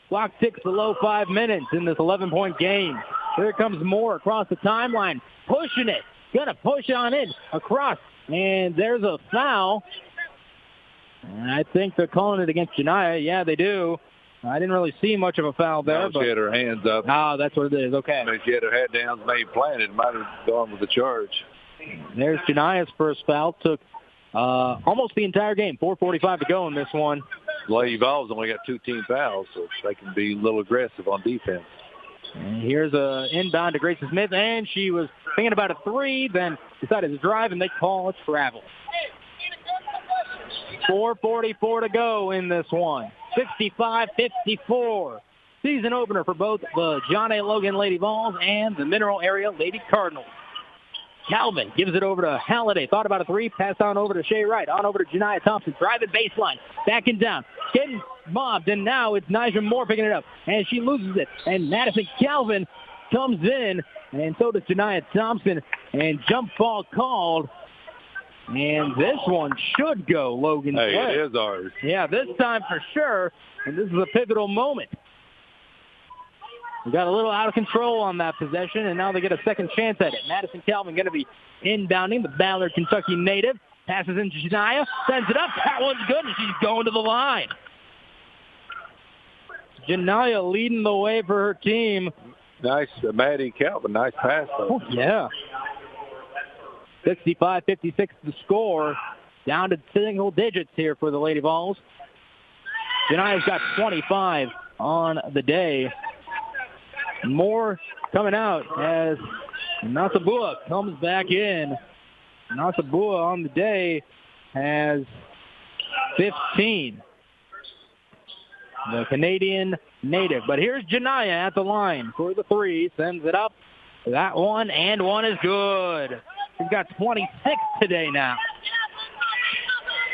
Clock ticks below 5 minutes in this 11-point game. Here comes Moore across the timeline, pushing it. Gonna push on in, across, and there's a foul. I think they're calling it against Janiah. Yeah, they do. I didn't really see much of a foul there. No, she had her hands up. Oh, that's what it is. Okay. I mean, she had her head down, maybe planted, might have gone with the charge. There's Janiah's first foul. Took almost the entire game. 4:45 to go in this one. Lady Vols only got 2 team fouls, so they can be a little aggressive on defense. And here's a inbound to Gracie Smith, and she was thinking about a three, then decided to drive, and they call it travel. 4:44 to go in this one. 65-54. Season opener for both the John A. Logan Lady Vols and the Mineral Area Lady Cardinals. Calvin gives it over to Halliday. Thought about a three. Passed on over to Shea Wright. On over to Janiah Thompson. Driving baseline. Backing down. Getting mobbed. And now it's Nyjah Moore picking it up. And she loses it. And Madison Calvin comes in. And so does Janiah Thompson. And jump ball called. And this one should go Logan's way. Hey, it is ours. Yeah, this time for sure. And this is a pivotal moment. We got a little out of control on that possession, and now they get a second chance at it. Madison Calvin going to be inbounding, the Ballard, Kentucky native. Passes into Janiah, sends it up. That one's good, and she's going to the line. Janiah leading the way for her team. Nice, Maddie Calvin, nice pass. Oh, yeah. 65-56 the score. Down to single digits here for the Lady Vols. Janiah's got 25 on the day. Moore coming out as Nasabua comes back in. Nasabua on the day has 15. The Canadian native. But here's Janiah at the line for the three. Sends it up. That one and one is good. He's got 26 today now.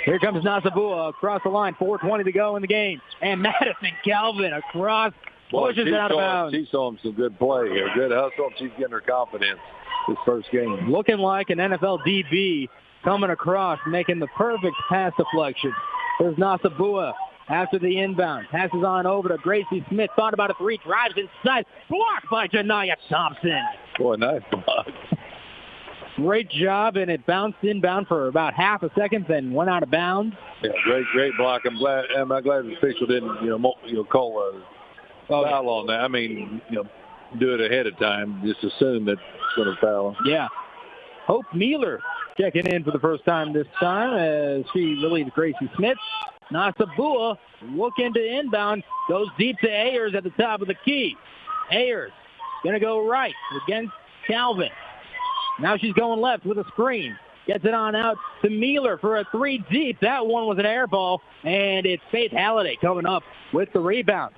Here comes Nasabua across the line. 4:20 to go in the game. And Madison Calvin across. Pushes it out of bounds. She saw him some good play here. Good hustle. She's getting her confidence this first game. Looking like an NFL DB coming across, making the perfect pass deflection. There's Nasabua after the inbound. Passes on over to Gracie Smith. Thought about a three. Drives inside. Blocked by Janiah Thompson. Boy, nice block. Great job, and it bounced inbound for about half a second, then went out of bounds. Yeah, great block. I'm glad the official didn't call a foul on that. I mean, do it ahead of time. Just assume that it's going to foul. Yeah. Hope Mueller checking in for the first time this time as she relieves Gracie Smith. Nasabua looking to inbound. Goes deep to Ayers at the top of the key. Ayers going to go right against Calvin. Now she's going left with a screen. Gets it on out to Mueller for a three deep. That one was an air ball, and it's Faith Halliday coming up with the rebound.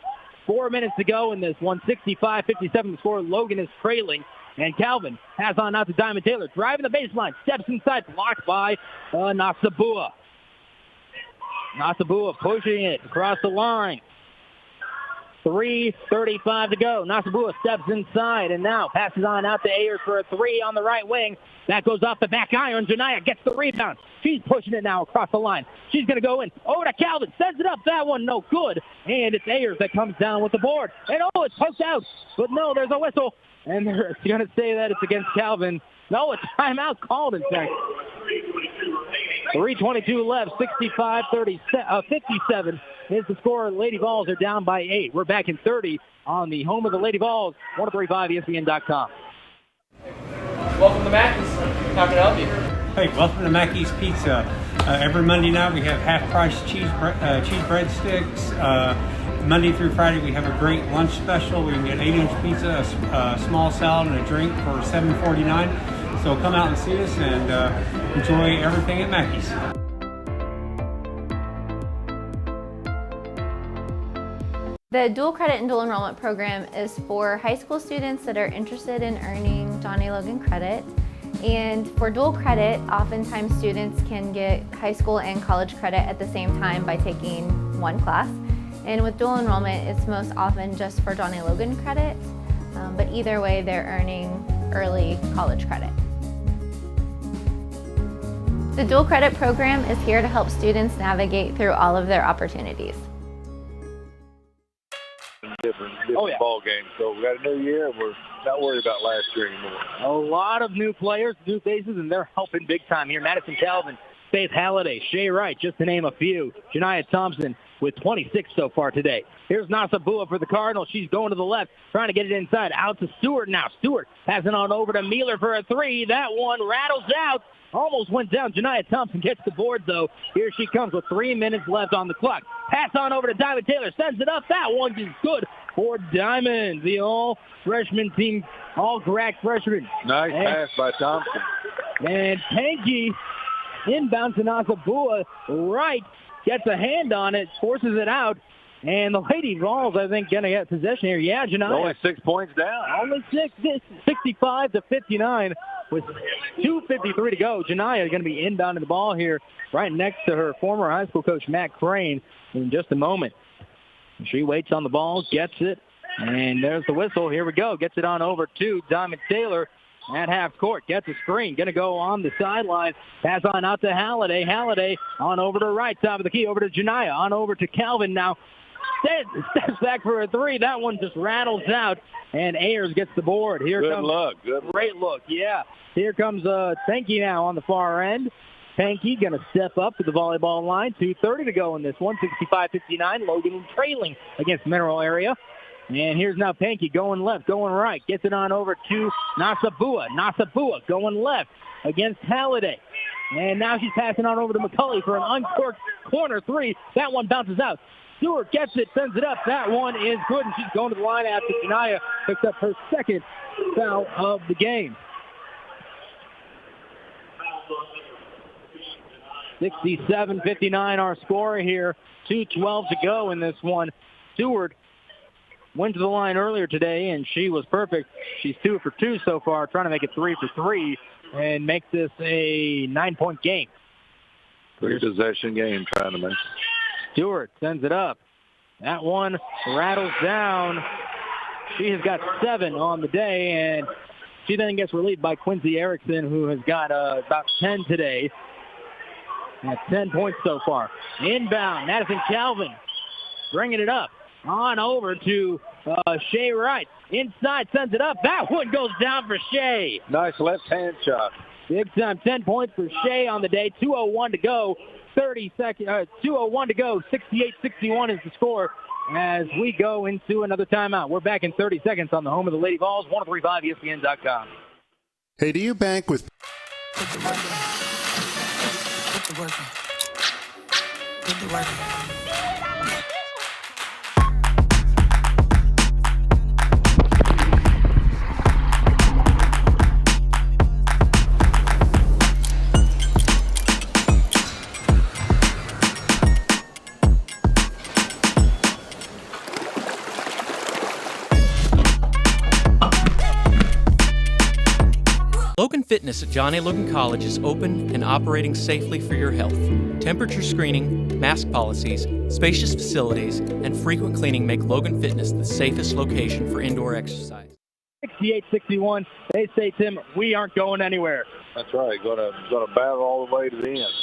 4 minutes to go in this one. 65-57 the score. Logan is trailing. And Calvin has on out to Diamond Taylor. Driving the baseline. Steps inside. Blocked by Nasabua. Nasabua pushing it across the line. 3:35 to go. Nasabua steps inside and now passes on out to Ayers for a three on the right wing. That goes off the back iron. Janiah gets the rebound. She's pushing it now across the line. She's going to go in. Over to Calvin. Sends it up. That one no good. And it's Ayers that comes down with the board. And it's poked out. But no, there's a whistle. And they're going to say that it's against Calvin. No, it's timeout called, in fact. 3:22 left. 57 is the score. Lady Vols are down by 8. We're back in 30 on the home of the Lady Vols, 1035ESPN.com. Welcome to Mackie's. How can I help you? Hey, welcome to Mackie's Pizza. Every Monday night we have half-price cheese breadsticks. Monday through Friday we have a great lunch special. We can get 8-inch pizza, a small salad, and a drink for $7.49. So come out and see us and enjoy everything at Mackie's. The dual credit and dual enrollment program is for high school students that are interested in earning John A. Logan credit. And for dual credit, oftentimes students can get high school and college credit at the same time by taking one class. And with dual enrollment, it's most often just for John A. Logan credit, but either way, they're earning early college credit. The dual credit program is here to help students navigate through all of their opportunities. Different ball game. So we got a new year, and we're not worried about last year anymore. A lot of new players, new faces, and they're helping big time here. Madison Calvin, Faith Halliday, Shay Wright, just to name a few. Janiyah Thompson with 26 so far today. Here's Nasa Bua for the Cardinals. She's going to the left, trying to get it inside. Out to Stewart now. Stewart passing on over to Mealer for a three. That one rattles out. Almost went down. Janiyah Thompson gets the board, though. Here she comes with 3 minutes left on the clock. Pass on over to Diamond Taylor. Sends it up. That one is good for Diamond. The all-freshman team, all-crack freshman. Nice pass by Thompson. And Panky inbounds to Nasabua. Right. Gets a hand on it. Forces it out. And the Lady Vols, I think, going to get possession here. Yeah, Janiyah. Only 6 points down. Only 65-59 with 2:53 to go. Janiyah is going to be inbounding the ball here right next to her former high school coach, Matt Crane, in just a moment. She waits on the ball, gets it, and there's the whistle. Here we go. Gets it on over to Diamond Taylor at half court. Gets a screen. Going to go on the sideline. Pass on out to Halliday. Halliday on over to the right side of the key. Over to Janiyah. On over to Calvin now. Steps back for a three. That one just rattles out, and Ayers gets the board. Here Good comes look. Great look. Yeah. Here comes Panky now on the far end. Panky going to step up to the volleyball line. 2:30 to go in this one. 65-59. Logan trailing against Mineral Area. And here's now Panky going left, going right. Gets it on over to Nasabua. Nasabua going left against Halliday. And now she's passing on over to McCulley for an uncorked corner three. That one bounces out. Stewart gets it, sends it up. That one is good, and she's going to the line after Janiyah picks up her second foul of the game. 67-59 our score here. 2:12 to go in this one. Stewart went to the line earlier today, and she was perfect. She's 2 for 2 so far, trying to make it 3 for 3 and make this a 9-point game. 3-possession game trying to make. Stewart sends it up. That one rattles down. She has got 7 on the day, and she then gets relieved by Quincy Erickson, who has got about 10 today. At 10 points so far. Inbound, Madison Calvin bringing it up. On over to Shay Wright. Inside, sends it up. That one goes down for Shay. Nice left-hand shot. Big time, 10 points for Shay on the day. 2:01 to go. 2:01 to go. 68-61 is the score as we go into another timeout. We're back in 30 seconds on the home of the Lady Vols, 1035ESPN.com. Hey, do you bank with... Put the work in. Put the work in. Put the work in. Logan Fitness at John A. Logan College is open and operating safely for your health. Temperature screening, mask policies, spacious facilities, and frequent cleaning make Logan Fitness the safest location for indoor exercise. 68-61. They say, Tim, we aren't going anywhere. That's right. Gonna battle all the way to the end.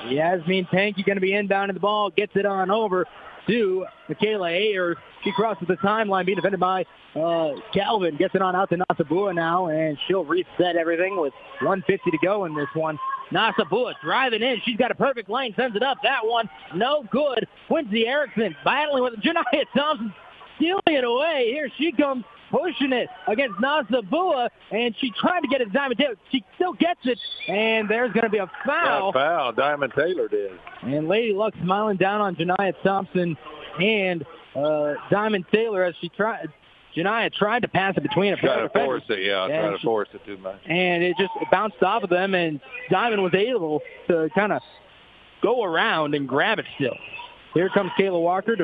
Yasmin Panky going to be inbounding the ball. Gets it on over to Michaela Ayers. She crosses the timeline, being defended by Calvin. Gets it on out to Nasabua now, and she'll reset everything with 1:50 to go in this one. Nasabua driving in. She's got a perfect lane. Sends it up. That one, no good. Quincy Erickson battling with Janiyah Thompson, stealing it away. Here she comes pushing it against Nasabua, and she tried to get it to Diamond Taylor. She still gets it, and there's going to be a foul. Foul. Diamond Taylor did. And Lady Luck smiling down on Janiyah Thompson and Diamond Taylor as Janiyah tried to pass it between a pair of defenders. Try to force it too much. And it just bounced off of them, and Diamond was able to kind of go around and grab it still. Here comes Kayla Walker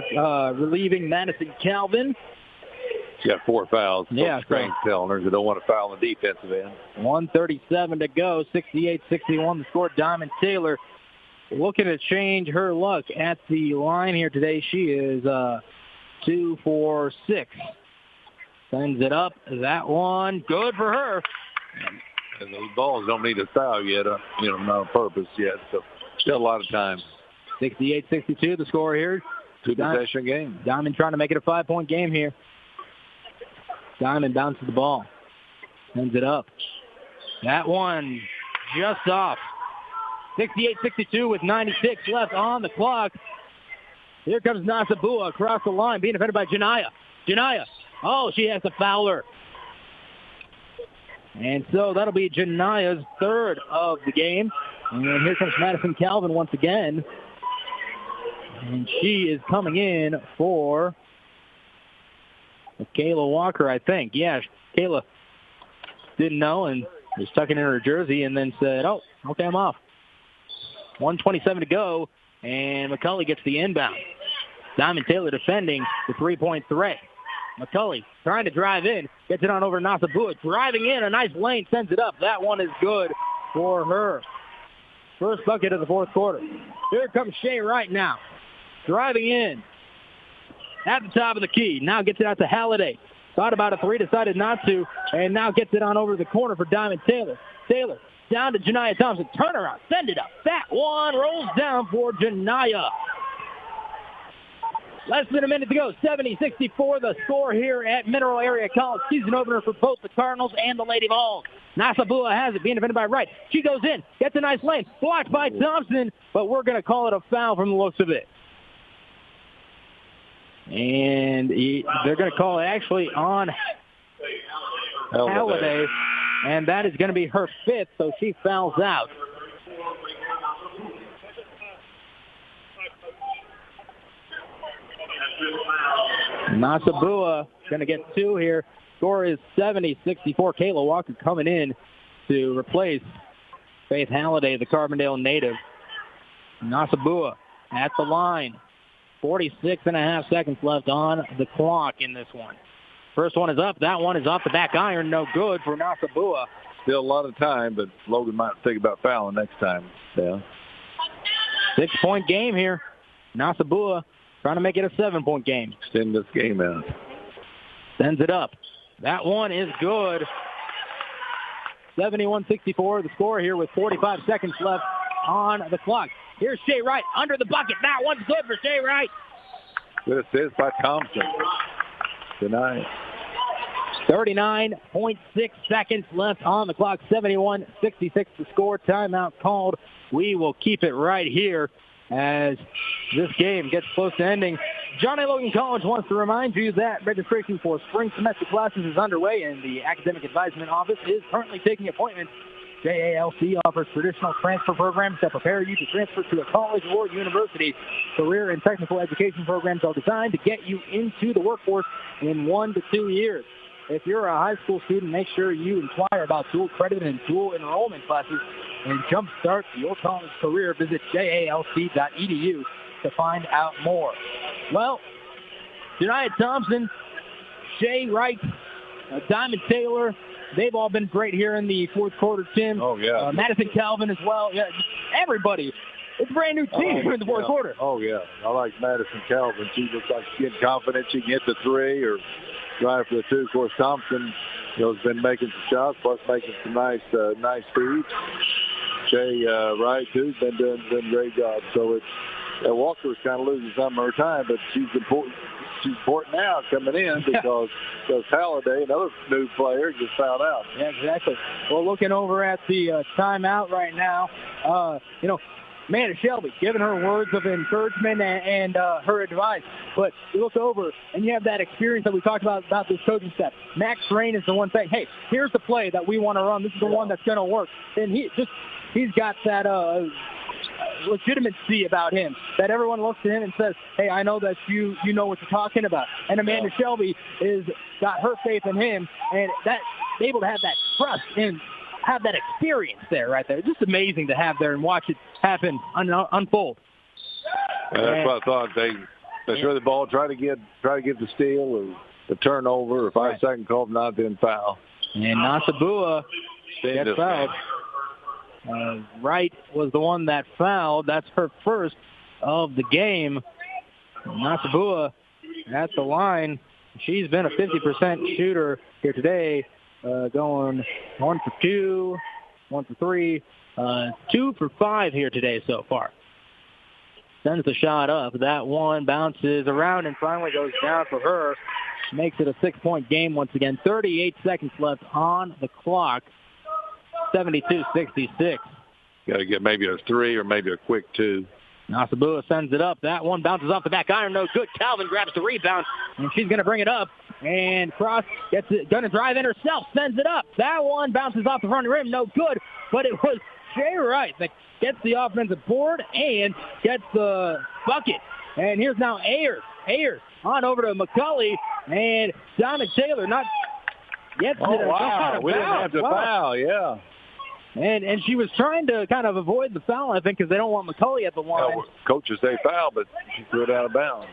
relieving Madison Calvin. She's got 4 fouls. Yeah, Strength telling her they don't want to foul in the defensive end. 1:37 to go, 68-61 the score. Diamond Taylor looking to change her luck at the line here today. She is 2 for 6. Sends it up. That one, good for her. And those balls don't need a foul yet, not on purpose yet. So still a lot of time. 68-62 the score here. 2-possession game. Diamond trying to make it a 5-point game here. Diamond bounces the ball. Sends it up. That one just off. 68-62 with 96 left on the clock. Here comes Nasabua across the line, being defended by Janiyah. Janiyah. Oh, she has to foul her. And so that'll be Janiyah's 3rd of the game. And here comes Madison Calvin once again. And she is coming in for Kayla Walker, I think. Yeah, Kayla didn't know and was tucking in her jersey and then said, oh, okay, I'm off. 1:27 to go, and McCulley gets the inbound. Diamond Taylor defending the 3-point threat. McCulley trying to drive in, gets it on over Nasabua, driving in, a nice lane, sends it up. That one is good for her. First bucket of the 4th quarter. Here comes Shea Wright now, driving in at the top of the key. Now gets it out to Halliday. Thought about a 3, decided not to, and now gets it on over the corner for Diamond Taylor. Taylor down to Janiyah Thompson. Turnaround, send it up. That one rolls down for Janiyah. Less than a minute to go. 70-64 the score here at Mineral Area College. Season opener for both the Cardinals and the Lady Vols. Nasabua has it, being defended by Wright. She goes in, gets a nice lane, blocked by Thompson, but we're going to call it a foul from the looks of it. And they're going to call it actually on Halliday, and that is going to be her 5th, so she fouls out. Nasabua going to get 2 here. Score is 70-64. Kayla Walker coming in to replace Faith Halliday, the Carbondale native. Nasabua at the line. 46.5 seconds left on the clock in this one. First one is up. That one is off the back iron. No good for Nasabua. Still a lot of time, but Logan might think about fouling next time. Yeah. 6-point game here. Nasabua trying to make it a 7-point game. Extend this game out. Sends it up. That one is good. 71-64 the score here with 45 seconds left on the clock. Here's Shea Wright under the bucket. That one's good for Shea Wright. Good assist by Thompson. Tonight. 39.6 seconds left on the clock. 71-66 the score. Timeout called. We will keep it right here as this game gets close to ending. John A. Logan College wants to remind you that registration for spring semester classes is underway and the Academic Advisement Office is currently taking appointments. JALC offers traditional transfer programs that prepare you to transfer to a college or university. Career and technical education programs are designed to get you into the workforce in 1 to 2 years. If you're a high school student, make sure you inquire about dual credit and dual enrollment classes and jumpstart your college career. Visit jalc.edu to find out more. Well, Janiyah Thompson, Shea Wright, Diamond Taylor, they've all been great here in the 4th quarter, Tim. Oh, yeah. Madison Calvin as well. Yeah, everybody. It's a brand new team here in the 4th quarter. Oh, yeah. I like Madison Calvin. She looks like she's getting confident. She can hit the 3 or drive for the 2. Of course, Thompson, has been making some shots, plus making some nice feeds. Shea Wright, too, has been doing a great job. So Walker's kind of losing some of her time, but she's important. She's important now coming in because Halliday, another new player, just fouled out. Yeah, exactly. Well, looking over at the timeout right now, Amanda Shelby giving her words of encouragement and her advice. But you look over and you have that experience that we talked about this coaching staff. Max Rain is the one saying, hey, here's the play that we want to run. This is the one that's going to work. And he's got that legitimacy about him that everyone looks to him and says, hey, I know that you know what you're talking about. And Amanda Shelby is got her faith in him, and that able to have that trust and have that experience there right there. It's just amazing to have there and watch it happen, unfold. That's what I thought. They throw the ball, try to get the steal or the turnover or 5 second call, not then foul. And Nasabua gets fouled. Wright was the one that fouled. That's her first of the game. Nasabua at the line. She's been a 50% shooter here today, going 1 for 2, 1 for 3, 2 for 5 here today so far. Sends the shot up. That one bounces around and finally goes down for her. Makes it a 6-point game once again. 38 seconds left on the clock. 72-66. Got to get maybe a 3 or maybe a quick 2. Nasabua sends it up. That one bounces off the back iron. No good. Calvin grabs the rebound, and she's going to bring it up. And Cross gets it, going to drive in herself, sends it up. That one bounces off the front rim. No good, but it was Shay Wright that gets the offensive board and gets the bucket. And here's now Ayers. Ayers on over to McCulley, and Donna Taylor not gets it. Wow. We didn't have to foul, yeah. And she was trying to kind of avoid the foul, I think, because they don't want McCulley at the line. Well, coaches say foul, but she threw it out of bounds.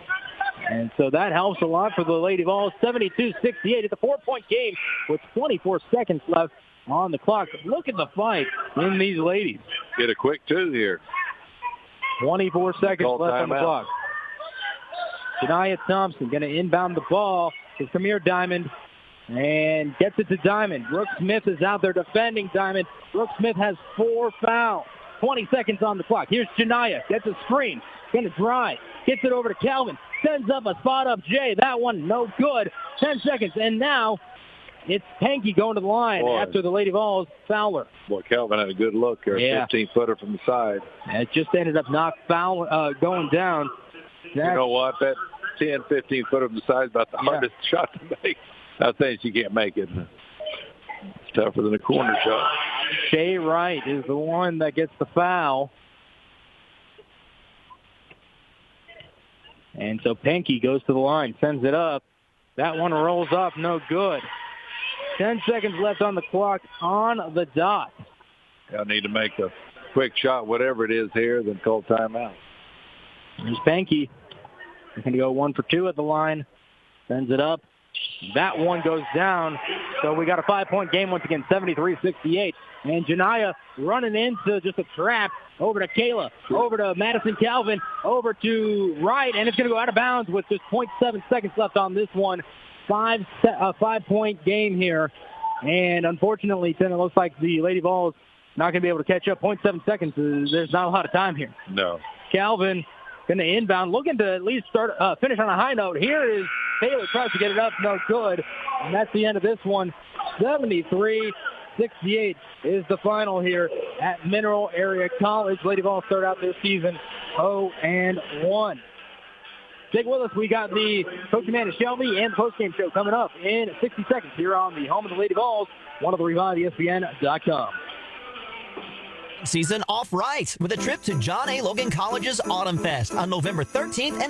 And so that helps a lot for the Lady Vols. 72-68. It's a 4-point game with 24 seconds left on the clock. Look at the fight in these ladies. Get a quick 2 here. 24 seconds left on the clock. Shania Thompson going to inbound the ball to Premier Diamond and gets it to Diamond. Brooke Smith is out there defending Diamond. Brooke Smith has 4 fouls. 20 seconds on the clock. Here's Shania. Gets a screen. Going to drive. Gets it over to Calvin. Sends up a spot-up Jay. That one no good. 10 seconds. And now it's Panky going to the line after the Lady Vols foul her. Boy, Calvin had a good look there. 15-footer from the side. And it just ended up not going down. You know what? That 10, 15-footer from the side is about the hardest shot to make. I think she can't make it. It's tougher than a corner shot. Shay Wright is the one that gets the foul. And so Penke goes to the line, sends it up. That one rolls off, no good. 10 seconds left on the clock on the dot. I need to make a quick shot, whatever it is here, then call timeout. There's Penke. He's going to go 1 for 2 at the line. Sends it up. That one goes down. So we got a 5-point game once again, 73-68. And Janiyah running into just a trap. Over to Kayla. Over to Madison Calvin. Over to Wright. And it's going to go out of bounds with just 0.7 seconds left on this one. 5-point game here. And unfortunately, it looks like the Lady Vols not going to be able to catch up. 0.7 seconds. There's not a lot of time here. No. Calvin going to inbound, looking to at least finish on a high note. Here is Taylor, tries to get it up, no good. And that's the end of this one. 73-68 is the final here at Mineral Area College. Lady Vols start out this season 0-1. Stick with us. We got the Coach Amanda Shelby and the postgame show coming up in 60 seconds here on the home of the Lady Vols, one of the Revive ESPN.com. Season off right with a trip to John A. Logan College's Autumn Fest on November 13th and